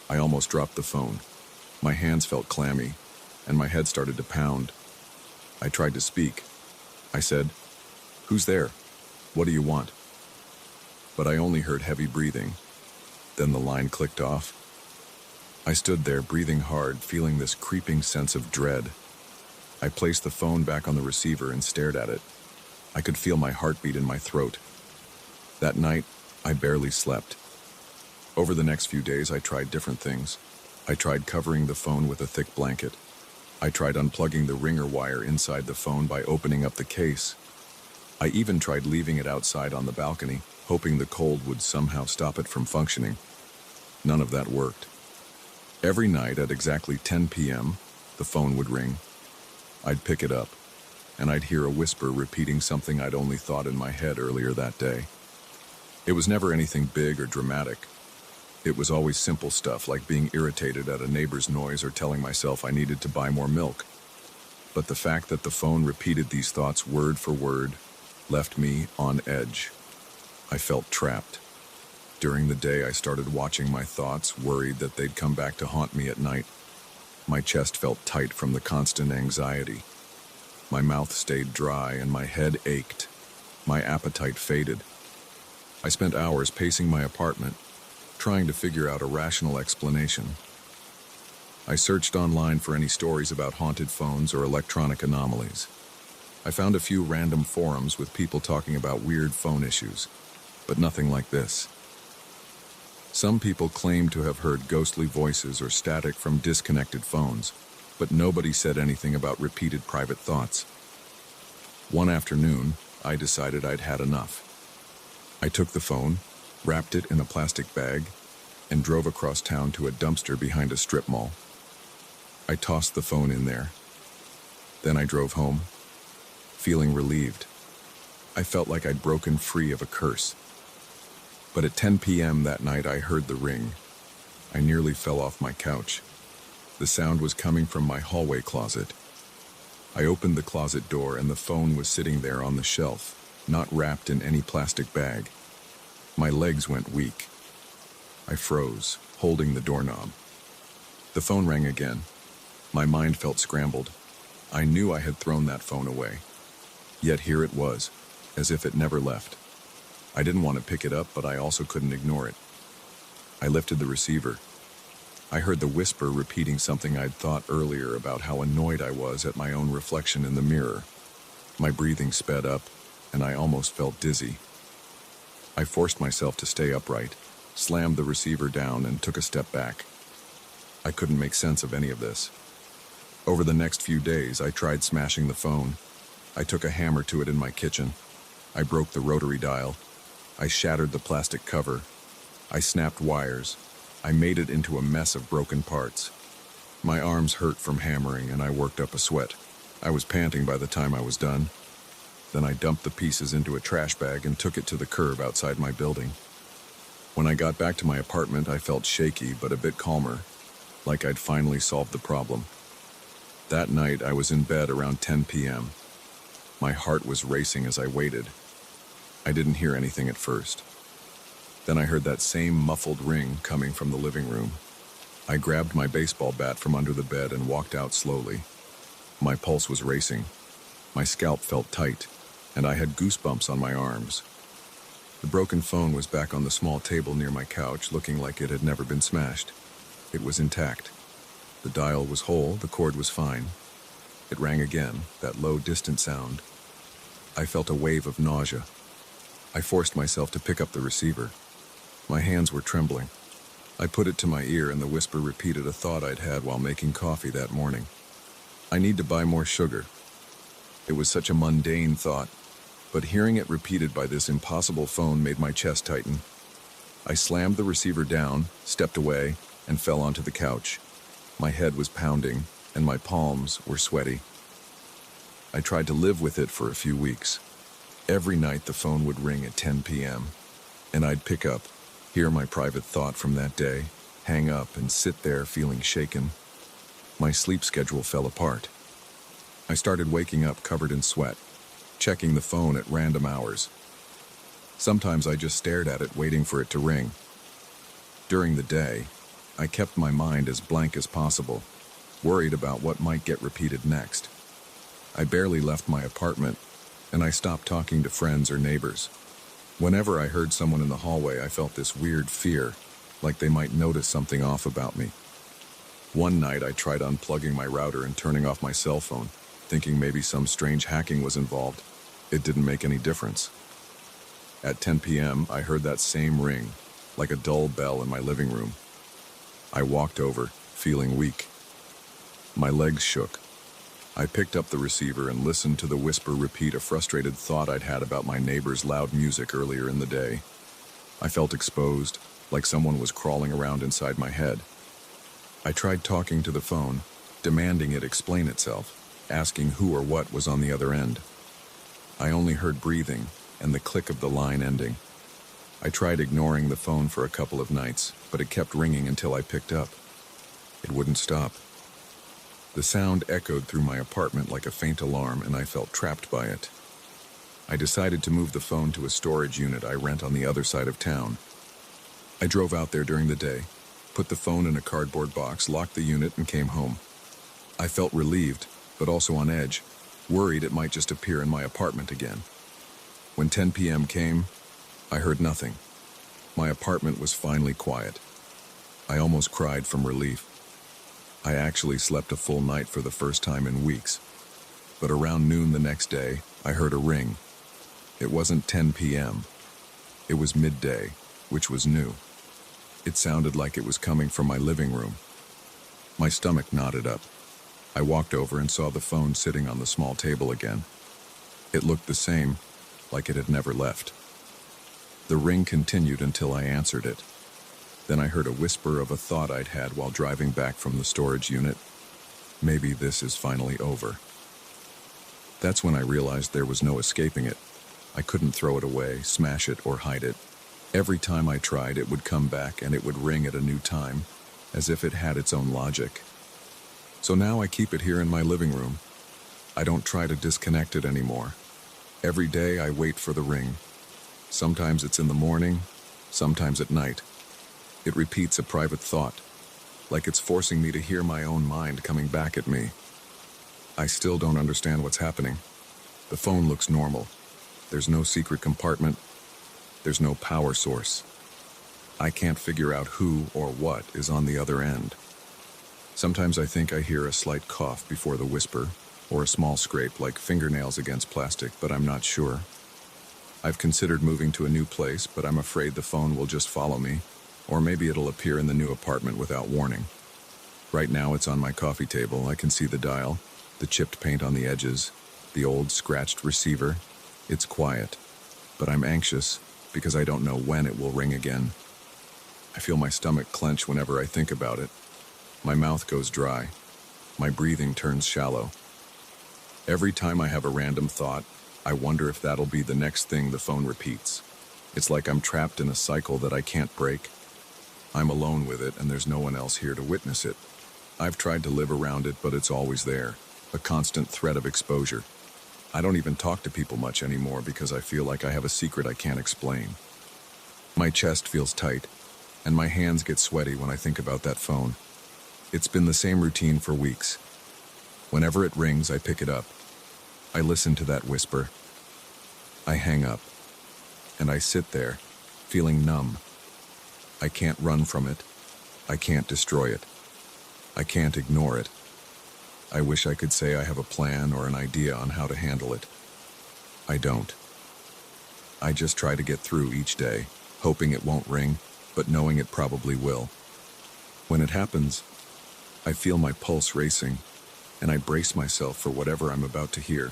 I almost dropped the phone. My hands felt clammy, and my head started to pound. I tried to speak. I said, "Who's there? What do you want?" But I only heard heavy breathing. Then the line clicked off. I stood there, breathing hard, feeling this creeping sense of dread. I placed the phone back on the receiver and stared at it. I could feel my heartbeat in my throat. That night, I barely slept. Over the next few days, I tried different things. I tried covering the phone with a thick blanket. I tried unplugging the ringer wire inside the phone by opening up the case. I even tried leaving it outside on the balcony, hoping the cold would somehow stop it from functioning. None of that worked. Every night at exactly 10 p.m., the phone would ring. I'd pick it up, and I'd hear a whisper repeating something I'd only thought in my head earlier that day. It was never anything big or dramatic. It was always simple stuff like being irritated at a neighbor's noise or telling myself I needed to buy more milk. But the fact that the phone repeated these thoughts word for word left me on edge. I felt trapped. During the day, I started watching my thoughts, worried that they'd come back to haunt me at night. My chest felt tight from the constant anxiety. My mouth stayed dry and my head ached. My appetite faded. I spent hours pacing my apartment, trying to figure out a rational explanation. I searched online for any stories about haunted phones or electronic anomalies. I found a few random forums with people talking about weird phone issues, but nothing like this. Some people claimed to have heard ghostly voices or static from disconnected phones, but nobody said anything about repeated private thoughts. One afternoon, I decided I'd had enough. I took the phone, wrapped it in a plastic bag, and drove across town to a dumpster behind a strip mall. I tossed the phone in there. Then I drove home, feeling relieved. I felt like I'd broken free of a curse. But at 10 p.m. that night, I heard the ring. I nearly fell off my couch. The sound was coming from my hallway closet. I opened the closet door and the phone was sitting there on the shelf, not wrapped in any plastic bag. My legs went weak. I froze, holding the doorknob. The phone rang again. My mind felt scrambled. I knew I had thrown that phone away. Yet here it was, as if it never left. I didn't want to pick it up, but I also couldn't ignore it. I lifted the receiver. I heard the whisper repeating something I'd thought earlier about how annoyed I was at my own reflection in the mirror. My breathing sped up, and I almost felt dizzy. I forced myself to stay upright, slammed the receiver down, and took a step back. I couldn't make sense of any of this. Over the next few days, I tried smashing the phone. I took a hammer to it in my kitchen. I broke the rotary dial. I shattered the plastic cover. I snapped wires. I made it into a mess of broken parts. My arms hurt from hammering, and I worked up a sweat. I was panting by the time I was done. Then I dumped the pieces into a trash bag and took it to the curb outside my building. When I got back to my apartment, I felt shaky but a bit calmer, like I'd finally solved the problem. That night, I was in bed around 10 p.m. My heart was racing as I waited. I didn't hear anything at first. Then I heard that same muffled ring coming from the living room. I grabbed my baseball bat from under the bed and walked out slowly. My pulse was racing. My scalp felt tight, and I had goosebumps on my arms. The broken phone was back on the small table near my couch, looking like it had never been smashed. It was intact. The dial was whole, the cord was fine. It rang again, that low, distant sound. I felt a wave of nausea. I forced myself to pick up the receiver. My hands were trembling. I put it to my ear and the whisper repeated a thought I'd had while making coffee that morning. I need to buy more sugar. It was such a mundane thought, but hearing it repeated by this impossible phone made my chest tighten. I slammed the receiver down, stepped away, and fell onto the couch. My head was pounding, and my palms were sweaty. I tried to live with it for a few weeks. Every night the phone would ring at 10 p.m., and I'd pick up, hear my private thought from that day, hang up, and sit there feeling shaken. My sleep schedule fell apart. I started waking up covered in sweat, checking the phone at random hours. Sometimes I just stared at it, waiting for it to ring. During the day, I kept my mind as blank as possible, worried about what might get repeated next. I barely left my apartment, and I stopped talking to friends or neighbors. Whenever I heard someone in the hallway, I felt this weird fear, like they might notice something off about me. One night, I tried unplugging my router and turning off my cell phone, thinking maybe some strange hacking was involved. It didn't make any difference. At 10 p.m., I heard that same ring, like a dull bell in my living room. I walked over, feeling weak. My legs shook. I picked up the receiver and listened to the whisper repeat a frustrated thought I'd had about my neighbor's loud music earlier in the day. I felt exposed, like someone was crawling around inside my head. I tried talking to the phone, demanding it explain itself, asking who or what was on the other end. I only heard breathing and the click of the line ending. I tried ignoring the phone for a couple of nights, but it kept ringing until I picked up. It wouldn't stop. The sound echoed through my apartment like a faint alarm, and I felt trapped by it. I decided to move the phone to a storage unit I rent on the other side of town. I drove out there during the day, put the phone in a cardboard box, locked the unit, and came home. I felt relieved, but also on edge, worried it might just appear in my apartment again. When 10 p.m. came, I heard nothing. My apartment was finally quiet. I almost cried from relief. I actually slept a full night for the first time in weeks. But around noon the next day, I heard a ring. It wasn't 10 p.m. It was midday, which was new. It sounded like it was coming from my living room. My stomach knotted up. I walked over and saw the phone sitting on the small table again. It looked the same, like it had never left. The ring continued until I answered it. Then I heard a whisper of a thought I'd had while driving back from the storage unit. Maybe this is finally over. That's when I realized there was no escaping it. I couldn't throw it away, smash it, or hide it. Every time I tried, it would come back and it would ring at a new time, as if it had its own logic. So now I keep it here in my living room. I don't try to disconnect it anymore. Every day I wait for the ring. Sometimes it's in the morning, sometimes at night. It repeats a private thought, like it's forcing me to hear my own mind coming back at me. I still don't understand what's happening. The phone looks normal. There's no secret compartment. There's no power source. I can't figure out who or what is on the other end. Sometimes I think I hear a slight cough before the whisper, or a small scrape like fingernails against plastic, but I'm not sure. I've considered moving to a new place, but I'm afraid the phone will just follow me, or maybe it'll appear in the new apartment without warning. Right now it's on my coffee table. I can see the dial, the chipped paint on the edges, the old scratched receiver. It's quiet, but I'm anxious because I don't know when it will ring again. I feel my stomach clench whenever I think about it. My mouth goes dry. My breathing turns shallow. Every time I have a random thought, I wonder if that'll be the next thing the phone repeats. It's like I'm trapped in a cycle that I can't break. I'm alone with it, and there's no one else here to witness it. I've tried to live around it, but it's always there, a constant threat of exposure. I don't even talk to people much anymore because I feel like I have a secret I can't explain. My chest feels tight, and my hands get sweaty when I think about that phone. It's been the same routine for weeks. Whenever it rings, I pick it up. I listen to that whisper. I hang up, and I sit there, feeling numb. I can't run from it. I can't destroy it. I can't ignore it. I wish I could say I have a plan or an idea on how to handle it. I don't. I just try to get through each day, hoping it won't ring, but knowing it probably will. When it happens, I feel my pulse racing, and I brace myself for whatever I'm about to hear.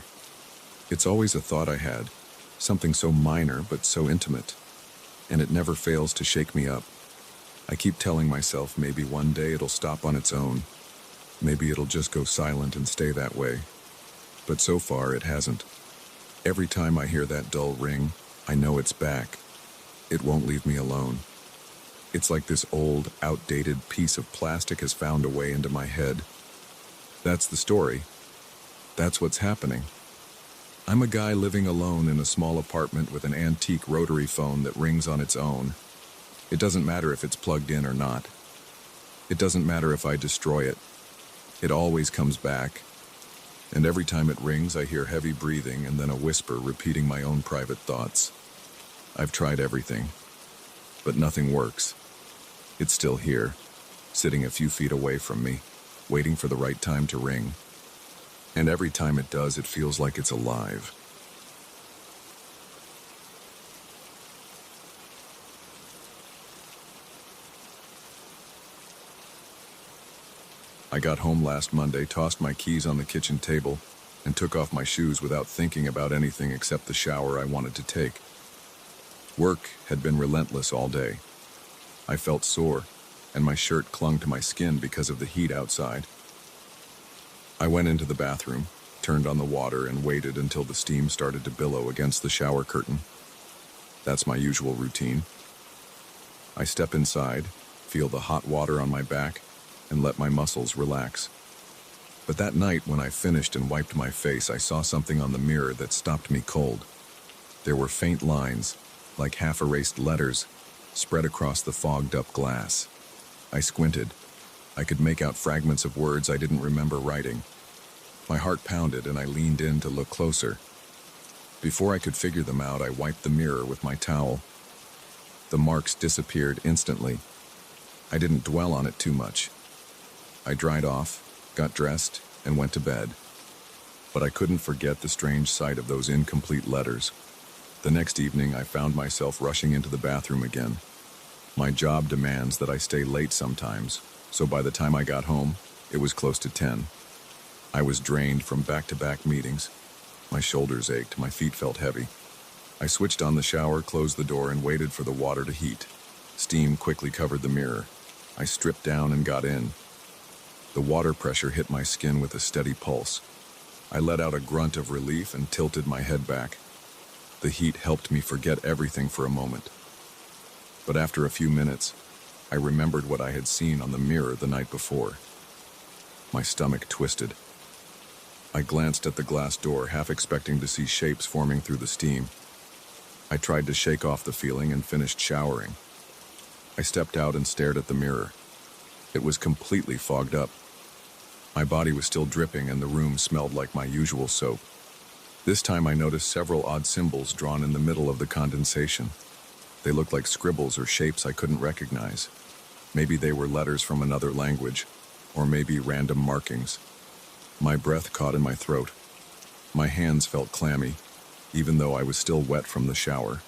It's always a thought I had, something so minor but so intimate, and it never fails to shake me up. I keep telling myself maybe one day it'll stop on its own. Maybe it'll just go silent and stay that way. But so far, it hasn't. Every time I hear that dull ring, I know it's back. It won't leave me alone. It's like this old, outdated piece of plastic has found a way into my head. That's the story. That's what's happening. I'm a guy living alone in a small apartment with an antique rotary phone that rings on its own. It doesn't matter if it's plugged in or not. It doesn't matter if I destroy it. It always comes back. And every time it rings, I hear heavy breathing and then a whisper repeating my own private thoughts. I've tried everything, but nothing works. It's still here, sitting a few feet away from me, waiting for the right time to ring. And every time it does, it feels like it's alive. I got home last Monday, tossed my keys on the kitchen table, and took off my shoes without thinking about anything except the shower I wanted to take. Work had been relentless all day. I felt sore, and my shirt clung to my skin because of the heat outside. I went into the bathroom, turned on the water, and waited until the steam started to billow against the shower curtain. That's my usual routine. I step inside, feel the hot water on my back, and let my muscles relax. But that night, when I finished and wiped my face, I saw something on the mirror that stopped me cold. There were faint lines, like half-erased letters, spread across the fogged-up glass. I squinted. I could make out fragments of words I didn't remember writing. My heart pounded, and I leaned in to look closer. Before I could figure them out, I wiped the mirror with my towel. The marks disappeared instantly. I didn't dwell on it too much. I dried off, got dressed, and went to bed. But I couldn't forget the strange sight of those incomplete letters. The next evening, I found myself rushing into the bathroom again. My job demands that I stay late sometimes, so by the time I got home, it was close to 10. I was drained from back-to-back meetings. My shoulders ached, my feet felt heavy. I switched on the shower, closed the door, and waited for the water to heat. Steam quickly covered the mirror. I stripped down and got in. The water pressure hit my skin with a steady pulse. I let out a grunt of relief and tilted my head back. The heat helped me forget everything for a moment. But after a few minutes, I remembered what I had seen on the mirror the night before. My stomach twisted. I glanced at the glass door, half expecting to see shapes forming through the steam. I tried to shake off the feeling and finished showering. I stepped out and stared at the mirror. It was completely fogged up. My body was still dripping, and the room smelled like my usual soap. This time I noticed several odd symbols drawn in the middle of the condensation. They looked like scribbles or shapes I couldn't recognize. Maybe they were letters from another language, or maybe random markings. My breath caught in my throat. My hands felt clammy, even though I was still wet from the shower.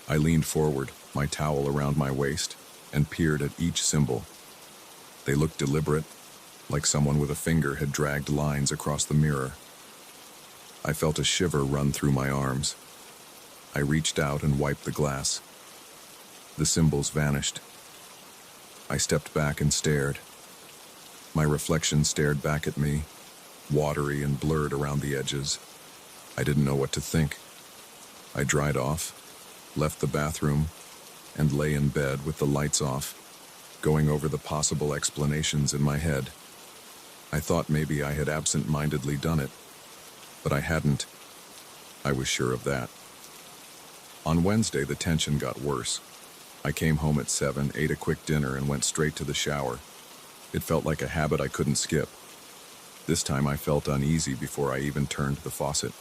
I leaned forward, my towel around my waist, and peered at each symbol. They looked deliberate, like someone with a finger had dragged lines across the mirror. I felt a shiver run through my arms. I reached out and wiped the glass. The symbols vanished. I stepped back and stared. My reflection stared back at me, watery and blurred around the edges. I didn't know what to think. I dried off, left the bathroom, and lay in bed with the lights off, going over the possible explanations in my head. I thought maybe I had absent-mindedly done it, but I hadn't. I was sure of that. On Wednesday, the tension got worse. I came home at 7, ate a quick dinner, and went straight to the shower. It felt like a habit I couldn't skip. This time I felt uneasy before I even turned the faucet.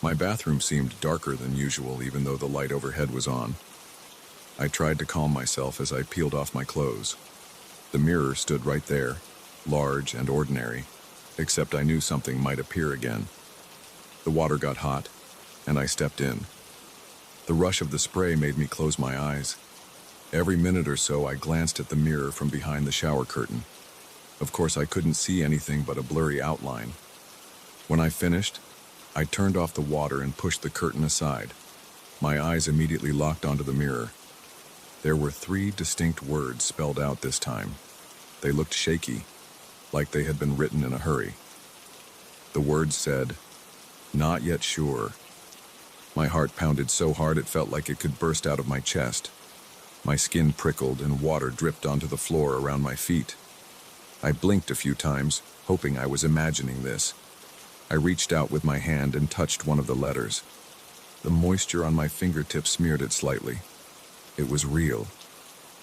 My bathroom seemed darker than usual, even though the light overhead was on. I tried to calm myself as I peeled off my clothes. The mirror stood right there, large and ordinary, except I knew something might appear again. The water got hot, and I stepped in. The rush of the spray made me close my eyes. Every minute or so, I glanced at the mirror from behind the shower curtain. Of course, I couldn't see anything but a blurry outline. When I finished, I turned off the water and pushed the curtain aside. My eyes immediately locked onto the mirror. There were 3 distinct words spelled out this time. They looked shaky, like they had been written in a hurry. The words said, "Not yet sure." My heart pounded so hard it felt like it could burst out of my chest. My skin prickled and water dripped onto the floor around my feet. I blinked a few times, hoping I was imagining this. I reached out with my hand and touched one of the letters. The moisture on my fingertips smeared it slightly. It was real.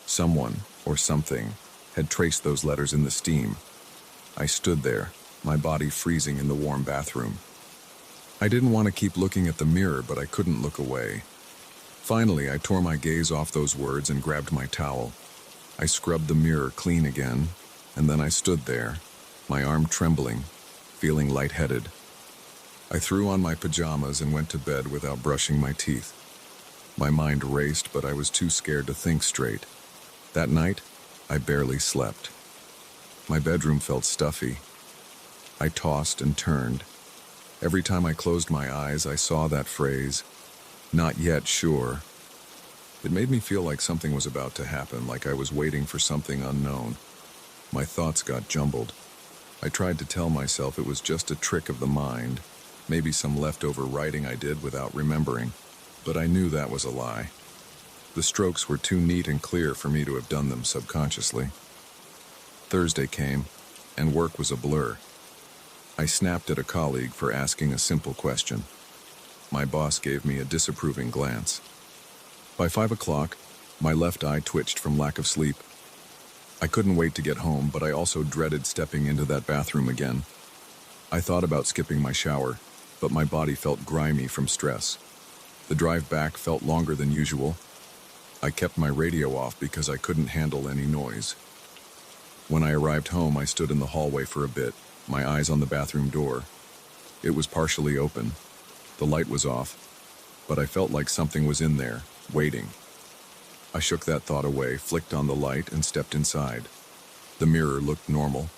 Someone, or something, had traced those letters in the steam. I stood there, my body freezing in the warm bathroom. I didn't want to keep looking at the mirror, but I couldn't look away. Finally, I tore my gaze off those words and grabbed my towel. I scrubbed the mirror clean again, and then I stood there, my arm trembling, feeling lightheaded. I threw on my pajamas and went to bed without brushing my teeth. My mind raced, but I was too scared to think straight. That night, I barely slept. My bedroom felt stuffy. I tossed and turned. Every time I closed my eyes, I saw that phrase, "Not yet sure." It made me feel like something was about to happen, like I was waiting for something unknown. My thoughts got jumbled. I tried to tell myself it was just a trick of the mind, maybe some leftover writing I did without remembering, but I knew that was a lie. The strokes were too neat and clear for me to have done them subconsciously. Thursday came, and work was a blur. I snapped at a colleague for asking a simple question. My boss gave me a disapproving glance. By 5 o'clock, my left eye twitched from lack of sleep. I couldn't wait to get home, but I also dreaded stepping into that bathroom again. I thought about skipping my shower, but my body felt grimy from stress. The drive back felt longer than usual. I kept my radio off because I couldn't handle any noise. When I arrived home, I stood in the hallway for a bit, my eyes on the bathroom door. It was partially open. The light was off, but I felt like something was in there, waiting. I shook that thought away, flicked on the light, and stepped inside. The mirror looked normal.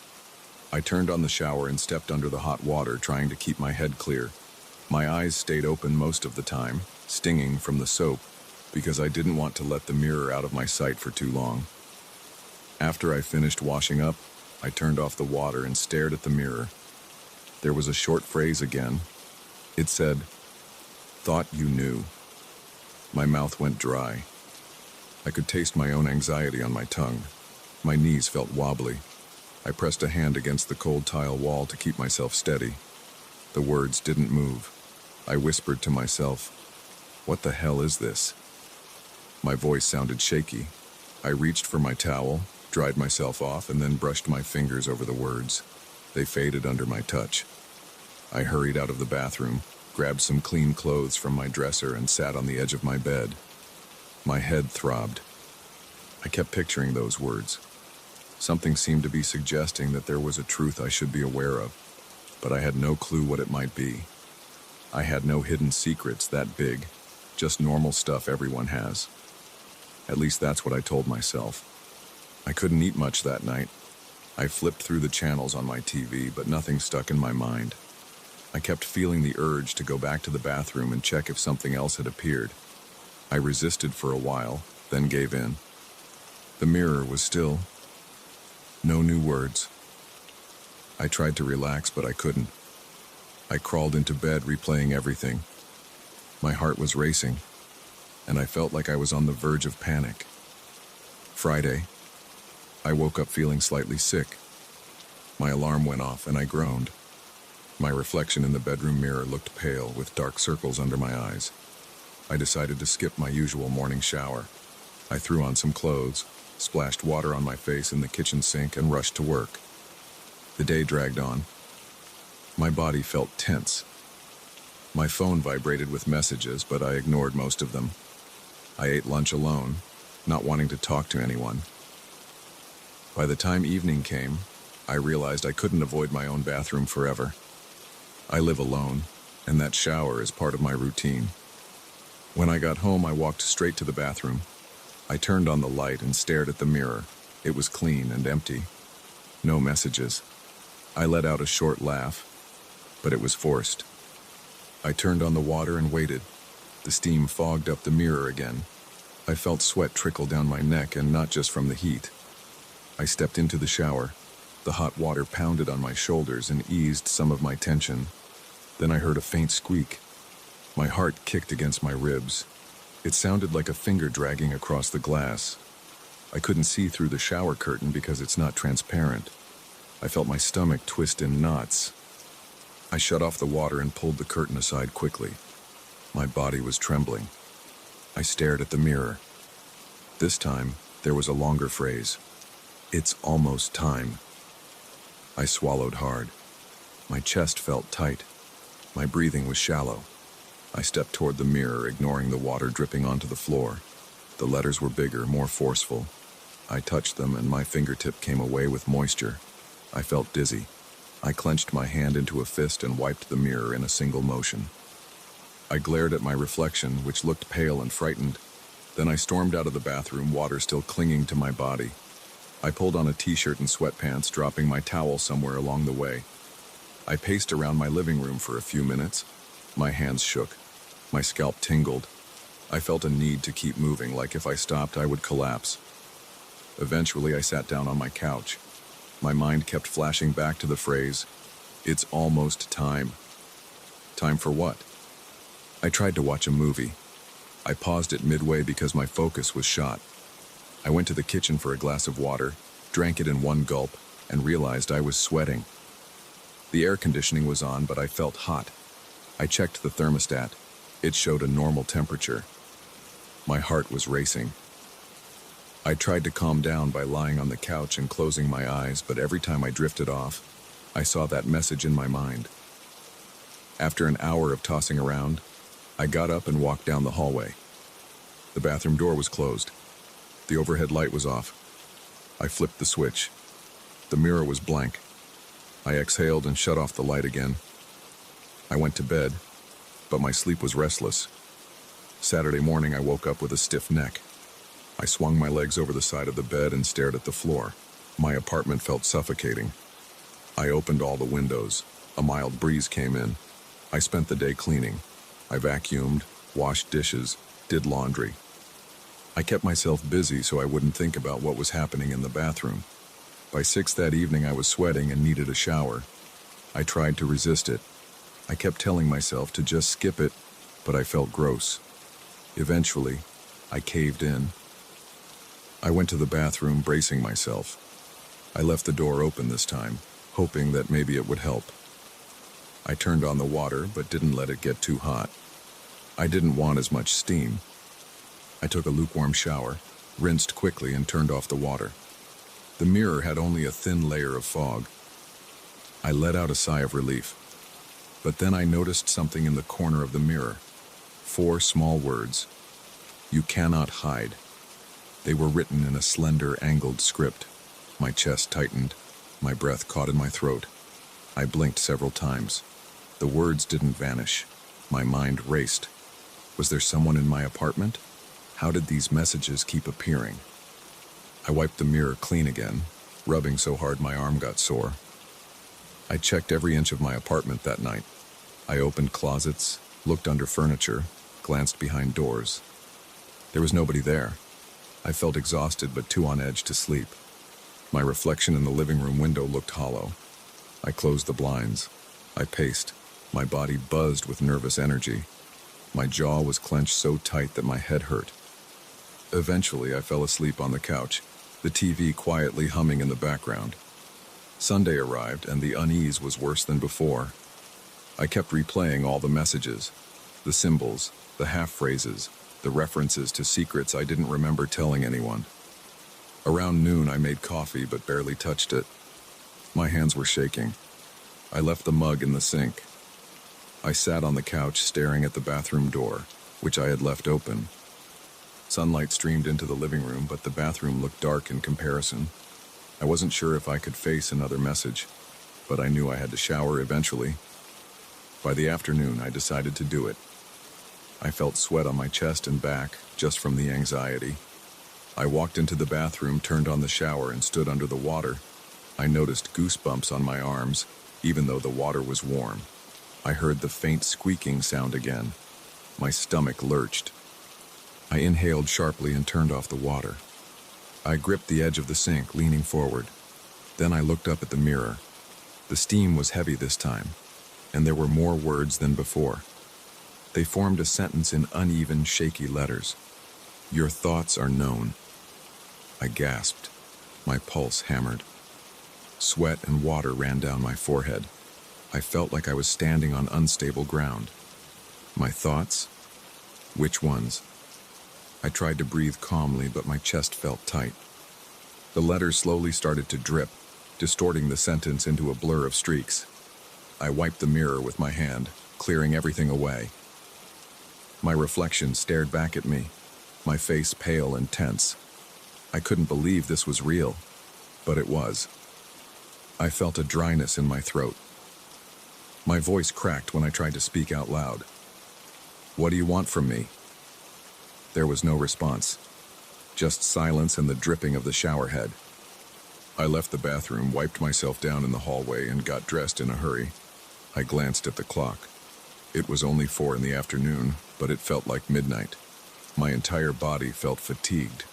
I turned on the shower and stepped under the hot water, trying to keep my head clear. My eyes stayed open most of the time, stinging from the soap, because I didn't want to let the mirror out of my sight for too long. After I finished washing up, I turned off the water and stared at the mirror. There was a short phrase again. It said, "Thought you knew." My mouth went dry. I could taste my own anxiety on my tongue. My knees felt wobbly. I pressed a hand against the cold tile wall to keep myself steady. The words didn't move. I whispered to myself, "What the hell is this?" My voice sounded shaky. I reached for my towel, dried myself off, and then brushed my fingers over the words. They faded under my touch. I hurried out of the bathroom, grabbed some clean clothes from my dresser, and sat on the edge of my bed. My head throbbed. I kept picturing those words. Something seemed to be suggesting that there was a truth I should be aware of, but I had no clue what it might be. I had no hidden secrets that big, just normal stuff everyone has. At least that's what I told myself. I couldn't eat much that night. I flipped through the channels on my TV, but nothing stuck in my mind. I kept feeling the urge to go back to the bathroom and check if something else had appeared. I resisted for a while, then gave in. The mirror was still. No new words. I tried to relax, but I couldn't. I crawled into bed, replaying everything. My heart was racing, and I felt like I was on the verge of panic. Friday, I woke up feeling slightly sick. My alarm went off, and I groaned. My reflection in the bedroom mirror looked pale, with dark circles under my eyes. I decided to skip my usual morning shower. I threw on some clothes, splashed water on my face in the kitchen sink, and rushed to work. The day dragged on. My body felt tense. My phone vibrated with messages, but I ignored most of them. I ate lunch alone, not wanting to talk to anyone. By the time evening came, I realized I couldn't avoid my own bathroom forever. I live alone, and that shower is part of my routine. When I got home, I walked straight to the bathroom. I turned on the light and stared at the mirror. It was clean and empty. No messages. I let out a short laugh, but it was forced. I turned on the water and waited. The steam fogged up the mirror again. I felt sweat trickle down my neck, and not just from the heat. I stepped into the shower. The hot water pounded on my shoulders and eased some of my tension. Then I heard a faint squeak. My heart kicked against my ribs. It sounded like a finger dragging across the glass. I couldn't see through the shower curtain because it's not transparent. I felt my stomach twist in knots. I shut off the water and pulled the curtain aside quickly. My body was trembling. I stared at the mirror. This time, there was a longer phrase. "It's almost time." I swallowed hard. My chest felt tight. My breathing was shallow. I stepped toward the mirror, ignoring the water dripping onto the floor. The letters were bigger, more forceful. I touched them, and my fingertip came away with moisture. I felt dizzy. I clenched my hand into a fist and wiped the mirror in a single motion. I glared at my reflection, which looked pale and frightened. Then I stormed out of the bathroom, water still clinging to my body. I pulled on a t-shirt and sweatpants, dropping my towel somewhere along the way. I paced around my living room for a few minutes. My hands shook. My scalp tingled. I felt a need to keep moving, like if I stopped, I would collapse. Eventually, I sat down on my couch. My mind kept flashing back to the phrase, "It's almost time." Time for what? I tried to watch a movie. I paused it midway because my focus was shot. I went to the kitchen for a glass of water, drank it in one gulp, and realized I was sweating. The air conditioning was on, but I felt hot. I checked the thermostat. It showed a normal temperature. My heart was racing. I tried to calm down by lying on the couch and closing my eyes, but every time I drifted off, I saw that message in my mind. After an hour of tossing around, I got up and walked down the hallway. The bathroom door was closed. The overhead light was off. I flipped the switch. The mirror was blank. I exhaled and shut off the light again. I went to bed, but my sleep was restless. Saturday morning, I woke up with a stiff neck. I swung my legs over the side of the bed and stared at the floor. My apartment felt suffocating. I opened all the windows. A mild breeze came in. I spent the day cleaning. I vacuumed, washed dishes, did laundry. I kept myself busy so I wouldn't think about what was happening in the bathroom. By 6 that evening, I was sweating and needed a shower. I tried to resist it. I kept telling myself to just skip it, but I felt gross. Eventually, I caved in. I went to the bathroom, bracing myself. I left the door open this time, hoping that maybe it would help. I turned on the water, but didn't let it get too hot. I didn't want as much steam. I took a lukewarm shower, rinsed quickly, and turned off the water. The mirror had only a thin layer of fog. I let out a sigh of relief. But then I noticed something in the corner of the mirror. 4 small words. "You cannot hide." They were written in a slender, angled script. My chest tightened. My breath caught in my throat. I blinked several times. The words didn't vanish. My mind raced. Was there someone in my apartment? How did these messages keep appearing? I wiped the mirror clean again, rubbing so hard my arm got sore. I checked every inch of my apartment that night. I opened closets, looked under furniture, glanced behind doors. There was nobody there. I felt exhausted but too on edge to sleep. My reflection in the living room window looked hollow. I closed the blinds. I paced. My body buzzed with nervous energy. My jaw was clenched so tight that my head hurt. Eventually, I fell asleep on the couch, the TV quietly humming in the background. Sunday arrived, and the unease was worse than before. I kept replaying all the messages, the symbols, the half-phrases, the references to secrets I didn't remember telling anyone. Around noon, I made coffee but barely touched it. My hands were shaking. I left the mug in the sink. I sat on the couch staring at the bathroom door, which I had left open. Sunlight streamed into the living room, but the bathroom looked dark in comparison. I wasn't sure if I could face another message, but I knew I had to shower eventually. By the afternoon, I decided to do it. I felt sweat on my chest and back, just from the anxiety. I walked into the bathroom, turned on the shower, and stood under the water. I noticed goosebumps on my arms, even though the water was warm. I heard the faint squeaking sound again. My stomach lurched. I inhaled sharply and turned off the water. I gripped the edge of the sink, leaning forward. Then I looked up at the mirror. The steam was heavy this time, and there were more words than before. They formed a sentence in uneven, shaky letters. "Your thoughts are known." I gasped. My pulse hammered. Sweat and water ran down my forehead. I felt like I was standing on unstable ground. My thoughts? Which ones? I tried to breathe calmly, but my chest felt tight. The letters slowly started to drip, distorting the sentence into a blur of streaks. I wiped the mirror with my hand, clearing everything away. My reflection stared back at me, my face pale and tense. I couldn't believe this was real, but it was. I felt a dryness in my throat. My voice cracked when I tried to speak out loud. "What do you want from me?" There was no response, just silence and the dripping of the shower head. I left the bathroom, wiped myself down in the hallway, and got dressed in a hurry. I glanced at the clock. It was only 4 in the afternoon, but it felt like midnight. My entire body felt fatigued.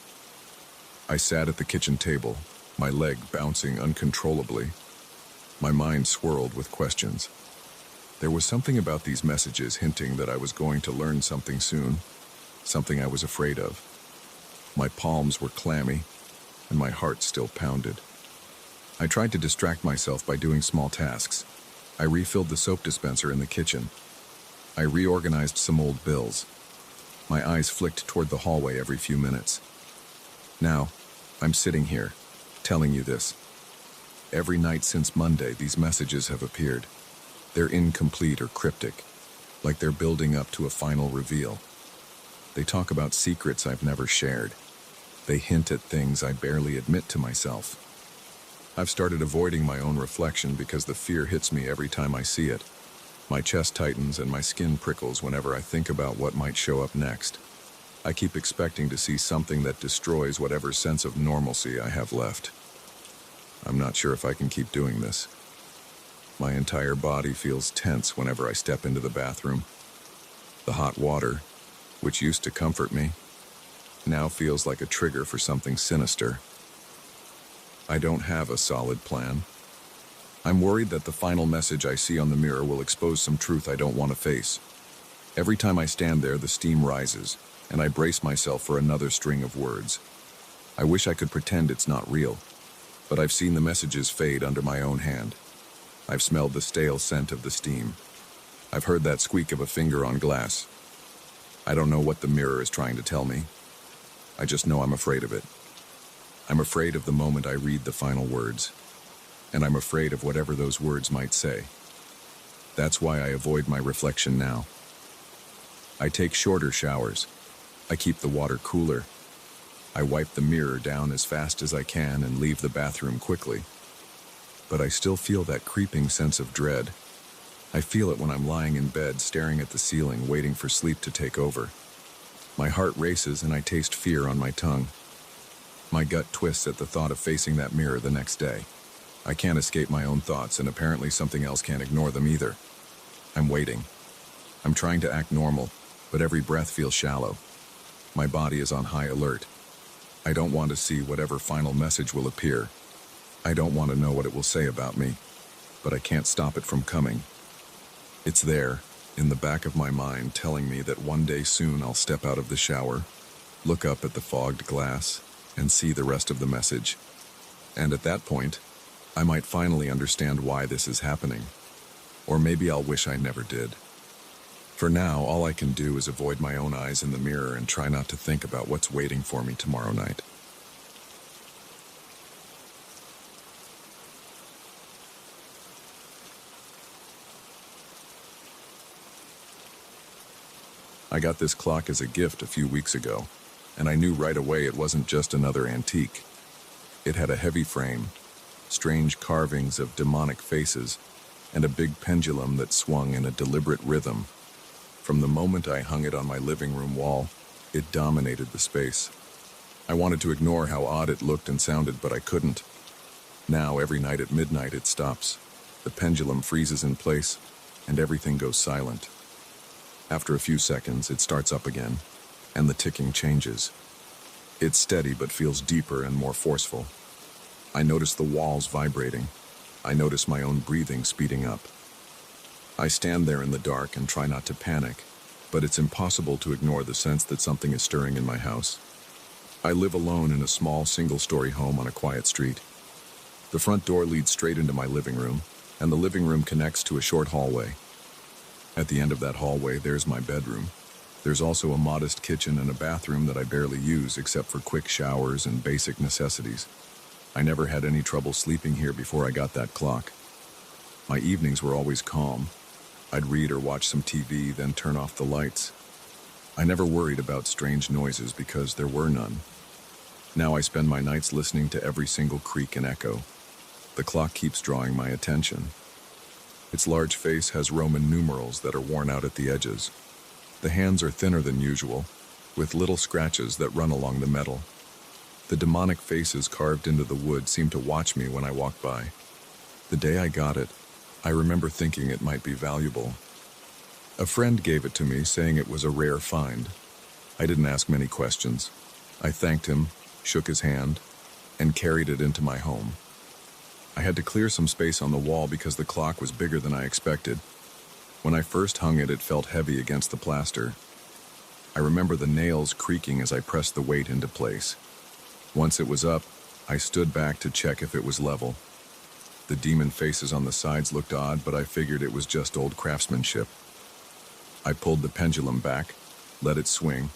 I sat at the kitchen table, my leg bouncing uncontrollably. My mind swirled with questions. There was something about these messages hinting that I was going to learn something soon, something I was afraid of. My palms were clammy, and my heart still pounded. I tried to distract myself by doing small tasks. I refilled the soap dispenser in the kitchen. I reorganized some old bills. My eyes flicked toward the hallway every few minutes. Now, I'm sitting here, telling you this. Every night since Monday, these messages have appeared. They're incomplete or cryptic, like they're building up to a final reveal. They talk about secrets I've never shared. They hint at things I barely admit to myself. I've started avoiding my own reflection because the fear hits me every time I see it. My chest tightens and my skin prickles whenever I think about what might show up next. I keep expecting to see something that destroys whatever sense of normalcy I have left. I'm not sure if I can keep doing this. My entire body feels tense whenever I step into the bathroom. The hot water, which used to comfort me, now feels like a trigger for something sinister. I don't have a solid plan. I'm worried that the final message I see on the mirror will expose some truth I don't want to face. Every time I stand there, the steam rises, and I brace myself for another string of words. I wish I could pretend it's not real, but I've seen the messages fade under my own hand. I've smelled the stale scent of the steam. I've heard that squeak of a finger on glass. I don't know what the mirror is trying to tell me. I just know I'm afraid of it. I'm afraid of the moment I read the final words, and I'm afraid of whatever those words might say. That's why I avoid my reflection now. I take shorter showers. I keep the water cooler. I wipe the mirror down as fast as I can and leave the bathroom quickly. But I still feel that creeping sense of dread. I feel it when I'm lying in bed, staring at the ceiling, waiting for sleep to take over. My heart races and I taste fear on my tongue. My gut twists at the thought of facing that mirror the next day. I can't escape my own thoughts, and apparently something else can't ignore them either. I'm waiting. I'm trying to act normal, but every breath feels shallow. My body is on high alert. I don't want to see whatever final message will appear. I don't want to know what it will say about me, but I can't stop it from coming. It's there, in the back of my mind, telling me that one day soon I'll step out of the shower, look up at the fogged glass, and see the rest of the message. And at that point, I might finally understand why this is happening. Or maybe I'll wish I never did. For now, all I can do is avoid my own eyes in the mirror and try not to think about what's waiting for me tomorrow night. I got this clock as a gift a few weeks ago, and I knew right away it wasn't just another antique. It had a heavy frame, strange carvings of demonic faces, and a big pendulum that swung in a deliberate rhythm. From the moment I hung it on my living room wall, it dominated the space. I wanted to ignore how odd it looked and sounded, but I couldn't. Now, every night at midnight, it stops. The pendulum freezes in place, and everything goes silent. After a few seconds, it starts up again, and the ticking changes. It's steady but feels deeper and more forceful. I notice the walls vibrating. I notice my own breathing speeding up. I stand there in the dark and try not to panic, but it's impossible to ignore the sense that something is stirring in my house. I live alone in a small single-story home on a quiet street. The front door leads straight into my living room, and the living room connects to a short hallway. At the end of that hallway, there's my bedroom. There's also a modest kitchen and a bathroom that I barely use except for quick showers and basic necessities. I never had any trouble sleeping here before I got that clock. My evenings were always calm. I'd read or watch some TV, then turn off the lights. I never worried about strange noises because there were none. Now I spend my nights listening to every single creak and echo. The clock keeps drawing my attention. Its large face has Roman numerals that are worn out at the edges. The hands are thinner than usual, with little scratches that run along the metal. The demonic faces carved into the wood seem to watch me when I walk by. The day I got it, I remember thinking it might be valuable. A friend gave it to me, saying it was a rare find. I didn't ask many questions. I thanked him, shook his hand, and carried it into my home. I had to clear some space on the wall because the clock was bigger than I expected. When I first hung it, it felt heavy against the plaster. I remember the nails creaking as I pressed the weight into place. Once it was up, I stood back to check if it was level. The demon faces on the sides looked odd, but I figured it was just old craftsmanship. I pulled the pendulum back, let it swing,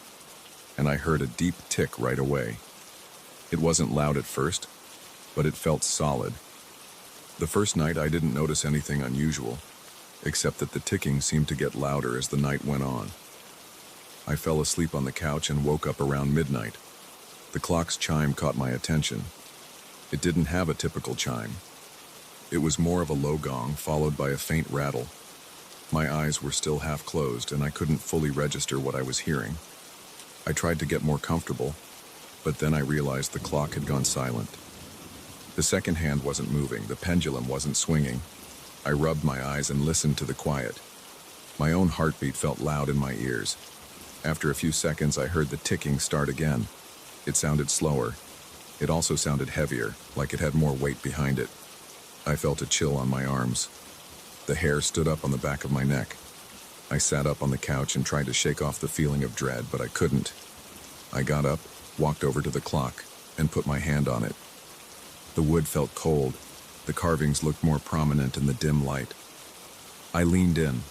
and I heard a deep tick right away. It wasn't loud at first, but it felt solid. The first night I didn't notice anything unusual, except that the ticking seemed to get louder as the night went on. I fell asleep on the couch and woke up around midnight. The clock's chime caught my attention. It didn't have a typical chime. It was more of a low gong followed by a faint rattle. My eyes were still half closed and I couldn't fully register what I was hearing. I tried to get more comfortable, but then I realized the clock had gone silent. The second hand wasn't moving, the pendulum wasn't swinging. I rubbed my eyes and listened to the quiet. My own heartbeat felt loud in my ears. After a few seconds, I heard the ticking start again. It sounded slower. It also sounded heavier, like it had more weight behind it. I felt a chill on my arms. The hair stood up on the back of my neck. I sat up on the couch and tried to shake off the feeling of dread, but I couldn't. I got up, walked over to the clock, and put my hand on it. The wood felt cold. The carvings looked more prominent in the dim light. I leaned in,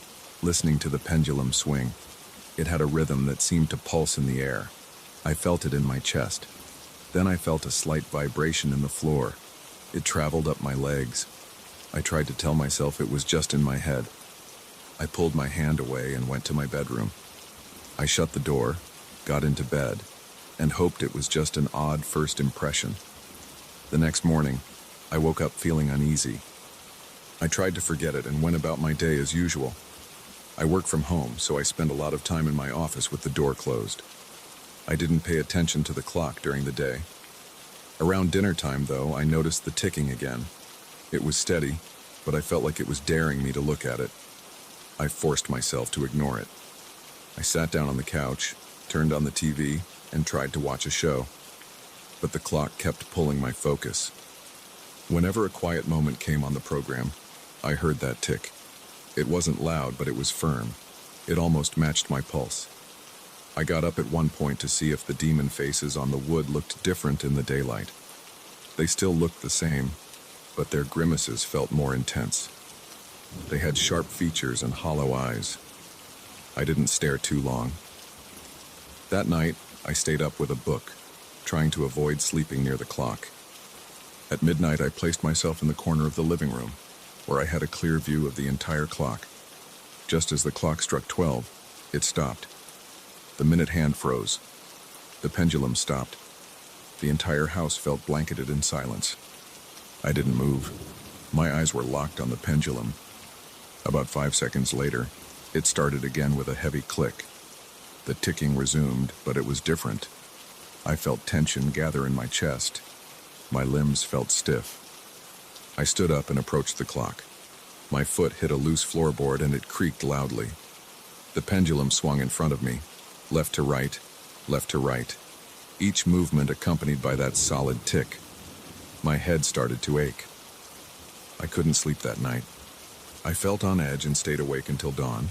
listening to the pendulum swing. It had a rhythm that seemed to pulse in the air. I felt it in my chest. Then I felt a slight vibration in the floor. It traveled up my legs. I tried to tell myself it was just in my head. I pulled my hand away and went to my bedroom. I shut the door, got into bed, and hoped it was just an odd first impression. The next morning, I woke up feeling uneasy. I tried to forget it and went about my day as usual. I work from home, so I spend a lot of time in my office with the door closed. I didn't pay attention to the clock during the day. Around dinner time, though, I noticed the ticking again. It was steady, but I felt like it was daring me to look at it. I forced myself to ignore it. I sat down on the couch, turned on the TV, and tried to watch a show. But the clock kept pulling my focus. Whenever a quiet moment came on the program, I heard that tick. It wasn't loud, but it was firm. It almost matched my pulse. I got up at one point to see if the demon faces on the wood looked different in the daylight. They still looked the same, but their grimaces felt more intense. They had sharp features and hollow eyes. I didn't stare too long. That night, I stayed up with a book, trying to avoid sleeping near the clock. At midnight, I placed myself in the corner of the living room, where I had a clear view of the entire clock. Just as the clock struck 12, it stopped. The minute hand froze. The pendulum stopped. The entire house felt blanketed in silence. I didn't move. My eyes were locked on the pendulum. About 5 seconds later, it started again with a heavy click. The ticking resumed, but it was different. I felt tension gather in my chest. My limbs felt stiff. I stood up and approached the clock. My foot hit a loose floorboard and it creaked loudly. The pendulum swung in front of me, left to right, each movement accompanied by that solid tick. My head started to ache. I couldn't sleep that night. I felt on edge and stayed awake until dawn.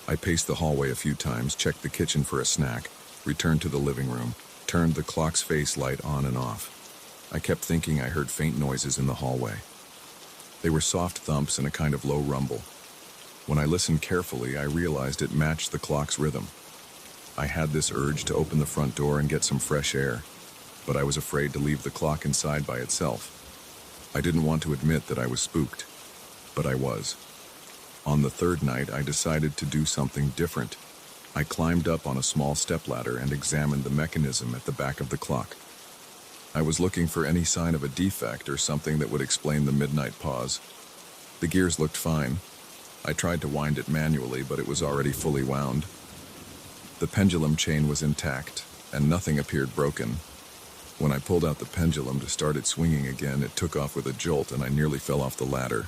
I paced the hallway a few times, checked the kitchen for a snack, returned to the living room, turned the clock's face light on and off. I kept thinking I heard faint noises in the hallway. They were soft thumps and a kind of low rumble. When I listened carefully, I realized it matched the clock's rhythm. I had this urge to open the front door and get some fresh air, but I was afraid to leave the clock inside by itself. I didn't want to admit that I was spooked, but I was. On the third night, I decided to do something different. I climbed up on a small stepladder and examined the mechanism at the back of the clock. I was looking for any sign of a defect or something that would explain the midnight pause. The gears looked fine. I tried to wind it manually, but it was already fully wound. The pendulum chain was intact, and nothing appeared broken. When I pulled out the pendulum to start it swinging again, it took off with a jolt and I nearly fell off the ladder.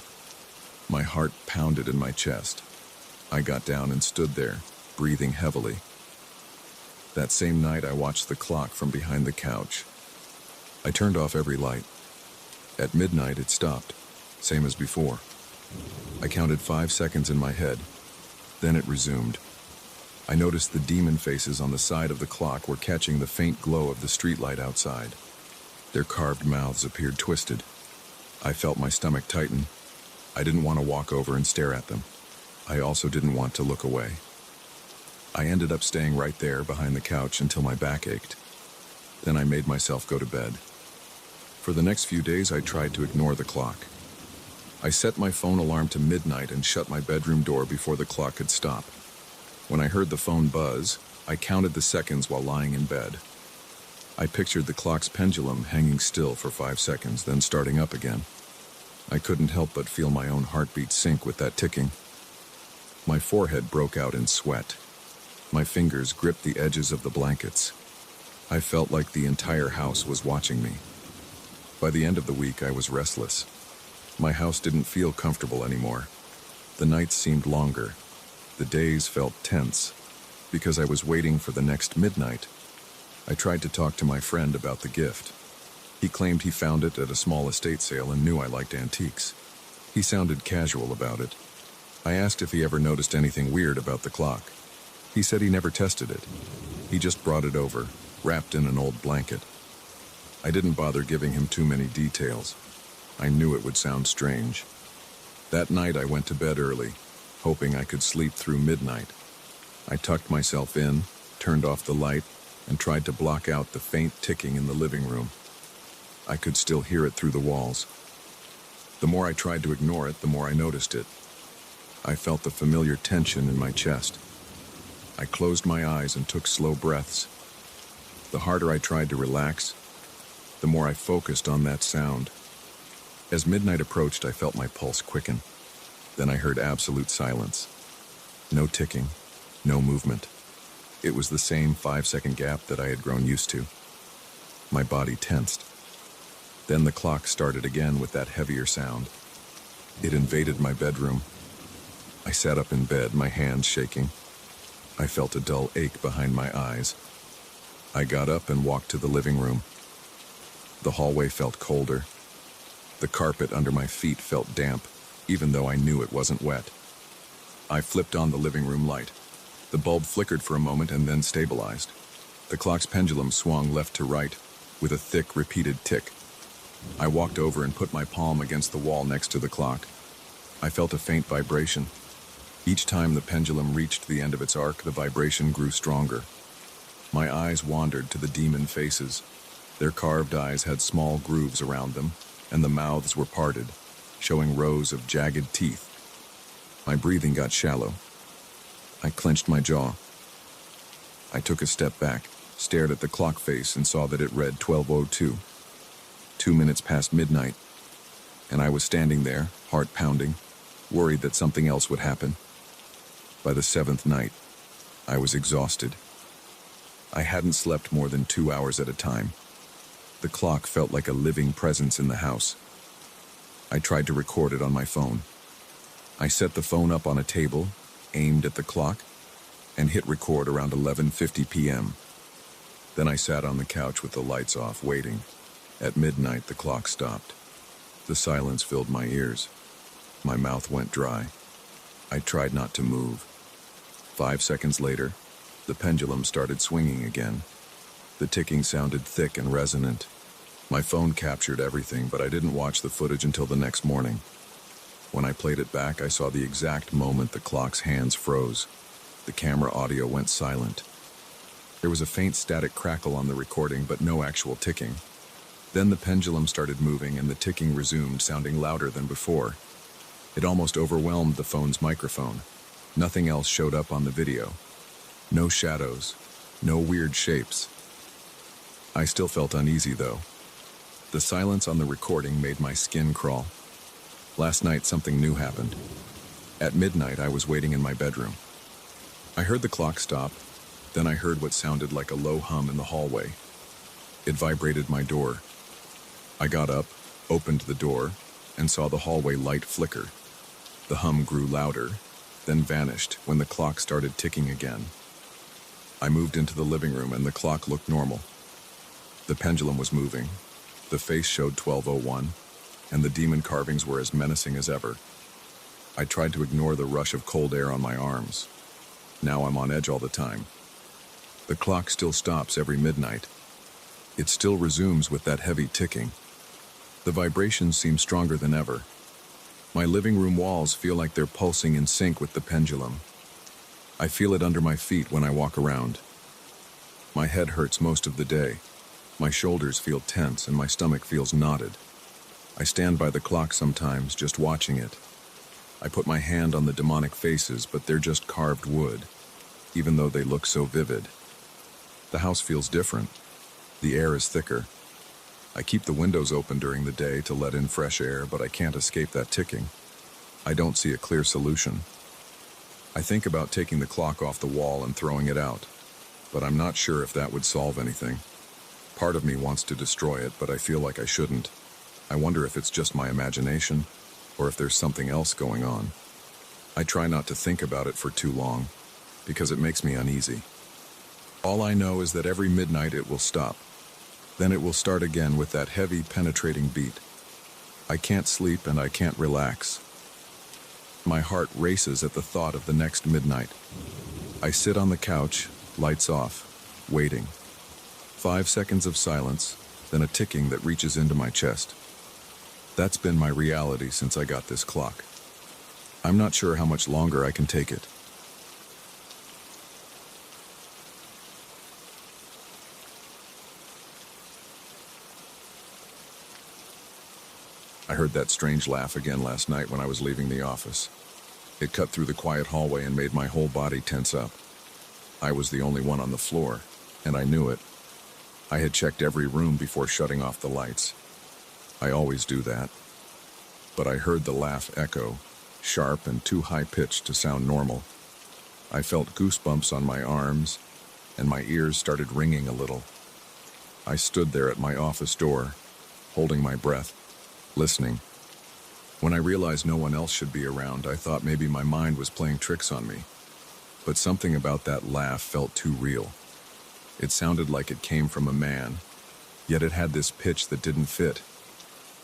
My heart pounded in my chest. I got down and stood there, breathing heavily. That same night, I watched the clock from behind the couch. I turned off every light. At midnight, it stopped, same as before. I counted 5 seconds in my head. Then it resumed. I noticed the demon faces on the side of the clock were catching the faint glow of the streetlight outside. Their carved mouths appeared twisted. I felt my stomach tighten. I didn't want to walk over and stare at them. I also didn't want to look away. I ended up staying right there behind the couch until my back ached. Then I made myself go to bed. For the next few days, I tried to ignore the clock. I set my phone alarm to midnight and shut my bedroom door before the clock could stop. When I heard the phone buzz, I counted the seconds while lying in bed. I pictured the clock's pendulum hanging still for 5 seconds, then starting up again. I couldn't help but feel my own heartbeat sync with that ticking. My forehead broke out in sweat. My fingers gripped the edges of the blankets. I felt like the entire house was watching me. By the end of the week, I was restless. My house didn't feel comfortable anymore. The nights seemed longer. The days felt tense, because I was waiting for the next midnight. I tried to talk to my friend about the gift. He claimed he found it at a small estate sale and knew I liked antiques. He sounded casual about it. I asked if he ever noticed anything weird about the clock. He said he never tested it. He just brought it over, wrapped in an old blanket. I didn't bother giving him too many details. I knew it would sound strange. That night I went to bed early, hoping I could sleep through midnight. I tucked myself in, turned off the light, and tried to block out the faint ticking in the living room. I could still hear it through the walls. The more I tried to ignore it, the more I noticed it. I felt the familiar tension in my chest. I closed my eyes and took slow breaths. The harder I tried to relax, the more I focused on that sound. As midnight approached, I felt my pulse quicken. Then I heard absolute silence. No ticking, no movement. It was the same 5-second gap that I had grown used to. My body tensed. Then the clock started again with that heavier sound. It invaded my bedroom. I sat up in bed, my hands shaking. I felt a dull ache behind my eyes. I got up and walked to the living room. The hallway felt colder. The carpet under my feet felt damp, even though I knew it wasn't wet. I flipped on the living room light. The bulb flickered for a moment and then stabilized. The clock's pendulum swung left to right, with a thick, repeated tick. I walked over and put my palm against the wall next to the clock. I felt a faint vibration. Each time the pendulum reached the end of its arc, the vibration grew stronger. My eyes wandered to the demon faces. Their carved eyes had small grooves around them, and the mouths were parted, showing rows of jagged teeth. My breathing got shallow. I clenched my jaw. I took a step back, stared at the clock face, and saw that it read 12:02. 2 minutes past midnight, and I was standing there, heart pounding, worried that something else would happen. By the 7th night, I was exhausted. I hadn't slept more than 2 hours at a time. The clock felt like a living presence in the house. I tried to record it on my phone. I set the phone up on a table, aimed at the clock, and hit record around 11:50 p.m. Then I sat on the couch with the lights off, waiting. At midnight, the clock stopped. The silence filled my ears. My mouth went dry. I tried not to move. 5 seconds later, the pendulum started swinging again. The ticking sounded thick and resonant. My phone captured everything, but I didn't watch the footage until the next morning. When I played it back, I saw the exact moment the clock's hands froze. The camera audio went silent. There was a faint static crackle on the recording, but no actual ticking. Then the pendulum started moving and the ticking resumed, sounding louder than before. It almost overwhelmed the phone's microphone. Nothing else showed up on the video. No shadows, no weird shapes. I still felt uneasy, though. The silence on the recording made my skin crawl. Last night, something new happened. At midnight, I was waiting in my bedroom. I heard the clock stop, then I heard what sounded like a low hum in the hallway. It vibrated my door. I got up, opened the door, and saw the hallway light flicker. The hum grew louder, then vanished when the clock started ticking again. I moved into the living room and the clock looked normal. The pendulum was moving. The face showed 12:01, and the demon carvings were as menacing as ever. I tried to ignore the rush of cold air on my arms. Now I'm on edge all the time. The clock still stops every midnight. It still resumes with that heavy ticking. The vibrations seem stronger than ever. My living room walls feel like they're pulsing in sync with the pendulum. I feel it under my feet when I walk around. My head hurts most of the day. My shoulders feel tense and my stomach feels knotted. I stand by the clock sometimes, just watching it. I put my hand on the demonic faces, but they're just carved wood, even though they look so vivid. The house feels different. The air is thicker. I keep the windows open during the day to let in fresh air, but I can't escape that ticking. I don't see a clear solution. I think about taking the clock off the wall and throwing it out, but I'm not sure if that would solve anything. Part of me wants to destroy it, but I feel like I shouldn't. I wonder if it's just my imagination, or if there's something else going on. I try not to think about it for too long, because it makes me uneasy. All I know is that every midnight it will stop. Then it will start again with that heavy, penetrating beat. I can't sleep and I can't relax. My heart races at the thought of the next midnight. I sit on the couch, lights off, waiting. 5 seconds of silence, then a ticking that reaches into my chest. That's been my reality since I got this clock. I'm not sure how much longer I can take it. I heard that strange laugh again last night when I was leaving the office. It cut through the quiet hallway and made my whole body tense up. I was the only one on the floor, and I knew it. I had checked every room before shutting off the lights. I always do that. But I heard the laugh echo, sharp and too high-pitched to sound normal. I felt goosebumps on my arms, and my ears started ringing a little. I stood there at my office door, holding my breath, listening. When I realized no one else should be around, I thought maybe my mind was playing tricks on me. But something about that laugh felt too real. It sounded like it came from a man, yet it had this pitch that didn't fit.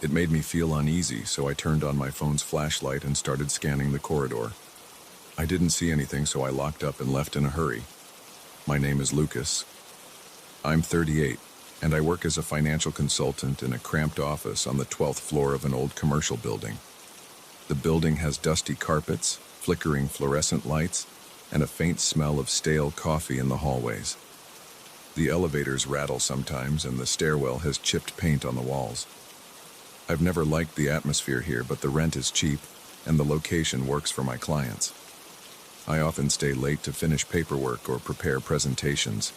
It made me feel uneasy, so I turned on my phone's flashlight and started scanning the corridor. I didn't see anything, so I locked up and left in a hurry. My name is Lucas. I'm 38, and I work as a financial consultant in a cramped office on the 12th floor of an old commercial building. The building has dusty carpets, flickering fluorescent lights, and a faint smell of stale coffee in the hallways. The elevators rattle sometimes, and the stairwell has chipped paint on the walls. I've never liked the atmosphere here, but the rent is cheap, and the location works for my clients. I often stay late to finish paperwork or prepare presentations.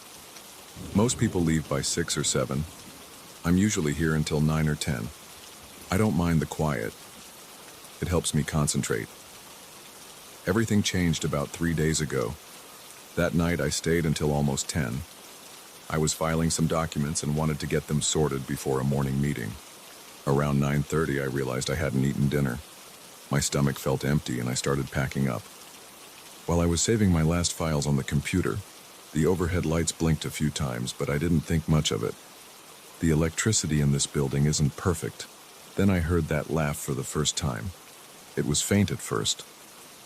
Most people leave by 6 or 7. I'm usually here until 9 or 10. I don't mind the quiet. It helps me concentrate. Everything changed about 3 days ago. That night I stayed until almost 10. I was filing some documents and wanted to get them sorted before a morning meeting. Around 9:30, I realized I hadn't eaten dinner. My stomach felt empty and I started packing up. While I was saving my last files on the computer, the overhead lights blinked a few times, but I didn't think much of it. The electricity in this building isn't perfect. Then I heard that laugh for the first time. It was faint at first.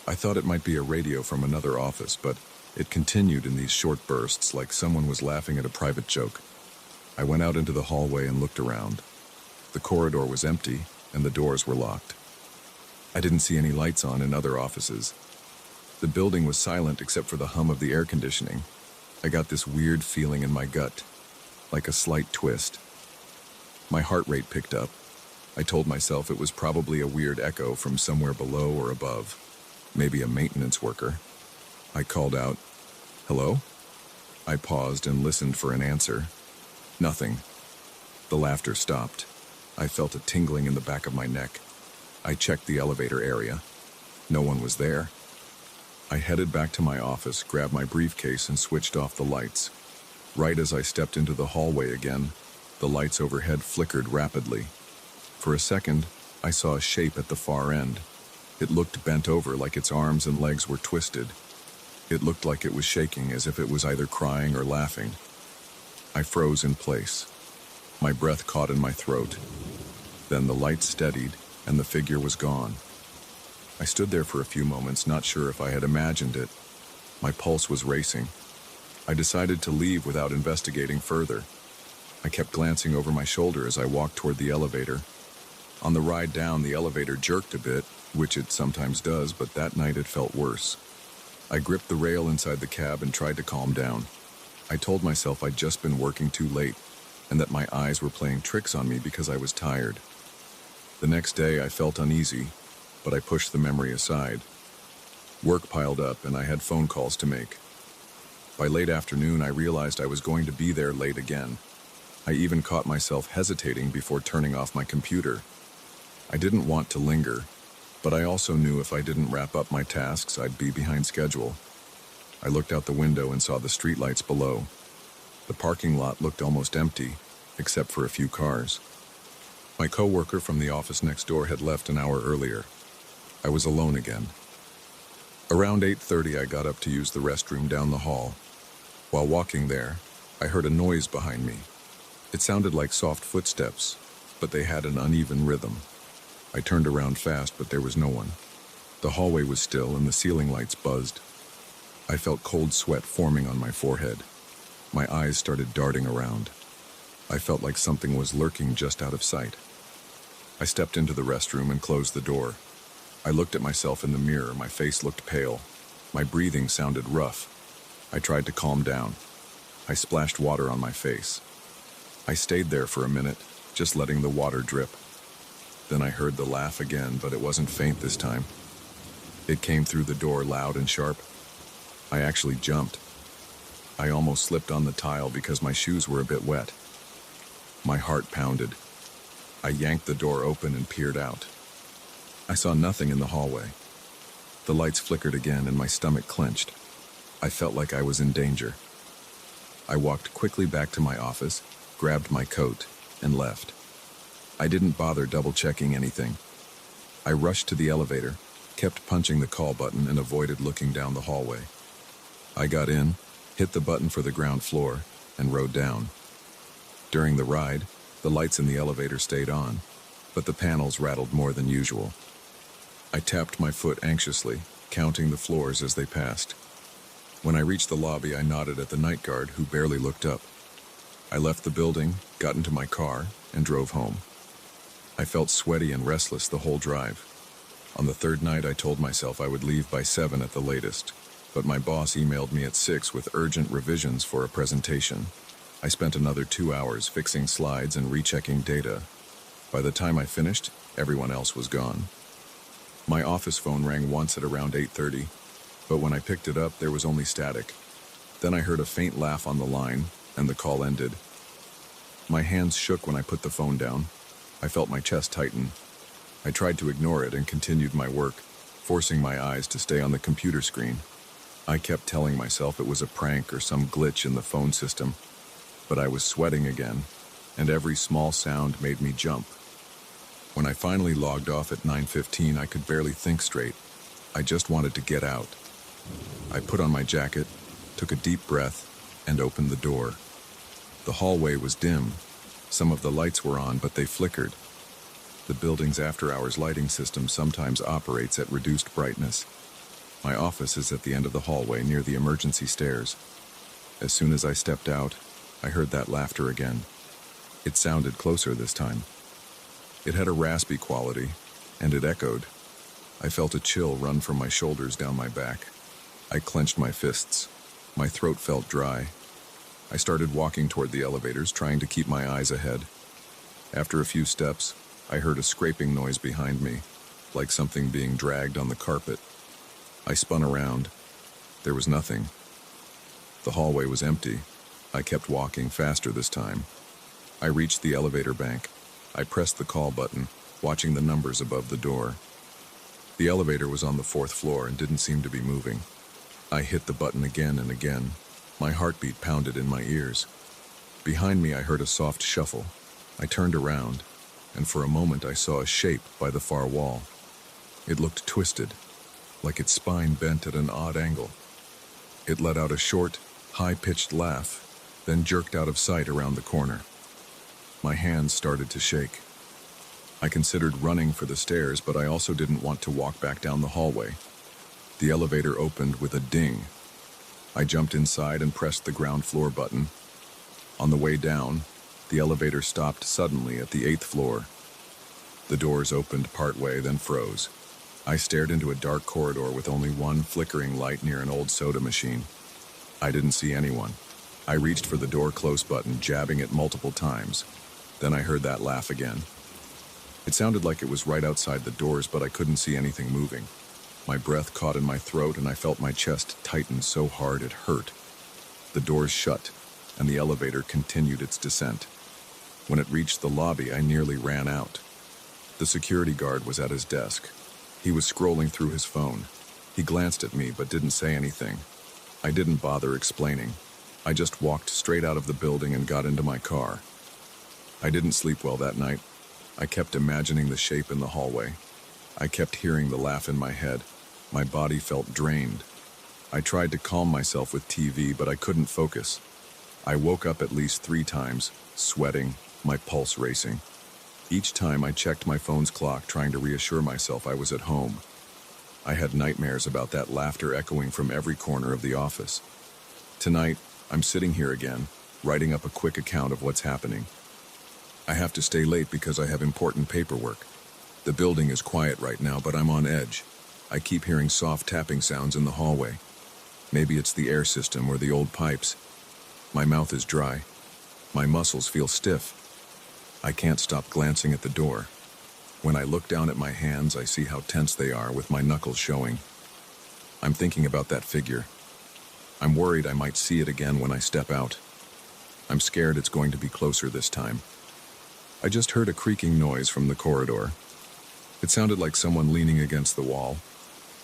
I thought it might be a radio from another office, but it continued in these short bursts like someone was laughing at a private joke. I went out into the hallway and looked around. The corridor was empty and the doors were locked. I didn't see any lights on in other offices. The building was silent except for the hum of the air conditioning. I got this weird feeling in my gut, like a slight twist. My heart rate picked up. I told myself it was probably a weird echo from somewhere below or above, maybe a maintenance worker. I called out, "Hello?" I paused and listened for an answer. Nothing. The laughter stopped. I felt a tingling in the back of my neck. I checked the elevator area. No one was there. I headed back to my office, grabbed my briefcase, and switched off the lights. Right as I stepped into the hallway again, the lights overhead flickered rapidly. For a second, I saw a shape at the far end. It looked bent over like its arms and legs were twisted. It looked like it was shaking, as if it was either crying or laughing. I froze in place. My breath caught in my throat. Then the light steadied, and the figure was gone. I stood there for a few moments, not sure if I had imagined it. My pulse was racing. I decided to leave without investigating further. I kept glancing over my shoulder as I walked toward the elevator. On the ride down, the elevator jerked a bit, which it sometimes does, but that night it felt worse. I gripped the rail inside the cab and tried to calm down. I told myself I'd just been working too late, and that my eyes were playing tricks on me because I was tired. The next day I felt uneasy, but I pushed the memory aside. Work piled up and I had phone calls to make. By late afternoon, I realized I was going to be there late again. I even caught myself hesitating before turning off my computer. I didn't want to linger, but I also knew if I didn't wrap up my tasks, I'd be behind schedule. I looked out the window and saw the streetlights below. The parking lot looked almost empty, except for a few cars. My coworker from the office next door had left an hour earlier. I was alone again. Around 8:30, I got up to use the restroom down the hall. While walking there, I heard a noise behind me. It sounded like soft footsteps, but they had an uneven rhythm. I turned around fast, but there was no one. The hallway was still and the ceiling lights buzzed. I felt cold sweat forming on my forehead. My eyes started darting around. I felt like something was lurking just out of sight. I stepped into the restroom and closed the door. I looked at myself in the mirror. My face looked pale. My breathing sounded rough. I tried to calm down. I splashed water on my face. I stayed there for a minute, just letting the water drip. Then I heard the laugh again, but it wasn't faint this time. It came through the door loud and sharp. I actually jumped. I almost slipped on the tile because my shoes were a bit wet. My heart pounded. I yanked the door open and peered out. I saw nothing in the hallway. The lights flickered again and my stomach clenched. I felt like I was in danger. I walked quickly back to my office, grabbed my coat, and left. I didn't bother double-checking anything. I rushed to the elevator, kept punching the call button, and avoided looking down the hallway. I got in, hit the button for the ground floor, and rode down. During the ride, the lights in the elevator stayed on, but the panels rattled more than usual. I tapped my foot anxiously, counting the floors as they passed. When I reached the lobby, I nodded at the night guard, who barely looked up. I left the building, got into my car, and drove home. I felt sweaty and restless the whole drive. On the third night, I told myself I would leave by 7 at the latest, but my boss emailed me at 6 with urgent revisions for a presentation. I spent another 2 hours fixing slides and rechecking data. By the time I finished, everyone else was gone. My office phone rang once at around 8:30, but when I picked it up, there was only static. Then I heard a faint laugh on the line, and the call ended. My hands shook when I put the phone down. I felt my chest tighten. I tried to ignore it and continued my work, forcing my eyes to stay on the computer screen. I kept telling myself it was a prank or some glitch in the phone system. but I was sweating again, and every small sound made me jump. When I finally logged off at 9:15, I could barely think straight. I just wanted to get out. I put on my jacket, took a deep breath, and opened the door. The hallway was dim. Some of the lights were on, but they flickered. The building's after-hours lighting system sometimes operates at reduced brightness. My office is at the end of the hallway near the emergency stairs. As soon as I stepped out, I heard that laughter again. It sounded closer this time. It had a raspy quality, and it echoed. I felt a chill run from my shoulders down my back. I clenched my fists. My throat felt dry. I started walking toward the elevators, trying to keep my eyes ahead. After a few steps, I heard a scraping noise behind me, like something being dragged on the carpet. I spun around. There was nothing. The hallway was empty. I kept walking faster this time. I reached the elevator bank. I pressed the call button, watching the numbers above the door. The elevator was on the 4th floor and didn't seem to be moving. I hit the button again and again. My heartbeat pounded in my ears. Behind me, I heard a soft shuffle. I turned around, and for a moment I saw a shape by the far wall. It looked twisted, like its spine bent at an odd angle. It let out a short, high-pitched laugh, then jerked out of sight around the corner. My hands started to shake. I considered running for the stairs, but I also didn't want to walk back down the hallway. The elevator opened with a ding. I jumped inside and pressed the ground floor button. On the way down, the elevator stopped suddenly at the 8th floor. The doors opened partway, then froze. I stared into a dark corridor with only one flickering light near an old soda machine. I didn't see anyone. I reached for the door close button, jabbing it multiple times. Then I heard that laugh again. It sounded like it was right outside the doors, but I couldn't see anything moving. My breath caught in my throat, and I felt my chest tighten so hard it hurt. The doors shut, and the elevator continued its descent. When it reached the lobby, I nearly ran out. The security guard was at his desk. He was scrolling through his phone. He glanced at me, but didn't say anything. I didn't bother explaining. I just walked straight out of the building and got into my car. I didn't sleep well that night. I kept imagining the shape in the hallway. I kept hearing the laugh in my head. My body felt drained. I tried to calm myself with TV, but I couldn't focus. I woke up at least 3 times, sweating, my pulse racing. Each time I checked my phone's clock, trying to reassure myself I was at home. I had nightmares about that laughter echoing from every corner of the office. Tonight, I'm sitting here again, writing up a quick account of what's happening. I have to stay late because I have important paperwork. The building is quiet right now, but I'm on edge. I keep hearing soft tapping sounds in the hallway. Maybe it's the air system or the old pipes. My mouth is dry. My muscles feel stiff. I can't stop glancing at the door. When I look down at my hands, I see how tense they are, with my knuckles showing. I'm thinking about that figure. I'm worried I might see it again when I step out. I'm scared it's going to be closer this time. I just heard a creaking noise from the corridor. It sounded like someone leaning against the wall.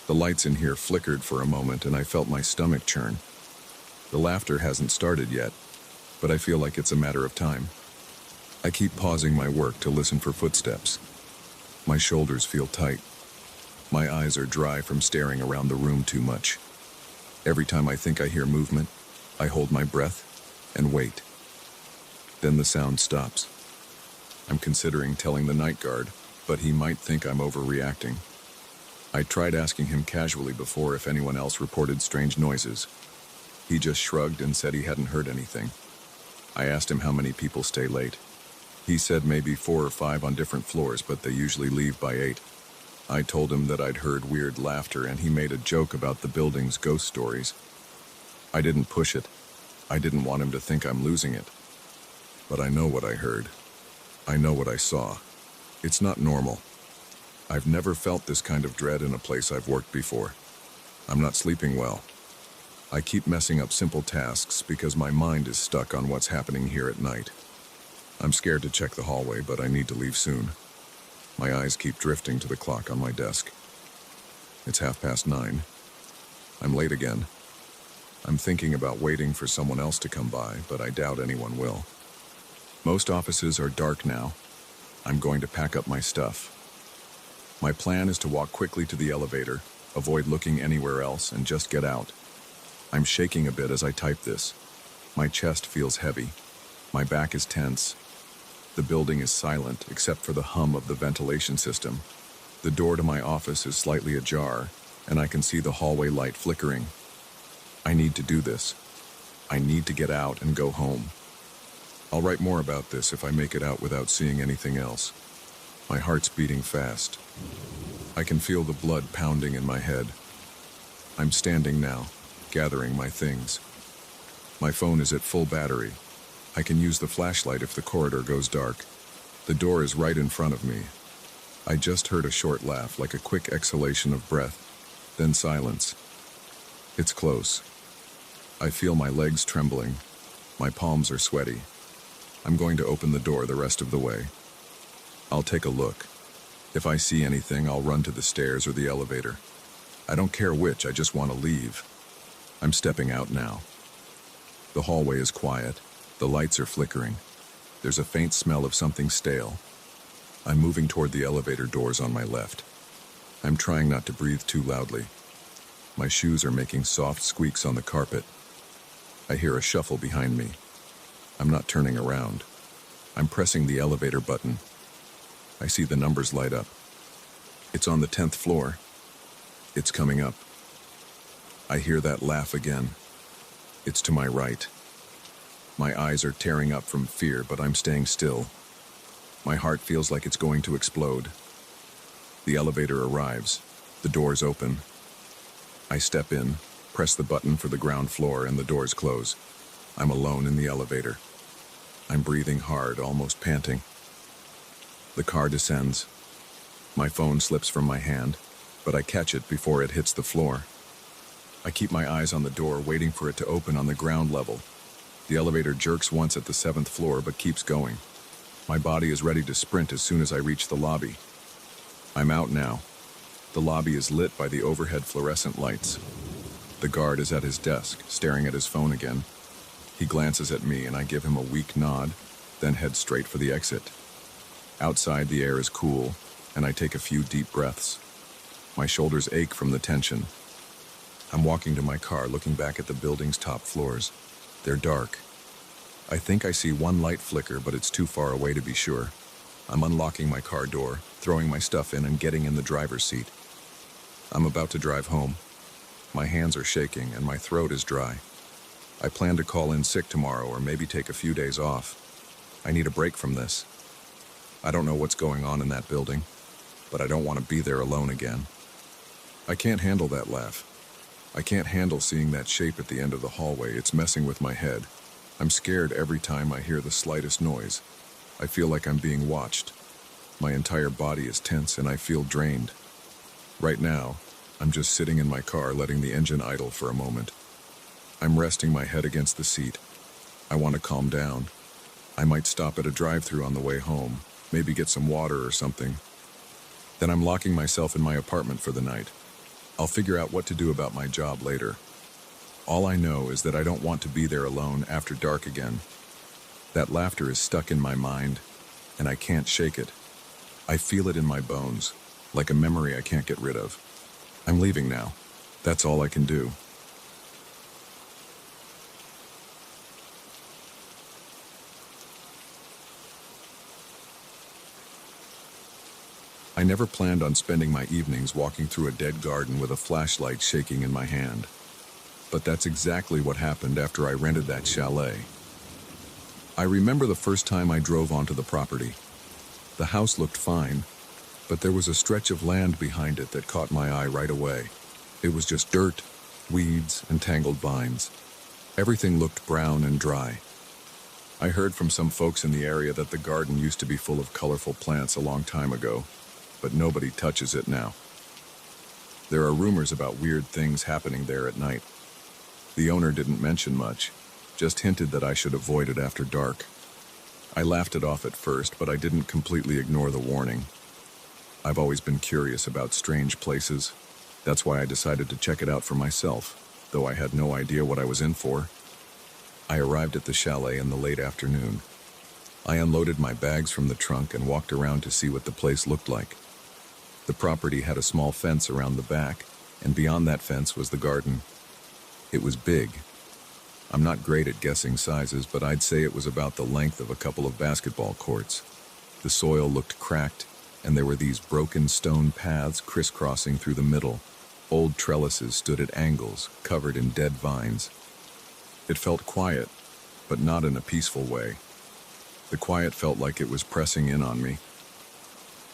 The lights in here flickered for a moment, and I felt my stomach churn. The laughter hasn't started yet, but I feel like it's a matter of time. I keep pausing my work to listen for footsteps. My shoulders feel tight. My eyes are dry from staring around the room too much. Every time I think I hear movement, I hold my breath and wait. Then the sound stops. I'm considering telling the night guard, but he might think I'm overreacting. I tried asking him casually before if anyone else reported strange noises. He just shrugged and said he hadn't heard anything. I asked him how many people stay late. He said maybe 4 or 5 on different floors, but they usually leave by 8. I told him that I'd heard weird laughter, and he made a joke about the building's ghost stories. I didn't push it. I didn't want him to think I'm losing it. But I know what I heard. I know what I saw. It's not normal. I've never felt this kind of dread in a place I've worked before. I'm not sleeping well. I keep messing up simple tasks because my mind is stuck on what's happening here at night. I'm scared to check the hallway, but I need to leave soon. My eyes keep drifting to the clock on my desk. It's 9:30. I'm late again. I'm thinking about waiting for someone else to come by, but I doubt anyone will. Most offices are dark now. I'm going to pack up my stuff. My plan is to walk quickly to the elevator, avoid looking anywhere else, and just get out. I'm shaking a bit as I type this. My chest feels heavy. My back is tense. The building is silent, except for the hum of the ventilation system. The door to my office is slightly ajar, and I can see the hallway light flickering. I need to do this. I need to get out and go home. I'll write more about this if I make it out without seeing anything else. My heart's beating fast. I can feel the blood pounding in my head. I'm standing now, gathering my things. My phone is at full battery. I can use the flashlight if the corridor goes dark. The door is right in front of me. I just heard a short laugh, like a quick exhalation of breath, then silence. It's close. I feel my legs trembling. My palms are sweaty. I'm going to open the door the rest of the way. I'll take a look. If I see anything, I'll run to the stairs or the elevator. I don't care which, I just want to leave. I'm stepping out now. The hallway is quiet. The lights are flickering. There's a faint smell of something stale. I'm moving toward the elevator doors on my left. I'm trying not to breathe too loudly. My shoes are making soft squeaks on the carpet. I hear a shuffle behind me. I'm not turning around. I'm pressing the elevator button. I see the numbers light up. It's on the 10th floor. It's coming up. I hear that laugh again. It's to my right. My eyes are tearing up from fear, but I'm staying still. My heart feels like it's going to explode. The elevator arrives. The doors open. I step in, press the button for the ground floor, and the doors close. I'm alone in the elevator. I'm breathing hard, almost panting. The car descends. My phone slips from my hand, but I catch it before it hits the floor. I keep my eyes on the door, waiting for it to open on the ground level. The elevator jerks once at the 7th floor, but keeps going. My body is ready to sprint as soon as I reach the lobby. I'm out now. The lobby is lit by the overhead fluorescent lights. The guard is at his desk, staring at his phone again. He glances at me and I give him a weak nod, then head straight for the exit. Outside, the air is cool, and I take a few deep breaths. My shoulders ache from the tension. I'm walking to my car, looking back at the building's top floors. They're dark. I think I see one light flicker, but it's too far away to be sure. I'm unlocking my car door, throwing my stuff in, and getting in the driver's seat. I'm about to drive home. My hands are shaking, and my throat is dry. I plan to call in sick tomorrow, or maybe take a few days off. I need a break from this. I don't know what's going on in that building, but I don't want to be there alone again. I can't handle that laugh. I can't handle seeing that shape at the end of the hallway. It's messing with my head. I'm scared every time I hear the slightest noise. I feel like I'm being watched. My entire body is tense and I feel drained. Right now, I'm just sitting in my car, letting the engine idle for a moment. I'm resting my head against the seat. I want to calm down. I might stop at a drive-thru on the way home, maybe get some water or something. Then I'm locking myself in my apartment for the night. I'll figure out what to do about my job later. All I know is that I don't want to be there alone after dark again. That laughter is stuck in my mind, and I can't shake it. I feel it in my bones, like a memory I can't get rid of. I'm leaving now. That's all I can do. I never planned on spending my evenings walking through a dead garden with a flashlight shaking in my hand. But that's exactly what happened after I rented that chalet. I remember the first time I drove onto the property. The house looked fine, but there was a stretch of land behind it that caught my eye right away. It was just dirt, weeds, and tangled vines. Everything looked brown and dry. I heard from some folks in the area that the garden used to be full of colorful plants a long time ago, but nobody touches it now. There are rumors about weird things happening there at night. The owner didn't mention much, just hinted that I should avoid it after dark. I laughed it off at first, but I didn't completely ignore the warning. I've always been curious about strange places. That's why I decided to check it out for myself. though I had no idea what I was in for. I arrived at the chalet in the late afternoon. I unloaded my bags from the trunk and walked around to see what the place looked like. The property had a small fence around the back, and beyond that fence was the garden. It was big. I'm not great at guessing sizes, but I'd say it was about the length of a couple of basketball courts. The soil looked cracked, and there were these broken stone paths crisscrossing through the middle. Old trellises stood at angles, covered in dead vines. It felt quiet, but not in a peaceful way. The quiet felt like it was pressing in on me.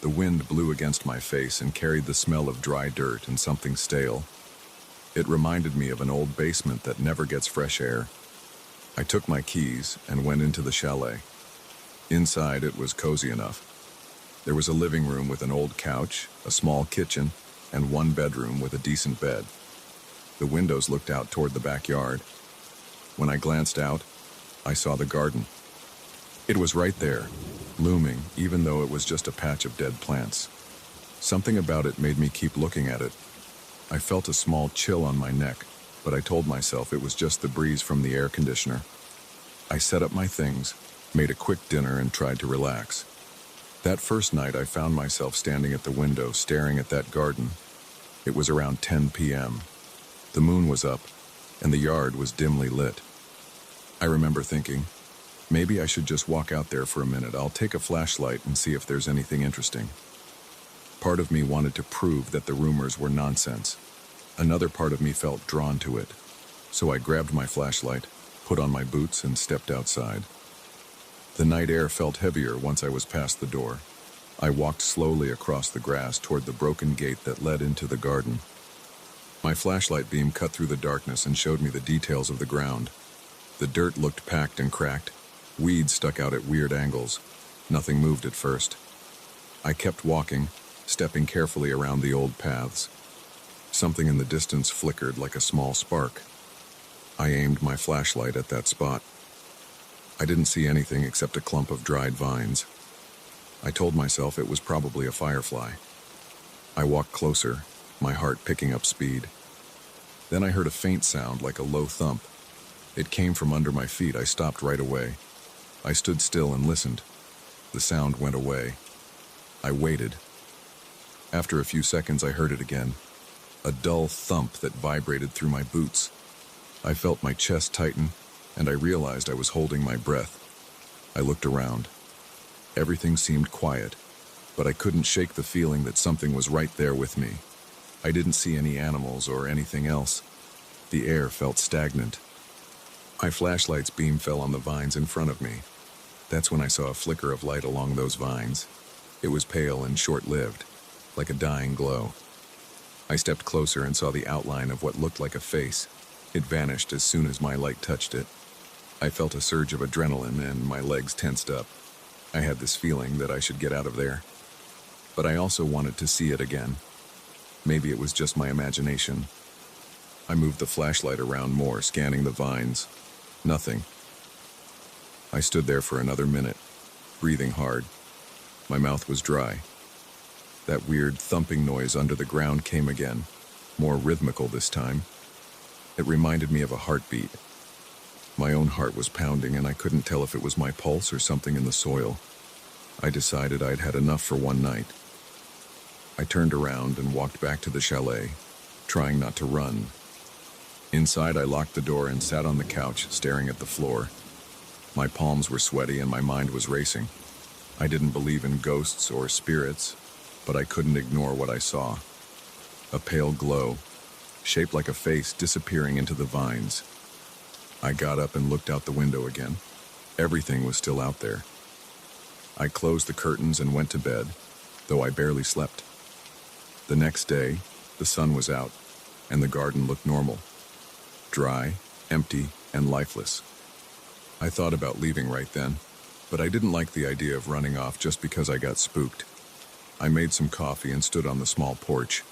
The wind blew against my face and carried the smell of dry dirt and something stale. It reminded me of an old basement that never gets fresh air. I took my keys and went into the chalet. Inside, it was cozy enough. There was a living room with an old couch, a small kitchen, and one bedroom with a decent bed. The windows looked out toward the backyard. When I glanced out, I saw the garden. It was right there, looming, even though it was just a patch of dead plants. Something about it made me keep looking at it. I felt a small chill on my neck, but I told myself it was just the breeze from the air conditioner. I set up my things, made a quick dinner, and tried to relax. That first night, I found myself standing at the window, staring at that garden. It was around 10 p.m. The moon was up, and the yard was dimly lit. I remember thinking, maybe I should just walk out there for a minute. I'll take a flashlight and see if there's anything interesting. Part of me wanted to prove that the rumors were nonsense. Another part of me felt drawn to it. So I grabbed my flashlight, put on my boots, and stepped outside. The night air felt heavier once I was past the door. I walked slowly across the grass toward the broken gate that led into the garden. My flashlight beam cut through the darkness and showed me the details of the ground. The dirt looked packed and cracked. Weeds stuck out at weird angles. Nothing moved at first. I kept walking, stepping carefully around the old paths. Something in the distance flickered like a small spark. I aimed my flashlight at that spot. I didn't see anything except a clump of dried vines. I told myself it was probably a firefly. I walked closer, my heart picking up speed. Then I heard a faint sound like a low thump. It came from under my feet. I stopped right away. I stood still and listened. The sound went away. I waited. After a few seconds, I heard it again. A dull thump that vibrated through my boots. I felt my chest tighten, and I realized I was holding my breath. I looked around. Everything seemed quiet, but I couldn't shake the feeling that something was right there with me. I didn't see any animals or anything else. The air felt stagnant. My flashlight's beam fell on the vines in front of me. That's when I saw a flicker of light along those vines. It was pale and short-lived, like a dying glow. I stepped closer and saw the outline of what looked like a face. It vanished as soon as my light touched it. I felt a surge of adrenaline and my legs tensed up. I had this feeling that I should get out of there. But I also wanted to see it again. Maybe it was just my imagination. I moved the flashlight around more, scanning the vines. Nothing. I stood there for another minute, breathing hard. My mouth was dry. That weird thumping noise under the ground came again, more rhythmical this time. It reminded me of a heartbeat. My own heart was pounding, and I couldn't tell if it was my pulse or something in the soil. I decided I'd had enough for one night. I turned around and walked back to the chalet, trying not to run. Inside, I locked the door and sat on the couch, staring at the floor. My palms were sweaty and my mind was racing. I didn't believe in ghosts or spirits, but I couldn't ignore what I saw. A pale glow, shaped like a face, disappearing into the vines. I got up and looked out the window again. Everything was still out there. I closed the curtains and went to bed, though I barely slept. The next day, the sun was out, and the garden looked normal. Dry, empty, and lifeless. I thought about leaving right then, but I didn't like the idea of running off just because I got spooked. I made some coffee and stood on the small porch.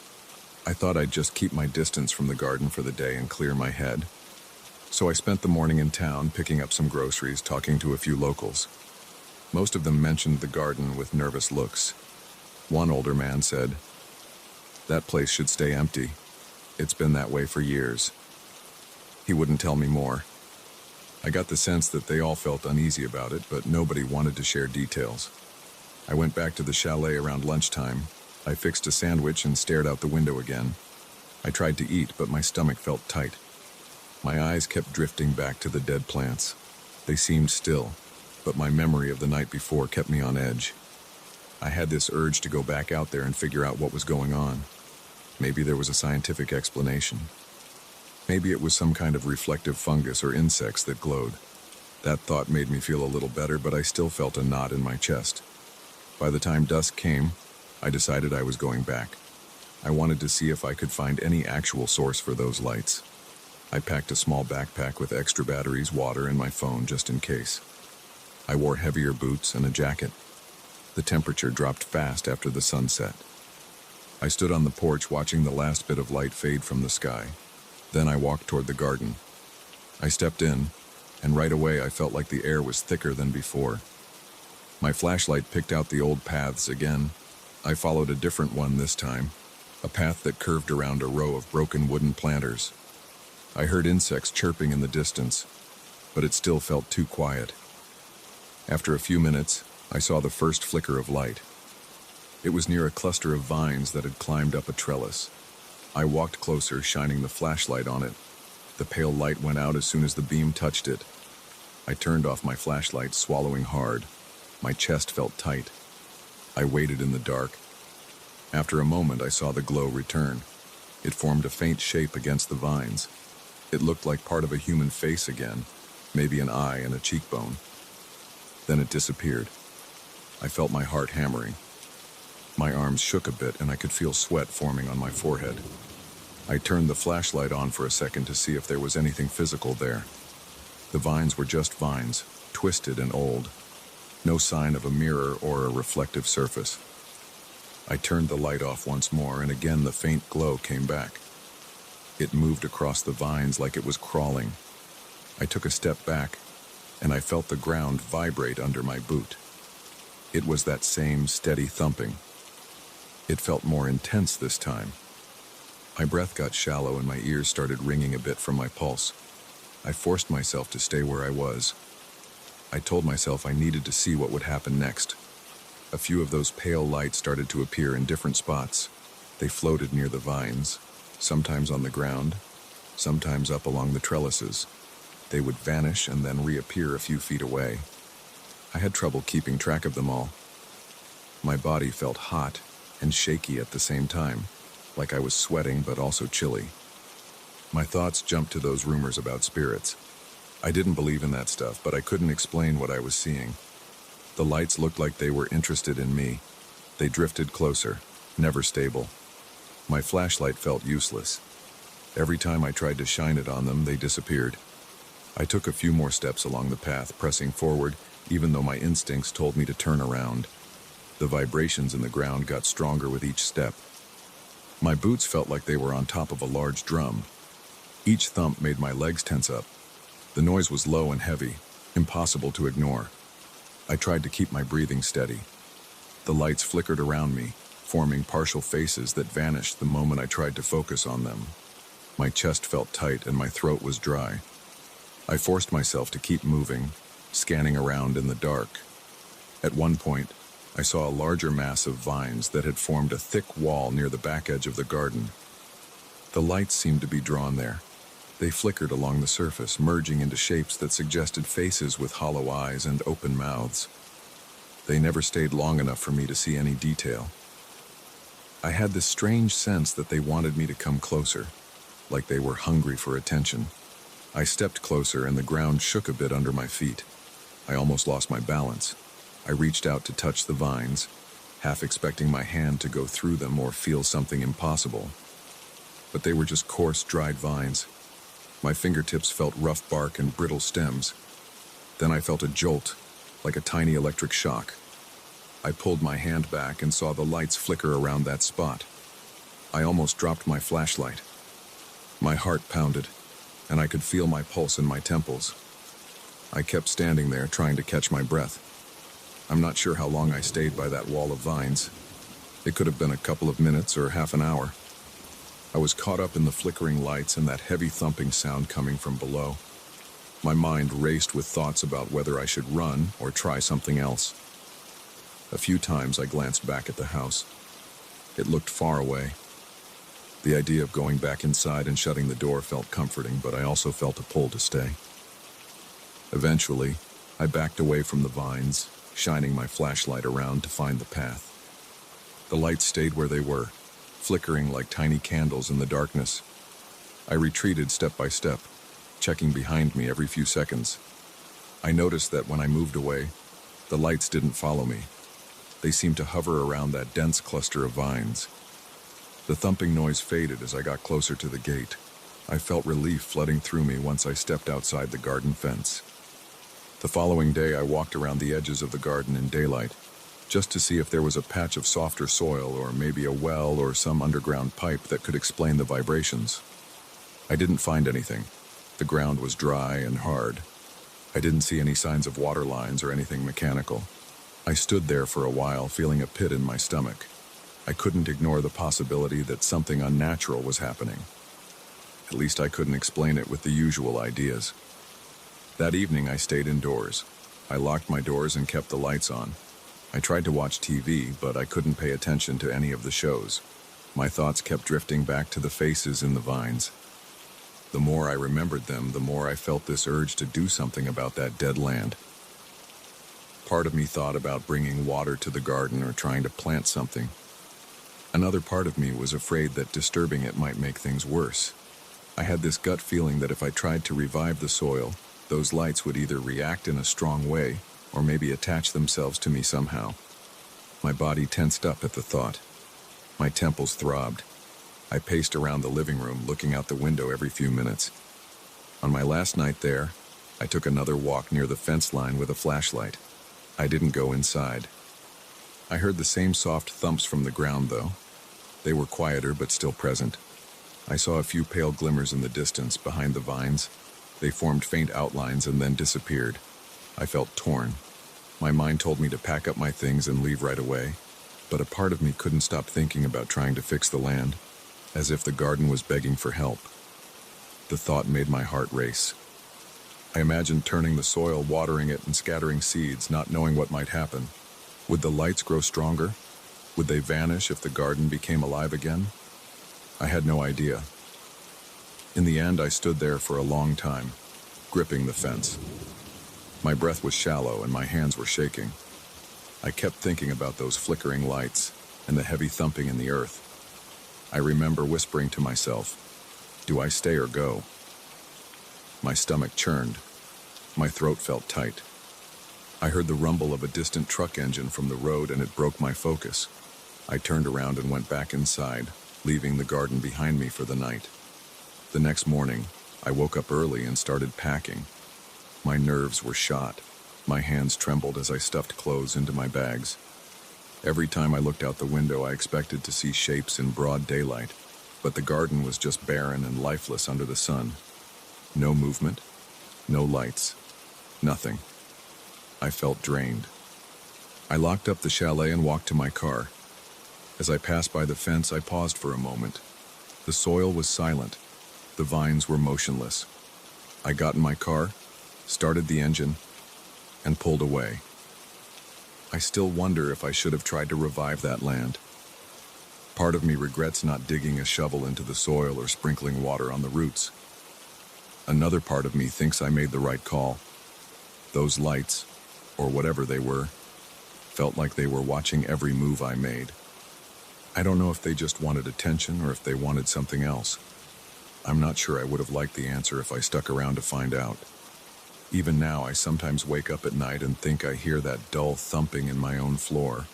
I thought I'd just keep my distance from the garden for the day and clear my head. So I spent the morning in town picking up some groceries, talking to a few locals. Most of them mentioned the garden with nervous looks. One older man said, "That place should stay empty. It's been that way for years." He wouldn't tell me more. I got the sense that they all felt uneasy about it, but nobody wanted to share details. I went back to the chalet around lunchtime. I fixed a sandwich and stared out the window again. I tried to eat, but my stomach felt tight. My eyes kept drifting back to the dead plants. They seemed still, but my memory of the night before kept me on edge. I had this urge to go back out there and figure out what was going on. Maybe there was a scientific explanation. Maybe it was some kind of reflective fungus or insects that glowed. That thought made me feel a little better, but I still felt a knot in my chest. By the time dusk came, I decided I was going back. I wanted to see if I could find any actual source for those lights. I packed a small backpack with extra batteries, water, and my phone just in case. I wore heavier boots and a jacket. The temperature dropped fast after the sun set. I stood on the porch watching the last bit of light fade from the sky. Then I walked toward the garden. I stepped in, and right away I felt like the air was thicker than before. My flashlight picked out the old paths again. I followed a different one this time, a path that curved around a row of broken wooden planters. I heard insects chirping in the distance, but it still felt too quiet. After a few minutes, I saw the first flicker of light. It was near a cluster of vines that had climbed up a trellis. I walked closer, shining the flashlight on it. The pale light went out as soon as the beam touched it. I turned off my flashlight, swallowing hard. My chest felt tight. I waited in the dark. After a moment, I saw the glow return. It formed a faint shape against the vines. It looked like part of a human face again, maybe an eye and a cheekbone. Then it disappeared. I felt my heart hammering. My arms shook a bit, and I could feel sweat forming on my forehead. I turned the flashlight on for a second to see if there was anything physical there. The vines were just vines, twisted and old. No sign of a mirror or a reflective surface. I turned the light off once more, and again the faint glow came back. It moved across the vines like it was crawling. I took a step back, and I felt the ground vibrate under my boot. It was that same steady thumping. It felt more intense this time. My breath got shallow and my ears started ringing a bit from my pulse. I forced myself to stay where I was. I told myself I needed to see what would happen next. A few of those pale lights started to appear in different spots. They floated near the vines, sometimes on the ground, sometimes up along the trellises. They would vanish and then reappear a few feet away. I had trouble keeping track of them all. My body felt hot and shaky at the same time, like I was sweating but also chilly. My thoughts jumped to those rumors about spirits. I didn't believe in that stuff, but I couldn't explain what I was seeing. The lights looked like they were interested in me. They drifted closer, never stable. My flashlight felt useless. Every time I tried to shine it on them, they disappeared. I took a few more steps along the path, pressing forward, even though my instincts told me to turn around. The vibrations in the ground got stronger with each step. My boots felt like they were on top of a large drum. Each thump made my legs tense up. The noise was low and heavy, impossible to ignore. I tried to keep my breathing steady. The lights flickered around me, forming partial faces that vanished the moment I tried to focus on them. My chest felt tight and my throat was dry. I forced myself to keep moving, scanning around in the dark. At one point, I saw a larger mass of vines that had formed a thick wall near the back edge of the garden. The lights seemed to be drawn there. They flickered along the surface, merging into shapes that suggested faces with hollow eyes and open mouths. They never stayed long enough for me to see any detail. I had this strange sense that they wanted me to come closer, like they were hungry for attention. I stepped closer and the ground shook a bit under my feet. I almost lost my balance. I reached out to touch the vines, half expecting my hand to go through them or feel something impossible. But they were just coarse, dried vines. My fingertips felt rough bark and brittle stems. Then I felt a jolt, like a tiny electric shock. I pulled my hand back and saw the lights flicker around that spot. I almost dropped my flashlight. My heart pounded, and I could feel my pulse in my temples. I kept standing there, trying to catch my breath. I'm not sure how long I stayed by that wall of vines. It could have been a couple of minutes or half an hour. I was caught up in the flickering lights and that heavy thumping sound coming from below. My mind raced with thoughts about whether I should run or try something else. A few times I glanced back at the house. It looked far away. The idea of going back inside and shutting the door felt comforting, but I also felt a pull to stay. Eventually, I backed away from the vines, shining my flashlight around to find the path. The lights stayed where they were, flickering like tiny candles in the darkness. I retreated step by step, checking behind me every few seconds. I noticed that when I moved away, the lights didn't follow me. They seemed to hover around that dense cluster of vines. The thumping noise faded as I got closer to the gate. I felt relief flooding through me once I stepped outside the garden fence. The following day, I walked around the edges of the garden in daylight, just to see if there was a patch of softer soil or maybe a well or some underground pipe that could explain the vibrations. I didn't find anything. The ground was dry and hard. I didn't see any signs of water lines or anything mechanical. I stood there for a while, feeling a pit in my stomach. I couldn't ignore the possibility that something unnatural was happening. At least I couldn't explain it with the usual ideas. That evening, I stayed indoors. I locked my doors and kept the lights on. I tried to watch TV, but I couldn't pay attention to any of the shows. My thoughts kept drifting back to the faces in the vines. The more I remembered them, the more I felt this urge to do something about that dead land. Part of me thought about bringing water to the garden or trying to plant something. Another part of me was afraid that disturbing it might make things worse. I had this gut feeling that if I tried to revive the soil, those lights would either react in a strong way or maybe attach themselves to me somehow. My body tensed up at the thought. My temples throbbed. I paced around the living room, looking out the window every few minutes. On my last night there, I took another walk near the fence line with a flashlight. I didn't go inside. I heard the same soft thumps from the ground, though. They were quieter but still present. I saw a few pale glimmers in the distance behind the vines. They formed faint outlines and then disappeared. I felt torn. My mind told me to pack up my things and leave right away, but a part of me couldn't stop thinking about trying to fix the land, as if the garden was begging for help. The thought made my heart race. I imagined turning the soil, watering it, and scattering seeds, not knowing what might happen. Would the lights grow stronger? Would they vanish if the garden became alive again? I had no idea. In the end, I stood there for a long time, gripping the fence. My breath was shallow and my hands were shaking. I kept thinking about those flickering lights and the heavy thumping in the earth. I remember whispering to myself, "Do I stay or go?" My stomach churned. My throat felt tight. I heard the rumble of a distant truck engine from the road and it broke my focus. I turned around and went back inside, leaving the garden behind me for the night. The next morning, I woke up early and started packing. My nerves were shot. My hands trembled as I stuffed clothes into my bags. Every time I looked out the window, I expected to see shapes in broad daylight, but the garden was just barren and lifeless under the sun. No movement, no lights, nothing. I felt drained. I locked up the chalet and walked to my car. As I passed by the fence, I paused for a moment. The soil was silent. The vines were motionless. I got in my car, started the engine, and pulled away. I still wonder if I should have tried to revive that land. Part of me regrets not digging a shovel into the soil or sprinkling water on the roots. Another part of me thinks I made the right call. Those lights, or whatever they were, felt like they were watching every move I made. I don't know if they just wanted attention or if they wanted something else. I'm not sure I would have liked the answer if I stuck around to find out. Even now, I sometimes wake up at night and think I hear that dull thumping in my own floor,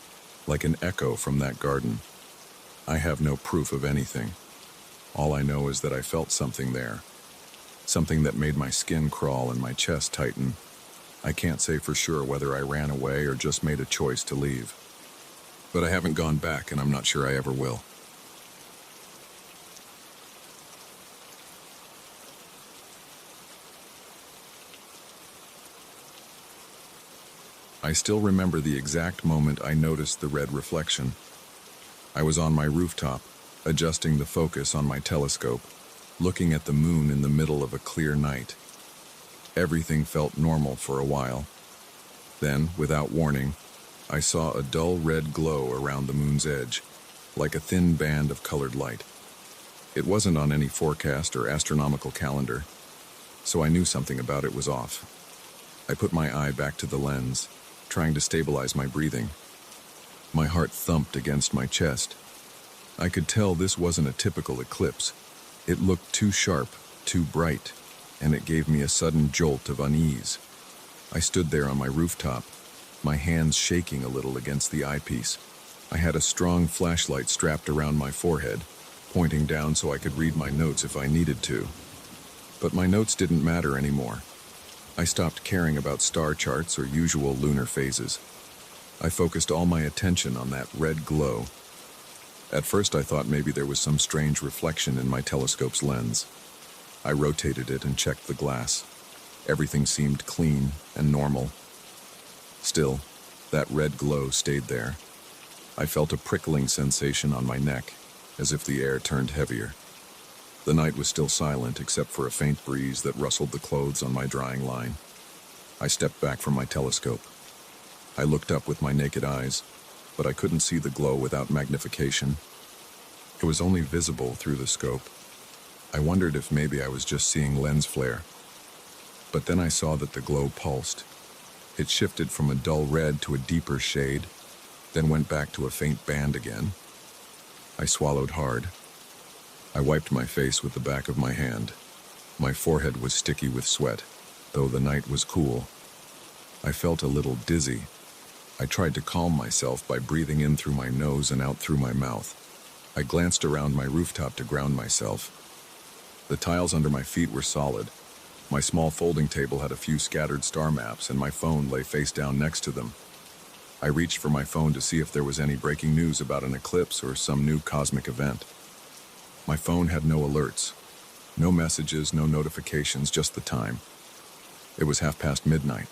like an echo from that garden. I have no proof of anything. All I know is that I felt something there, something that made my skin crawl and my chest tighten. I can't say for sure whether I ran away or just made a choice to leave. But I haven't gone back, and I'm not sure I ever will. I still remember the exact moment I noticed the red reflection. I was on my rooftop, adjusting the focus on my telescope, looking at the moon in the middle of a clear night. Everything felt normal for a while. Then, without warning, I saw a dull red glow around the moon's edge, like a thin band of colored light. It wasn't on any forecast or astronomical calendar, so I knew something about it was off. I put my eye back to the lens, trying to stabilize my breathing. My heart thumped against my chest. I could tell this wasn't a typical eclipse. It looked too sharp, too bright, and it gave me a sudden jolt of unease. I stood there on my rooftop, my hands shaking a little against the eyepiece. I had a strong flashlight strapped around my forehead, pointing down so I could read my notes if I needed to. But my notes didn't matter anymore. I stopped caring about star charts or usual lunar phases. I focused all my attention on that red glow. At first I thought maybe there was some strange reflection in my telescope's lens. I rotated it and checked the glass. Everything seemed clean and normal. Still, that red glow stayed there. I felt a prickling sensation on my neck, as if the air turned heavier. The night was still silent except for a faint breeze that rustled the clothes on my drying line. I stepped back from my telescope. I looked up with my naked eyes, but I couldn't see the glow without magnification. It was only visible through the scope. I wondered if maybe I was just seeing lens flare. But then I saw that the glow pulsed. It shifted from a dull red to a deeper shade, then went back to a faint band again. I swallowed hard. I wiped my face with the back of my hand. My forehead was sticky with sweat, though the night was cool. I felt a little dizzy. I tried to calm myself by breathing in through my nose and out through my mouth. I glanced around my rooftop to ground myself. The tiles under my feet were solid. My small folding table had a few scattered star maps, and my phone lay face down next to them. I reached for my phone to see if there was any breaking news about an eclipse or some new cosmic event. My phone had no alerts. No messages, no notifications, just the time. It was midnight.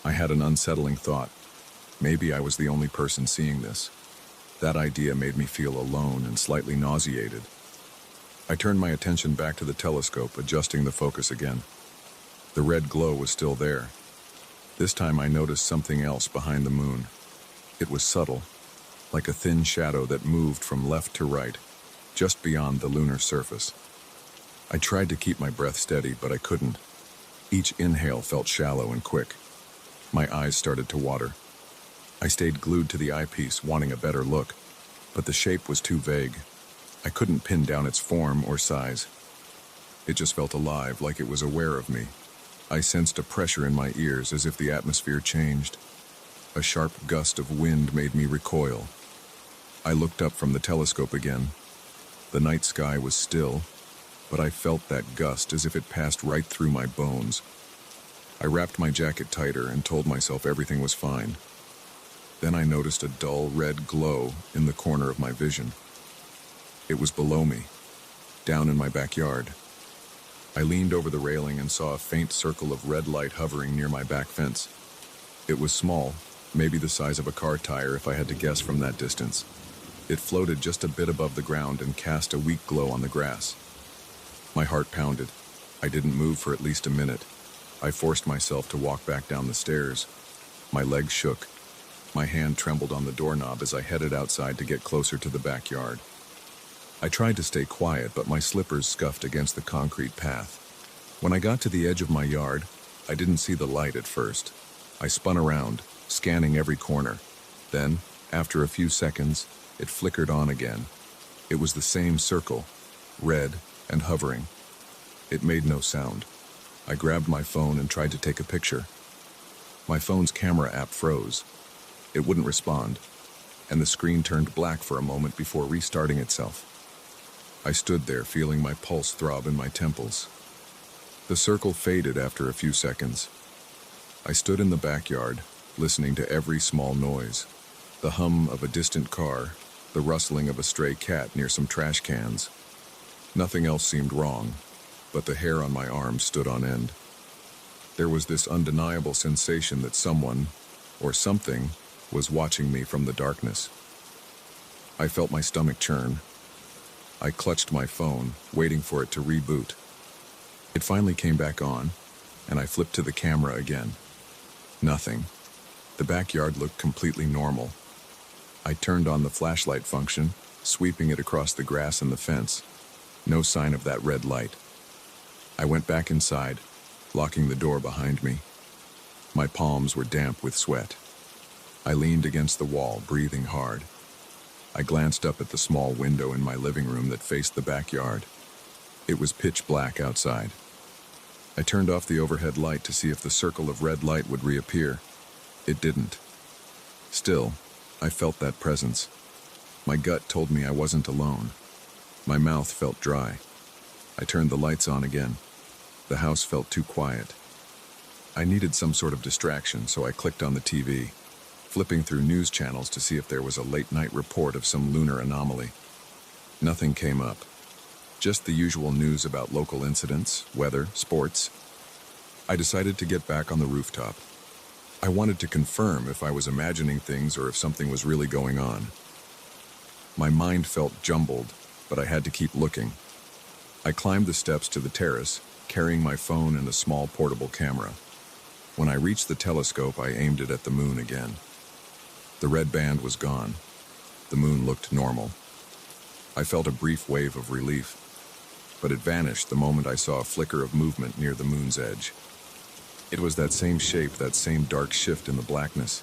I had an unsettling thought. Maybe I was the only person seeing this. That idea made me feel alone and slightly nauseated. I turned my attention back to the telescope, adjusting the focus again. The red glow was still there. This time I noticed something else behind the moon. It was subtle, like a thin shadow that moved from left to right, just beyond the lunar surface. I tried to keep my breath steady, but I couldn't. Each inhale felt shallow and quick. My eyes started to water. I stayed glued to the eyepiece, wanting a better look, but the shape was too vague. I couldn't pin down its form or size. It just felt alive, like it was aware of me. I sensed a pressure in my ears as if the atmosphere changed. A sharp gust of wind made me recoil. I looked up from the telescope again. The night sky was still, but I felt that gust as if it passed right through my bones. I wrapped my jacket tighter and told myself everything was fine. Then I noticed a dull red glow in the corner of my vision. It was below me, down in my backyard. I leaned over the railing and saw a faint circle of red light hovering near my back fence. It was small, maybe the size of a car tire if I had to guess from that distance. It floated just a bit above the ground and cast a weak glow on the grass. My heart pounded. I didn't move for at least a minute. I forced myself to walk back down the stairs. My legs shook. My hand trembled on the doorknob as I headed outside to get closer to the backyard. I tried to stay quiet, but my slippers scuffed against the concrete path. When I got to the edge of my yard, I didn't see the light at first. I spun around, scanning every corner. Then, after a few seconds, it flickered on again. It was the same circle, red and hovering. It made no sound. I grabbed my phone and tried to take a picture. My phone's camera app froze. It wouldn't respond, and the screen turned black for a moment before restarting itself. I stood there, feeling my pulse throb in my temples. The circle faded after a few seconds. I stood in the backyard, listening to every small noise. The hum of a distant car, the rustling of a stray cat near some trash cans. Nothing else seemed wrong, but the hair on my arm stood on end. There was this undeniable sensation that someone, or something, was watching me from the darkness. I felt my stomach churn. I clutched my phone, waiting for it to reboot. It finally came back on, and I flipped to the camera again. Nothing. The backyard looked completely normal. I turned on the flashlight function, sweeping it across the grass and the fence. No sign of that red light. I went back inside, locking the door behind me. My palms were damp with sweat. I leaned against the wall, breathing hard. I glanced up at the small window in my living room that faced the backyard. It was pitch black outside. I turned off the overhead light to see if the circle of red light would reappear. It didn't. Still, I felt that presence. My gut told me I wasn't alone. My mouth felt dry. I turned the lights on again. The house felt too quiet. I needed some sort of distraction, so I clicked on the TV, flipping through news channels to see if there was a late-night report of some lunar anomaly. Nothing came up. Just the usual news about local incidents, weather, sports. I decided to get back on the rooftop. I wanted to confirm if I was imagining things or if something was really going on. My mind felt jumbled, but I had to keep looking. I climbed the steps to the terrace, carrying my phone and a small portable camera. When I reached the telescope, I aimed it at the moon again. The red band was gone. The moon looked normal. I felt a brief wave of relief, but it vanished the moment I saw a flicker of movement near the moon's edge. It was that same shape, that same dark shift in the blackness.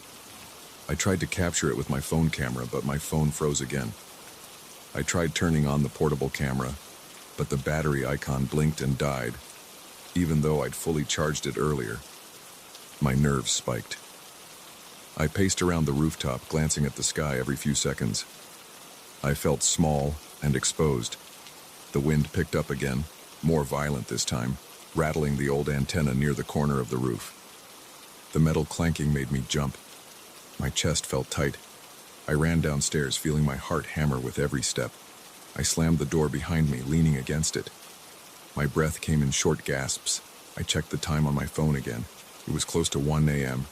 I tried to capture it with my phone camera, but my phone froze again. I tried turning on the portable camera, but the battery icon blinked and died, even though I'd fully charged it earlier. My nerves spiked. I paced around the rooftop, glancing at the sky every few seconds. I felt small and exposed. The wind picked up again, more violent this time, rattling the old antenna near the corner of the roof. The metal clanking made me jump. My chest felt tight. I ran downstairs, feeling my heart hammer with every step. I slammed the door behind me, leaning against it. My breath came in short gasps. I checked the time on my phone again. It was close to 1 a.m.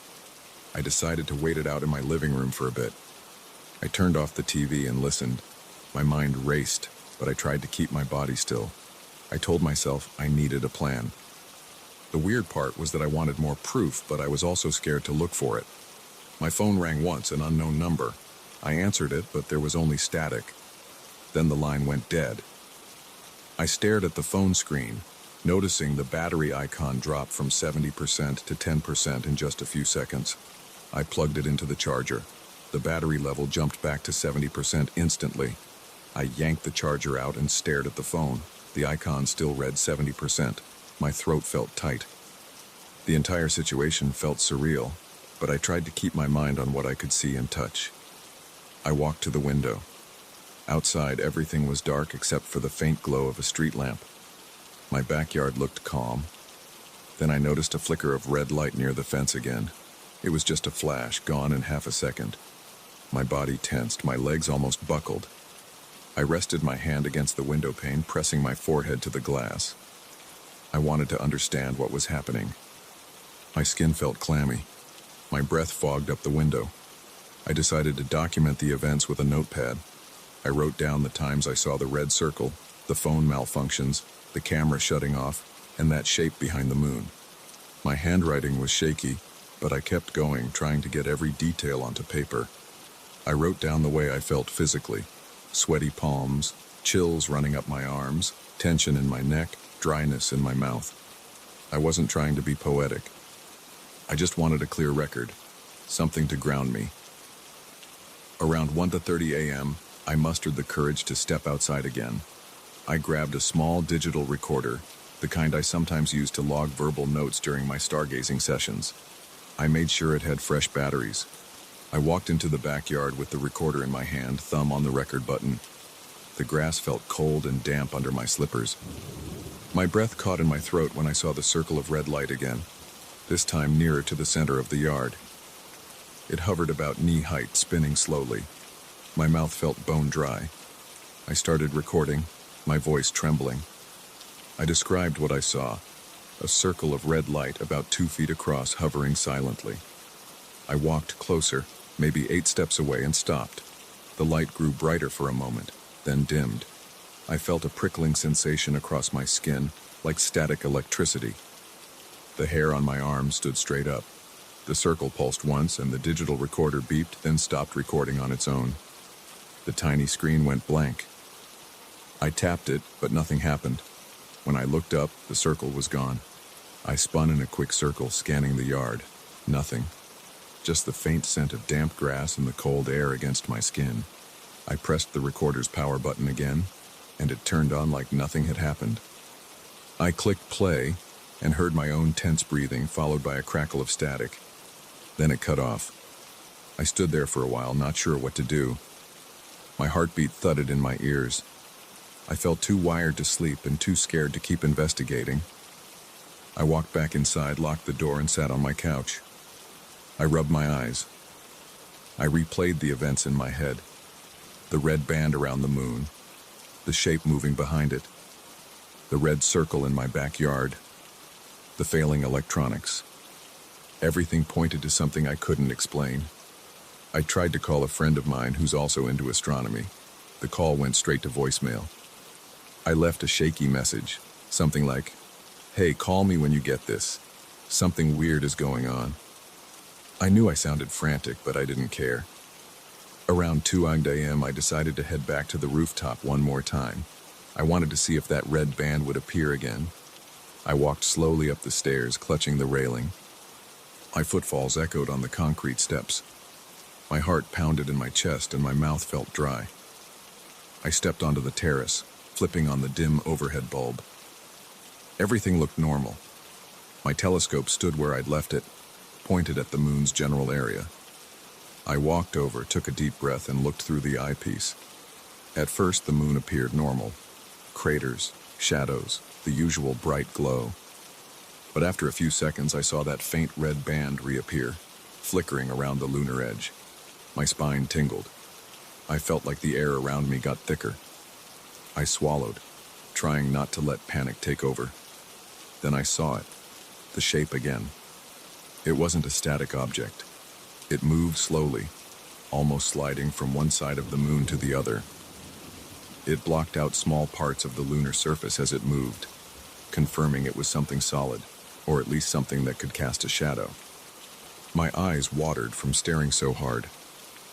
I decided to wait it out in my living room for a bit. I turned off the TV and listened. My mind raced, but I tried to keep my body still. I told myself I needed a plan. The weird part was that I wanted more proof, but I was also scared to look for it. My phone rang once, an unknown number. I answered it, but there was only static. Then the line went dead. I stared at the phone screen, noticing the battery icon drop from 70% to 10% in just a few seconds. I plugged it into the charger. The battery level jumped back to 70% instantly. I yanked the charger out and stared at the phone. The icon still read 70%. My throat felt tight. The entire situation felt surreal, but I tried to keep my mind on what I could see and touch. I walked to the window. Outside, everything was dark except for the faint glow of a street lamp. My backyard looked calm. Then I noticed a flicker of red light near the fence again. It was just a flash, gone in half a second. My body tensed, my legs almost buckled. I rested my hand against the window pane, pressing my forehead to the glass. I wanted to understand what was happening. My skin felt clammy. My breath fogged up the window. I decided to document the events with a notepad. I wrote down the times I saw the red circle, the phone malfunctions, the camera shutting off, and that shape behind the moon. My handwriting was shaky, but I kept going, trying to get every detail onto paper. I wrote down the way I felt physically. Sweaty palms, chills running up my arms, tension in my neck, dryness in my mouth. I wasn't trying to be poetic. I just wanted a clear record, something to ground me. Around 1:30 a.m., I mustered the courage to step outside again. I grabbed a small digital recorder, the kind I sometimes use to log verbal notes during my stargazing sessions. I made sure it had fresh batteries. I walked into the backyard with the recorder in my hand, thumb on the record button. The grass felt cold and damp under my slippers. My breath caught in my throat when I saw the circle of red light again, this time nearer to the center of the yard. It hovered about knee height, spinning slowly. My mouth felt bone dry. I started recording, my voice trembling. I described what I saw, a circle of red light about 2 feet across, hovering silently. I walked closer, maybe 8 steps away, and stopped. The light grew brighter for a moment, then dimmed. I felt a prickling sensation across my skin, like static electricity. The hair on my arm stood straight up. The circle pulsed once, and the digital recorder beeped, then stopped recording on its own. The tiny screen went blank. I tapped it, but nothing happened. When I looked up, the circle was gone. I spun in a quick circle, scanning the yard. Nothing. Just the faint scent of damp grass and the cold air against my skin. I pressed the recorder's power button again, and it turned on like nothing had happened. I clicked play and heard my own tense breathing, followed by a crackle of static. Then it cut off. I stood there for a while, not sure what to do. My heartbeat thudded in my ears. I felt too wired to sleep and too scared to keep investigating. I walked back inside, locked the door, and sat on my couch. I rubbed my eyes. I replayed the events in my head. The red band around the moon, the shape moving behind it, the red circle in my backyard, the failing electronics. Everything pointed to something I couldn't explain. I tried to call a friend of mine who's also into astronomy. The call went straight to voicemail. I left a shaky message, something like, "Hey, call me when you get this. Something weird is going on." I knew I sounded frantic, but I didn't care. Around 2 a.m., I decided to head back to the rooftop one more time. I wanted to see if that red band would appear again. I walked slowly up the stairs, clutching the railing. My footfalls echoed on the concrete steps. My heart pounded in my chest and my mouth felt dry. I stepped onto the terrace, flipping on the dim overhead bulb. Everything looked normal. My telescope stood where I'd left it, pointed at the moon's general area. I walked over, took a deep breath, and looked through the eyepiece. At first, the moon appeared normal. Craters, shadows, the usual bright glow. But after a few seconds, I saw that faint red band reappear, flickering around the lunar edge. My spine tingled. I felt like the air around me got thicker. I swallowed, trying not to let panic take over. Then I saw it, the shape again. It wasn't a static object. It moved slowly, almost sliding from one side of the moon to the other. It blocked out small parts of the lunar surface as it moved, confirming it was something solid, or at least something that could cast a shadow. My eyes watered from staring so hard.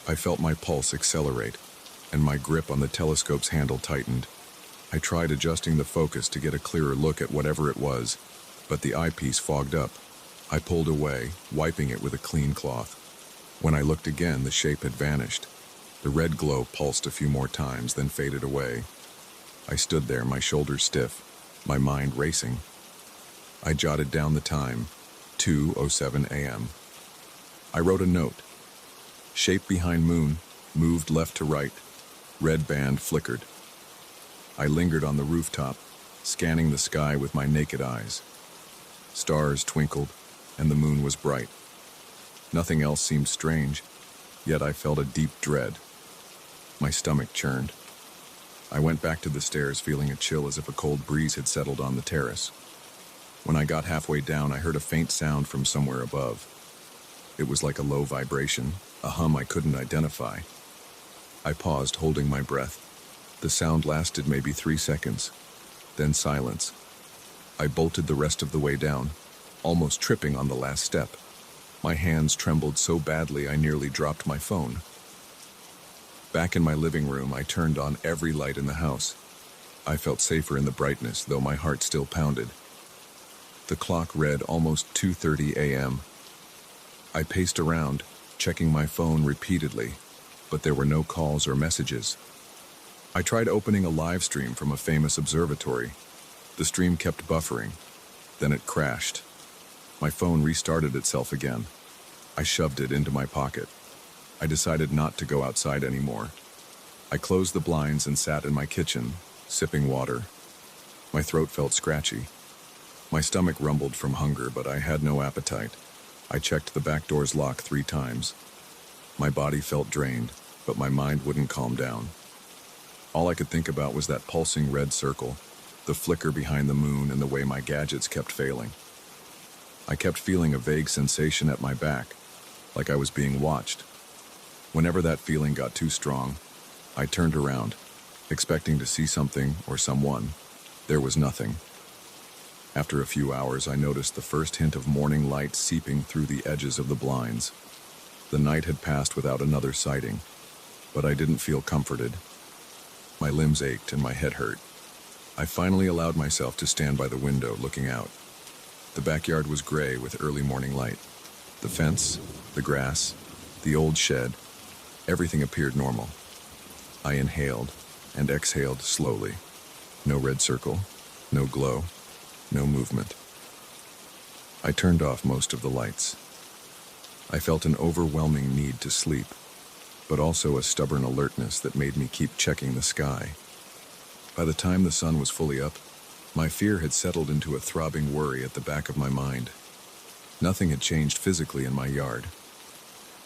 I felt my pulse accelerate, and my grip on the telescope's handle tightened. I tried adjusting the focus to get a clearer look at whatever it was, but the eyepiece fogged up. I pulled away, wiping it with a clean cloth. When I looked again, the shape had vanished. The red glow pulsed a few more times, then faded away. I stood there, my shoulders stiff, my mind racing. I jotted down the time, 2:07 a.m. I wrote a note. Shape behind moon, moved left to right. Red band flickered. I lingered on the rooftop, scanning the sky with my naked eyes. Stars twinkled, and the moon was bright. Nothing else seemed strange, yet I felt a deep dread. My stomach churned. I went back to the stairs, feeling a chill as if a cold breeze had settled on the terrace. When I got halfway down, I heard a faint sound from somewhere above. It was like a low vibration, a hum I couldn't identify. I paused, holding my breath. The sound lasted maybe 3 seconds, then silence. I bolted the rest of the way down, almost tripping on the last step. My hands trembled so badly I nearly dropped my phone. Back in my living room, I turned on every light in the house. I felt safer in the brightness, though my heart still pounded. The clock read almost 2:30 a.m. I paced around, checking my phone repeatedly, but there were no calls or messages. I tried opening a live stream from a famous observatory. The stream kept buffering. Then it crashed. My phone restarted itself again. I shoved it into my pocket. I decided not to go outside anymore. I closed the blinds and sat in my kitchen, sipping water. My throat felt scratchy. My stomach rumbled from hunger, but I had no appetite. I checked the back door's lock 3 times. My body felt drained, but my mind wouldn't calm down. All I could think about was that pulsing red circle, the flicker behind the moon, and the way my gadgets kept failing. I kept feeling a vague sensation at my back, like I was being watched. Whenever that feeling got too strong, I turned around. expecting to see something or someone. There was nothing. After a few hours, I noticed the first hint of morning light seeping through the edges of the blinds. The night had passed without another sighting, but I didn't feel comforted. My limbs ached and my head hurt. I finally allowed myself to stand by the window, looking out. The backyard was gray with early morning light. The fence, the grass, the old shed, everything appeared normal. I inhaled and exhaled slowly. No red circle, no glow, no movement. I turned off most of the lights. I felt an overwhelming need to sleep, but also a stubborn alertness that made me keep checking the sky. By the time the sun was fully up, my fear had settled into a throbbing worry at the back of my mind. Nothing had changed physically in my yard.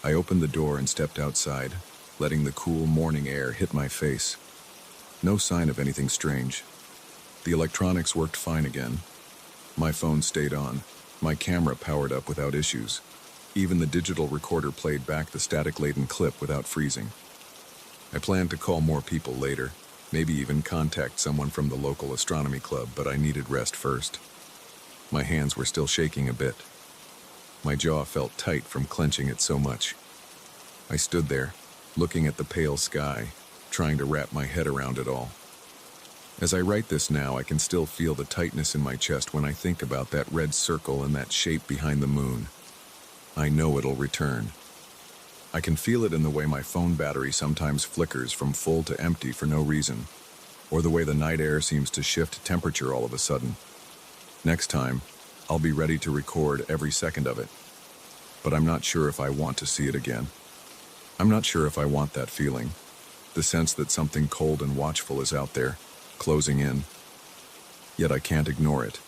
I opened the door and stepped outside, letting the cool morning air hit my face. No sign of anything strange. The electronics worked fine again. My phone stayed on. My camera powered up without issues. Even the digital recorder played back the static-laden clip without freezing. I planned to call more people later, maybe even contact someone from the local astronomy club, but I needed rest first. My hands were still shaking a bit. My jaw felt tight from clenching it so much. I stood there, looking at the pale sky, trying to wrap my head around it all. As I write this now, I can still feel the tightness in my chest when I think about that red circle and that shape behind the moon. I know it'll return. I can feel it in the way my phone battery sometimes flickers from full to empty for no reason, or the way the night air seems to shift temperature all of a sudden. Next time, I'll be ready to record every second of it. But I'm not sure if I want to see it again. I'm not sure if I want that feeling, the sense that something cold and watchful is out there, closing in. Yet I can't ignore it.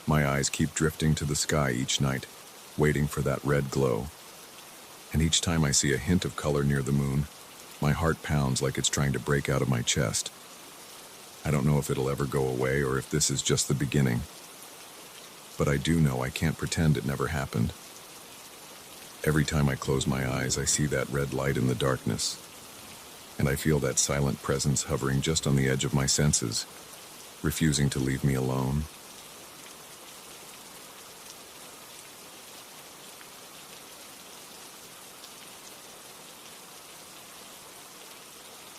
My eyes keep drifting to the sky each night, waiting for that red glow. And each time I see a hint of color near the moon, my heart pounds like it's trying to break out of my chest. I don't know if it'll ever go away or if this is just the beginning. But I do know I can't pretend it never happened. Every time I close my eyes, I see that red light in the darkness. And I feel that silent presence hovering just on the edge of my senses, refusing to leave me alone.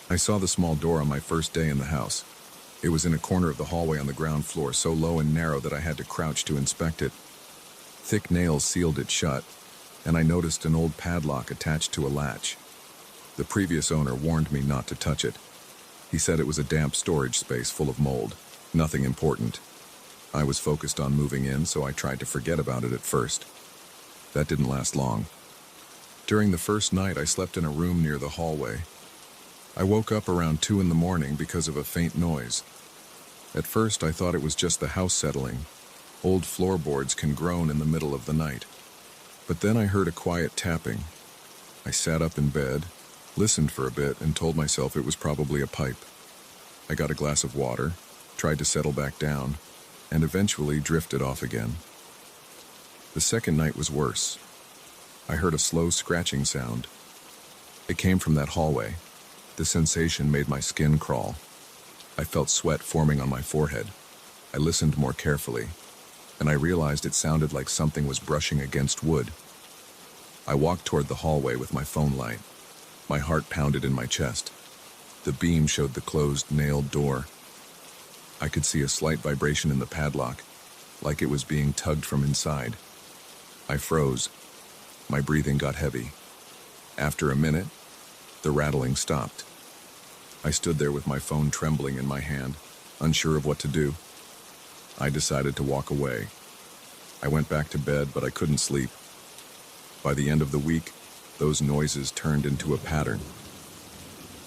I saw the small door on my first day in the house. It was in a corner of the hallway on the ground floor, so low and narrow that I had to crouch to inspect it. Thick nails sealed it shut, and I noticed an old padlock attached to a latch. The previous owner warned me not to touch it. He said it was a damp storage space full of mold, nothing important. I was focused on moving in, so I tried to forget about it at first. That didn't last long. During the first night, I slept in a room near the hallway. I woke up around 2 in the morning because of a faint noise. At first, I thought it was just the house settling. Old floorboards can groan in the middle of the night. But then I heard a quiet tapping. I sat up in bed, listened for a bit, and told myself it was probably a pipe. I got a glass of water, tried to settle back down, and eventually drifted off again. The second night was worse. I heard a slow scratching sound. It came from that hallway. The sensation made my skin crawl. I felt sweat forming on my forehead. I listened more carefully, and I realized it sounded like something was brushing against wood. I walked toward the hallway with my phone light. My heart pounded in my chest. The beam showed the closed, nailed door. I could see a slight vibration in the padlock, like it was being tugged from inside. I froze. My breathing got heavy. After a minute, the rattling stopped. I stood there with my phone trembling in my hand, unsure of what to do. I decided to walk away. I went back to bed, but I couldn't sleep. By the end of the week, those noises turned into a pattern.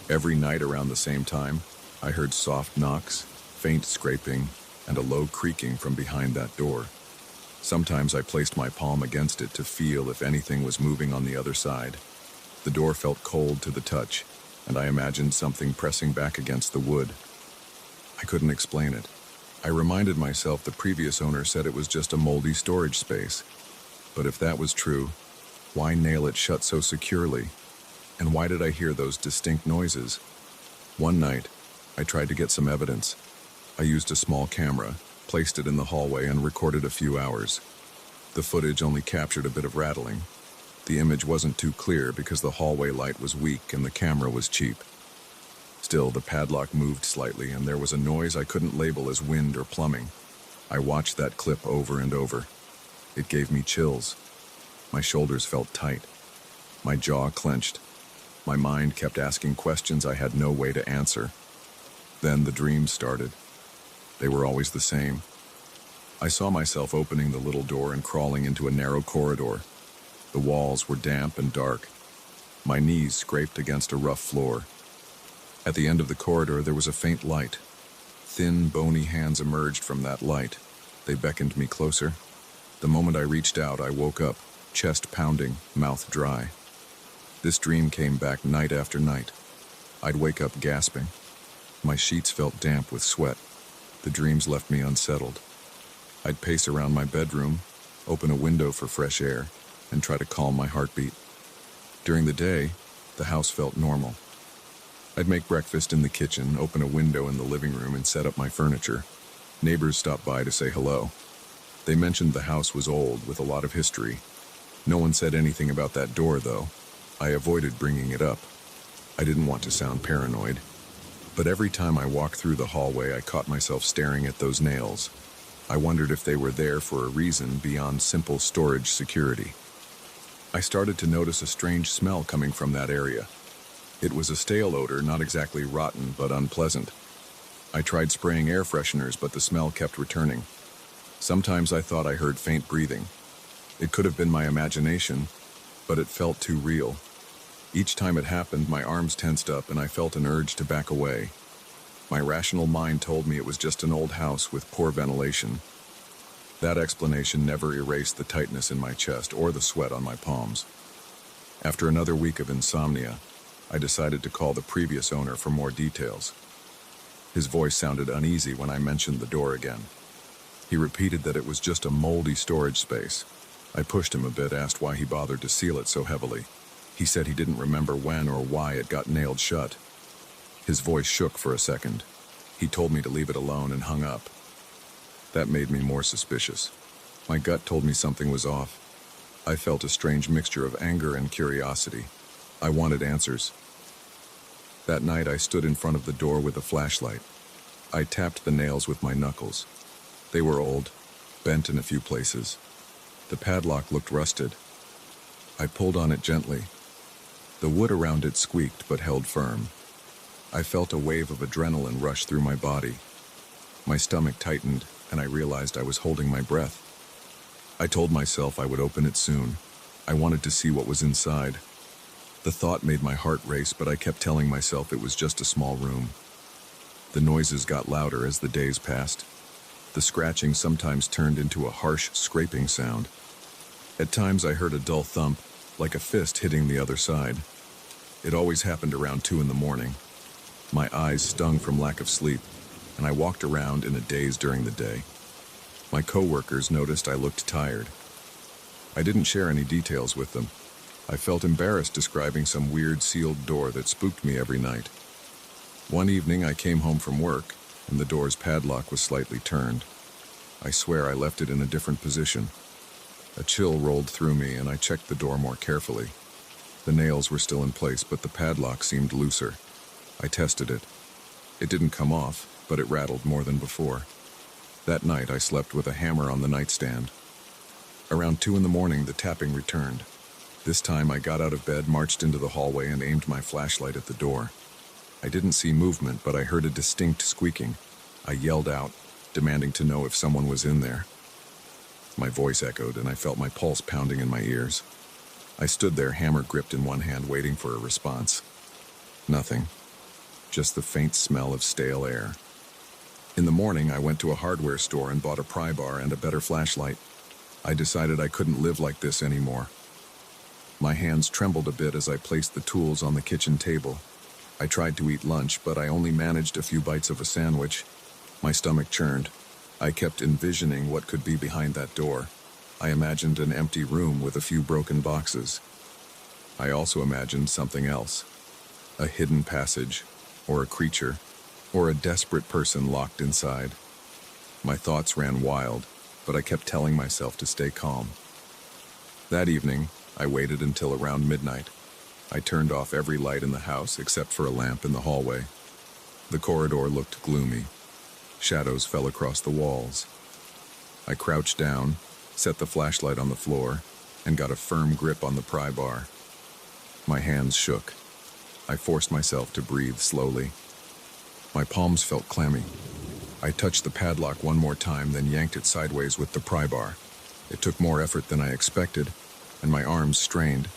Every night around the same time, I heard soft knocks, faint scraping, and a low creaking from behind that door. Sometimes I placed my palm against it to feel if anything was moving on the other side. The door felt cold to the touch, and I imagined something pressing back against the wood. I couldn't explain it. I reminded myself the previous owner said it was just a moldy storage space. But if that was true, why nail it shut so securely? And why did I hear those distinct noises? One night, I tried to get some evidence. I used a small camera, placed it in the hallway, and recorded a few hours. The footage only captured a bit of rattling. The image wasn't too clear because the hallway light was weak and the camera was cheap. Still, the padlock moved slightly, and there was a noise I couldn't label as wind or plumbing. I watched that clip over and over. It gave me chills. My shoulders felt tight. My jaw clenched. My mind kept asking questions I had no way to answer. Then the dreams started. They were always the same. I saw myself opening the little door and crawling into a narrow corridor. The walls were damp and dark. My knees scraped against a rough floor. At the end of the corridor, there was a faint light. Thin, bony hands emerged from that light. They beckoned me closer. The moment I reached out, I woke up, chest pounding, mouth dry. This dream came back night after night. I'd wake up gasping. My sheets felt damp with sweat. The dreams left me unsettled. I'd pace around my bedroom, open a window for fresh air, and try to calm my heartbeat. During the day, the house felt normal. I'd make breakfast in the kitchen, open a window in the living room, and set up my furniture. Neighbors stopped by to say hello. They mentioned the house was old, with a lot of history. No one said anything about that door, though. I avoided bringing it up. I didn't want to sound paranoid. But every time I walked through the hallway, I caught myself staring at those nails. I wondered if they were there for a reason beyond simple storage security. I started to notice a strange smell coming from that area. It was a stale odor, not exactly rotten, but unpleasant. I tried spraying air fresheners, but the smell kept returning. Sometimes I thought I heard faint breathing. It could have been my imagination, but it felt too real. Each time it happened, my arms tensed up and I felt an urge to back away. My rational mind told me it was just an old house with poor ventilation. That explanation never erased the tightness in my chest or the sweat on my palms. After another week of insomnia, I decided to call the previous owner for more details. His voice sounded uneasy when I mentioned the door again. He repeated that it was just a moldy storage space. I pushed him a bit, asked why he bothered to seal it so heavily. He said he didn't remember when or why it got nailed shut. His voice shook for a second. He told me to leave it alone and hung up. That made me more suspicious. My gut told me something was off. I felt a strange mixture of anger and curiosity. I wanted answers. That night I stood in front of the door with a flashlight. I tapped the nails with my knuckles. They were old, bent in a few places. The padlock looked rusted. I pulled on it gently. The wood around it squeaked but held firm. I felt a wave of adrenaline rush through my body. My stomach tightened, and I realized I was holding my breath. I told myself I would open it soon. I wanted to see what was inside. The thought made my heart race, but I kept telling myself it was just a small room. The noises got louder as the days passed. The scratching sometimes turned into a harsh, scraping sound. At times I heard a dull thump, like a fist hitting the other side. It always happened around 2 a.m. My eyes stung from lack of sleep, and I walked around in a daze during the day. My coworkers noticed I looked tired. I didn't share any details with them. I felt embarrassed describing some weird sealed door that spooked me every night. One evening I came home from work, and the door's padlock was slightly turned. I swear I left it in a different position. A chill rolled through me, and I checked the door more carefully. The nails were still in place, but the padlock seemed looser. I tested it. It didn't come off, but it rattled more than before. That night I slept with a hammer on the nightstand. Around 2 a.m, the tapping returned. This time I got out of bed, marched into the hallway, and aimed my flashlight at the door. I didn't see movement, but I heard a distinct squeaking. I yelled out, demanding to know if someone was in there. My voice echoed, and I felt my pulse pounding in my ears. I stood there, hammer gripped in one hand, waiting for a response. Nothing. Just the faint smell of stale air. In the morning, I went to a hardware store and bought a pry bar and a better flashlight. I decided I couldn't live like this anymore. My hands trembled a bit as I placed the tools on the kitchen table. I tried to eat lunch, but I only managed a few bites of a sandwich. My stomach churned. I kept envisioning what could be behind that door. I imagined an empty room with a few broken boxes. I also imagined something else. A hidden passage, or a creature. or a desperate person locked inside. My thoughts ran wild, but I kept telling myself to stay calm. That evening, I waited until around midnight. I turned off every light in the house except for a lamp in the hallway. The corridor looked gloomy. Shadows fell across the walls. I crouched down, set the flashlight on the floor, and got a firm grip on the pry bar. My hands shook. I forced myself to breathe slowly. My palms felt clammy. I touched the padlock one more time, then yanked it sideways with the pry bar. It took more effort than I expected, and my arms strained.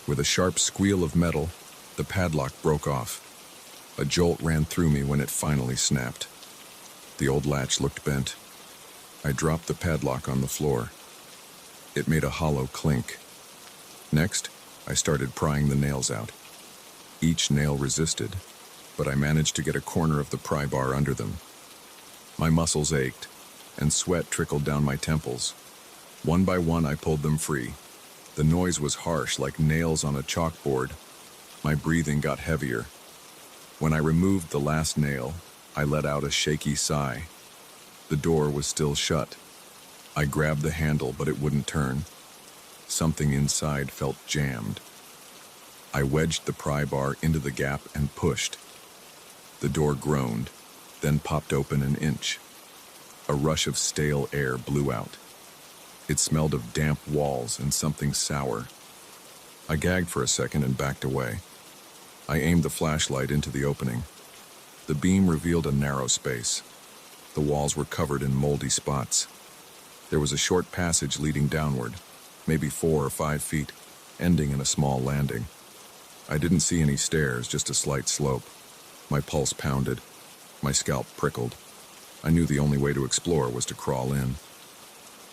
With a sharp squeal of metal, the padlock broke off. A jolt ran through me when it finally snapped. The old latch looked bent. I dropped the padlock on the floor. It made a hollow clink. Next, I started prying the nails out. Each nail resisted, but I managed to get a corner of the pry bar under them. My muscles ached, and sweat trickled down my temples. One by one, I pulled them free. The noise was harsh, like nails on a chalkboard. My breathing got heavier. When I removed the last nail, I let out a shaky sigh. The door was still shut. I grabbed the handle, but it wouldn't turn. Something inside felt jammed. I wedged the pry bar into the gap and pushed. The door groaned, then popped open an inch. A rush of stale air blew out. It smelled of damp walls and something sour. I gagged for a second and backed away. I aimed the flashlight into the opening. The beam revealed a narrow space. The walls were covered in moldy spots. There was a short passage leading downward, maybe 4 or 5 feet, ending in a small landing. I didn't see any stairs, just a slight slope. My pulse pounded. My scalp prickled. I knew the only way to explore was to crawl in.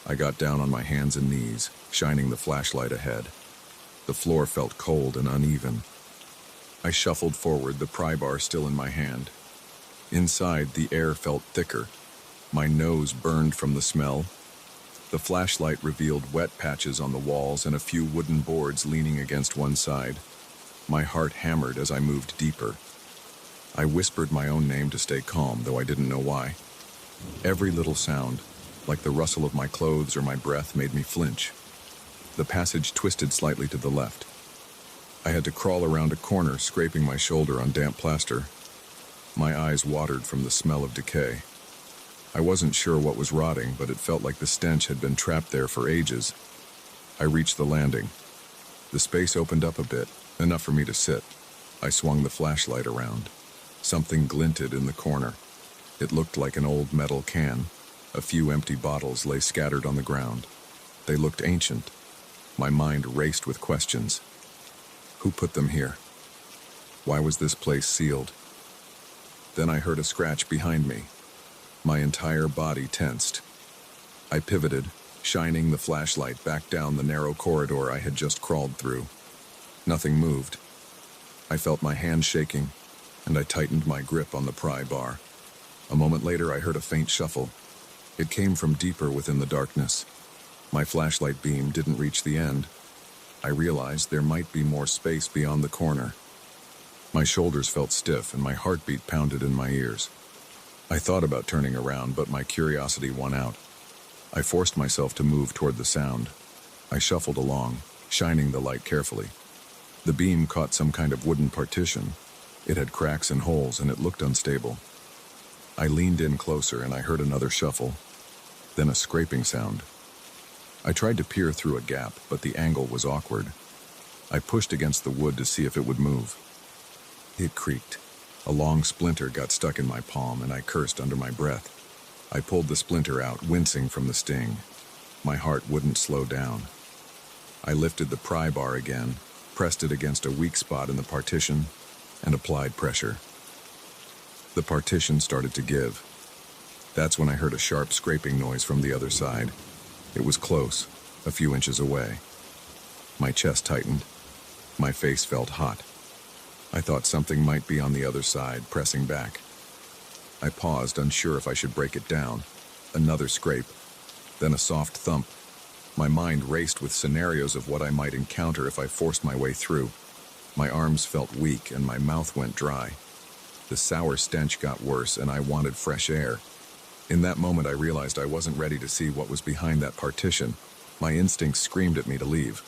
I got down on my hands and knees, shining the flashlight ahead. The floor felt cold and uneven. I shuffled forward, the pry bar still in my hand. Inside, the air felt thicker. My nose burned from the smell. The flashlight revealed wet patches on the walls and a few wooden boards leaning against one side. My heart hammered as I moved deeper. I whispered my own name to stay calm, though I didn't know why. Every little sound, like the rustle of my clothes or my breath, made me flinch. The passage twisted slightly to the left. I had to crawl around a corner, scraping my shoulder on damp plaster. My eyes watered from the smell of decay. I wasn't sure what was rotting, but it felt like the stench had been trapped there for ages. I reached the landing. The space opened up a bit, enough for me to sit. I swung the flashlight around. Something glinted in the corner. It looked like an old metal can. A few empty bottles lay scattered on the ground. They looked ancient. My mind raced with questions. Who put them here? Why was this place sealed? Then I heard a scratch behind me. My entire body tensed. I pivoted, shining the flashlight back down the narrow corridor I had just crawled through. Nothing moved. I felt my hand shaking, and I tightened my grip on the pry bar. A moment later, I heard a faint shuffle. It came from deeper within the darkness. My flashlight beam didn't reach the end. I realized there might be more space beyond the corner. My shoulders felt stiff and my heartbeat pounded in my ears. I thought about turning around, but my curiosity won out. I forced myself to move toward the sound. I shuffled along, shining the light carefully. The beam caught some kind of wooden partition. It had cracks and holes, and it looked unstable. I leaned in closer, and I heard another shuffle, then a scraping sound. I tried to peer through a gap, but the angle was awkward. I pushed against the wood to see if it would move. It creaked. A long splinter got stuck in my palm, and I cursed under my breath. I pulled the splinter out, wincing from the sting. My heart wouldn't slow down. I lifted the pry bar again, pressed it against a weak spot in the partition, and applied pressure. The partition started to give. That's when I heard a sharp scraping noise from the other side. It was close, a few inches away. My chest tightened. My face felt hot. I thought something might be on the other side, pressing back. I paused, unsure if I should break it down. Another scrape, then a soft thump. My mind raced with scenarios of what I might encounter if I forced my way through. My arms felt weak and my mouth went dry. The sour stench got worse, and I wanted fresh air. In that moment, I realized I wasn't ready to see what was behind that partition. My instincts screamed at me to leave.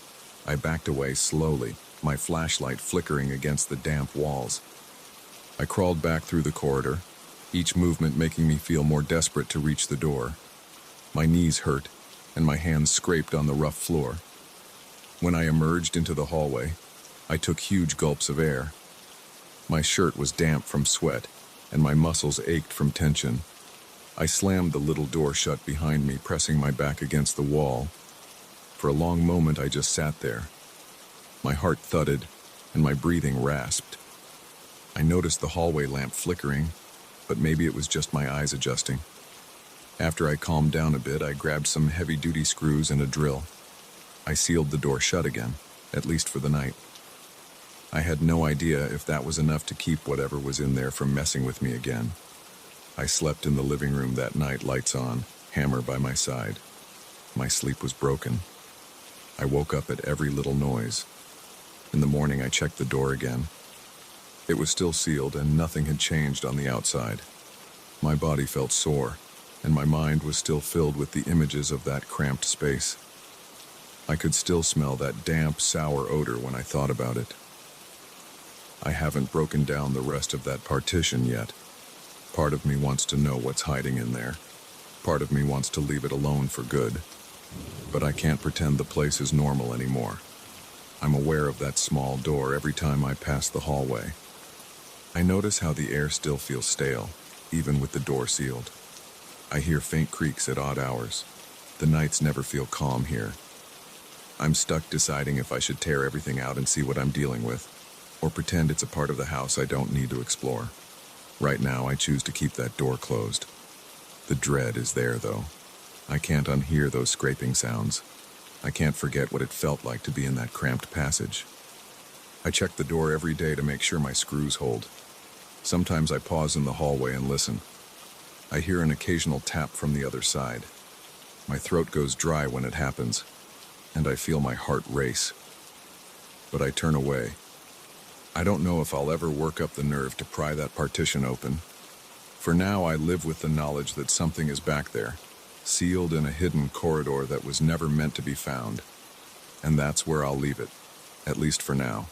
I backed away slowly, my flashlight flickering against the damp walls. I crawled back through the corridor, each movement making me feel more desperate to reach the door. My knees hurt, and my hands scraped on the rough floor. When I emerged into the hallway, I took huge gulps of air. My shirt was damp from sweat, and my muscles ached from tension. I slammed the little door shut behind me, pressing my back against the wall. For a long moment, I just sat there. My heart thudded, and my breathing rasped. I noticed the hallway lamp flickering, but maybe it was just my eyes adjusting. After I calmed down a bit, I grabbed some heavy-duty screws and a drill. I sealed the door shut again, at least for the night. I had no idea if that was enough to keep whatever was in there from messing with me again. I slept in the living room that night, lights on, hammer by my side. My sleep was broken. I woke up at every little noise. In the morning, I checked the door again. It was still sealed, and nothing had changed on the outside. My body felt sore, and my mind was still filled with the images of that cramped space. I could still smell that damp, sour odor when I thought about it. I haven't broken down the rest of that partition yet. Part of me wants to know what's hiding in there. Part of me wants to leave it alone for good. But I can't pretend the place is normal anymore. I'm aware of that small door every time I pass the hallway. I notice how the air still feels stale, even with the door sealed. I hear faint creaks at odd hours. The nights never feel calm here. I'm stuck deciding if I should tear everything out and see what I'm dealing with, or pretend it's a part of the house I don't need to explore. Right now, I choose to keep that door closed. The dread is there, though. I can't unhear those scraping sounds. I can't forget what it felt like to be in that cramped passage. I check the door every day to make sure my screws hold. Sometimes I pause in the hallway and listen. I hear an occasional tap from the other side. My throat goes dry when it happens, and I feel my heart race. But I turn away. I don't know if I'll ever work up the nerve to pry that partition open. For now, I live with the knowledge that something is back there, sealed in a hidden corridor that was never meant to be found. And that's where I'll leave it, at least for now.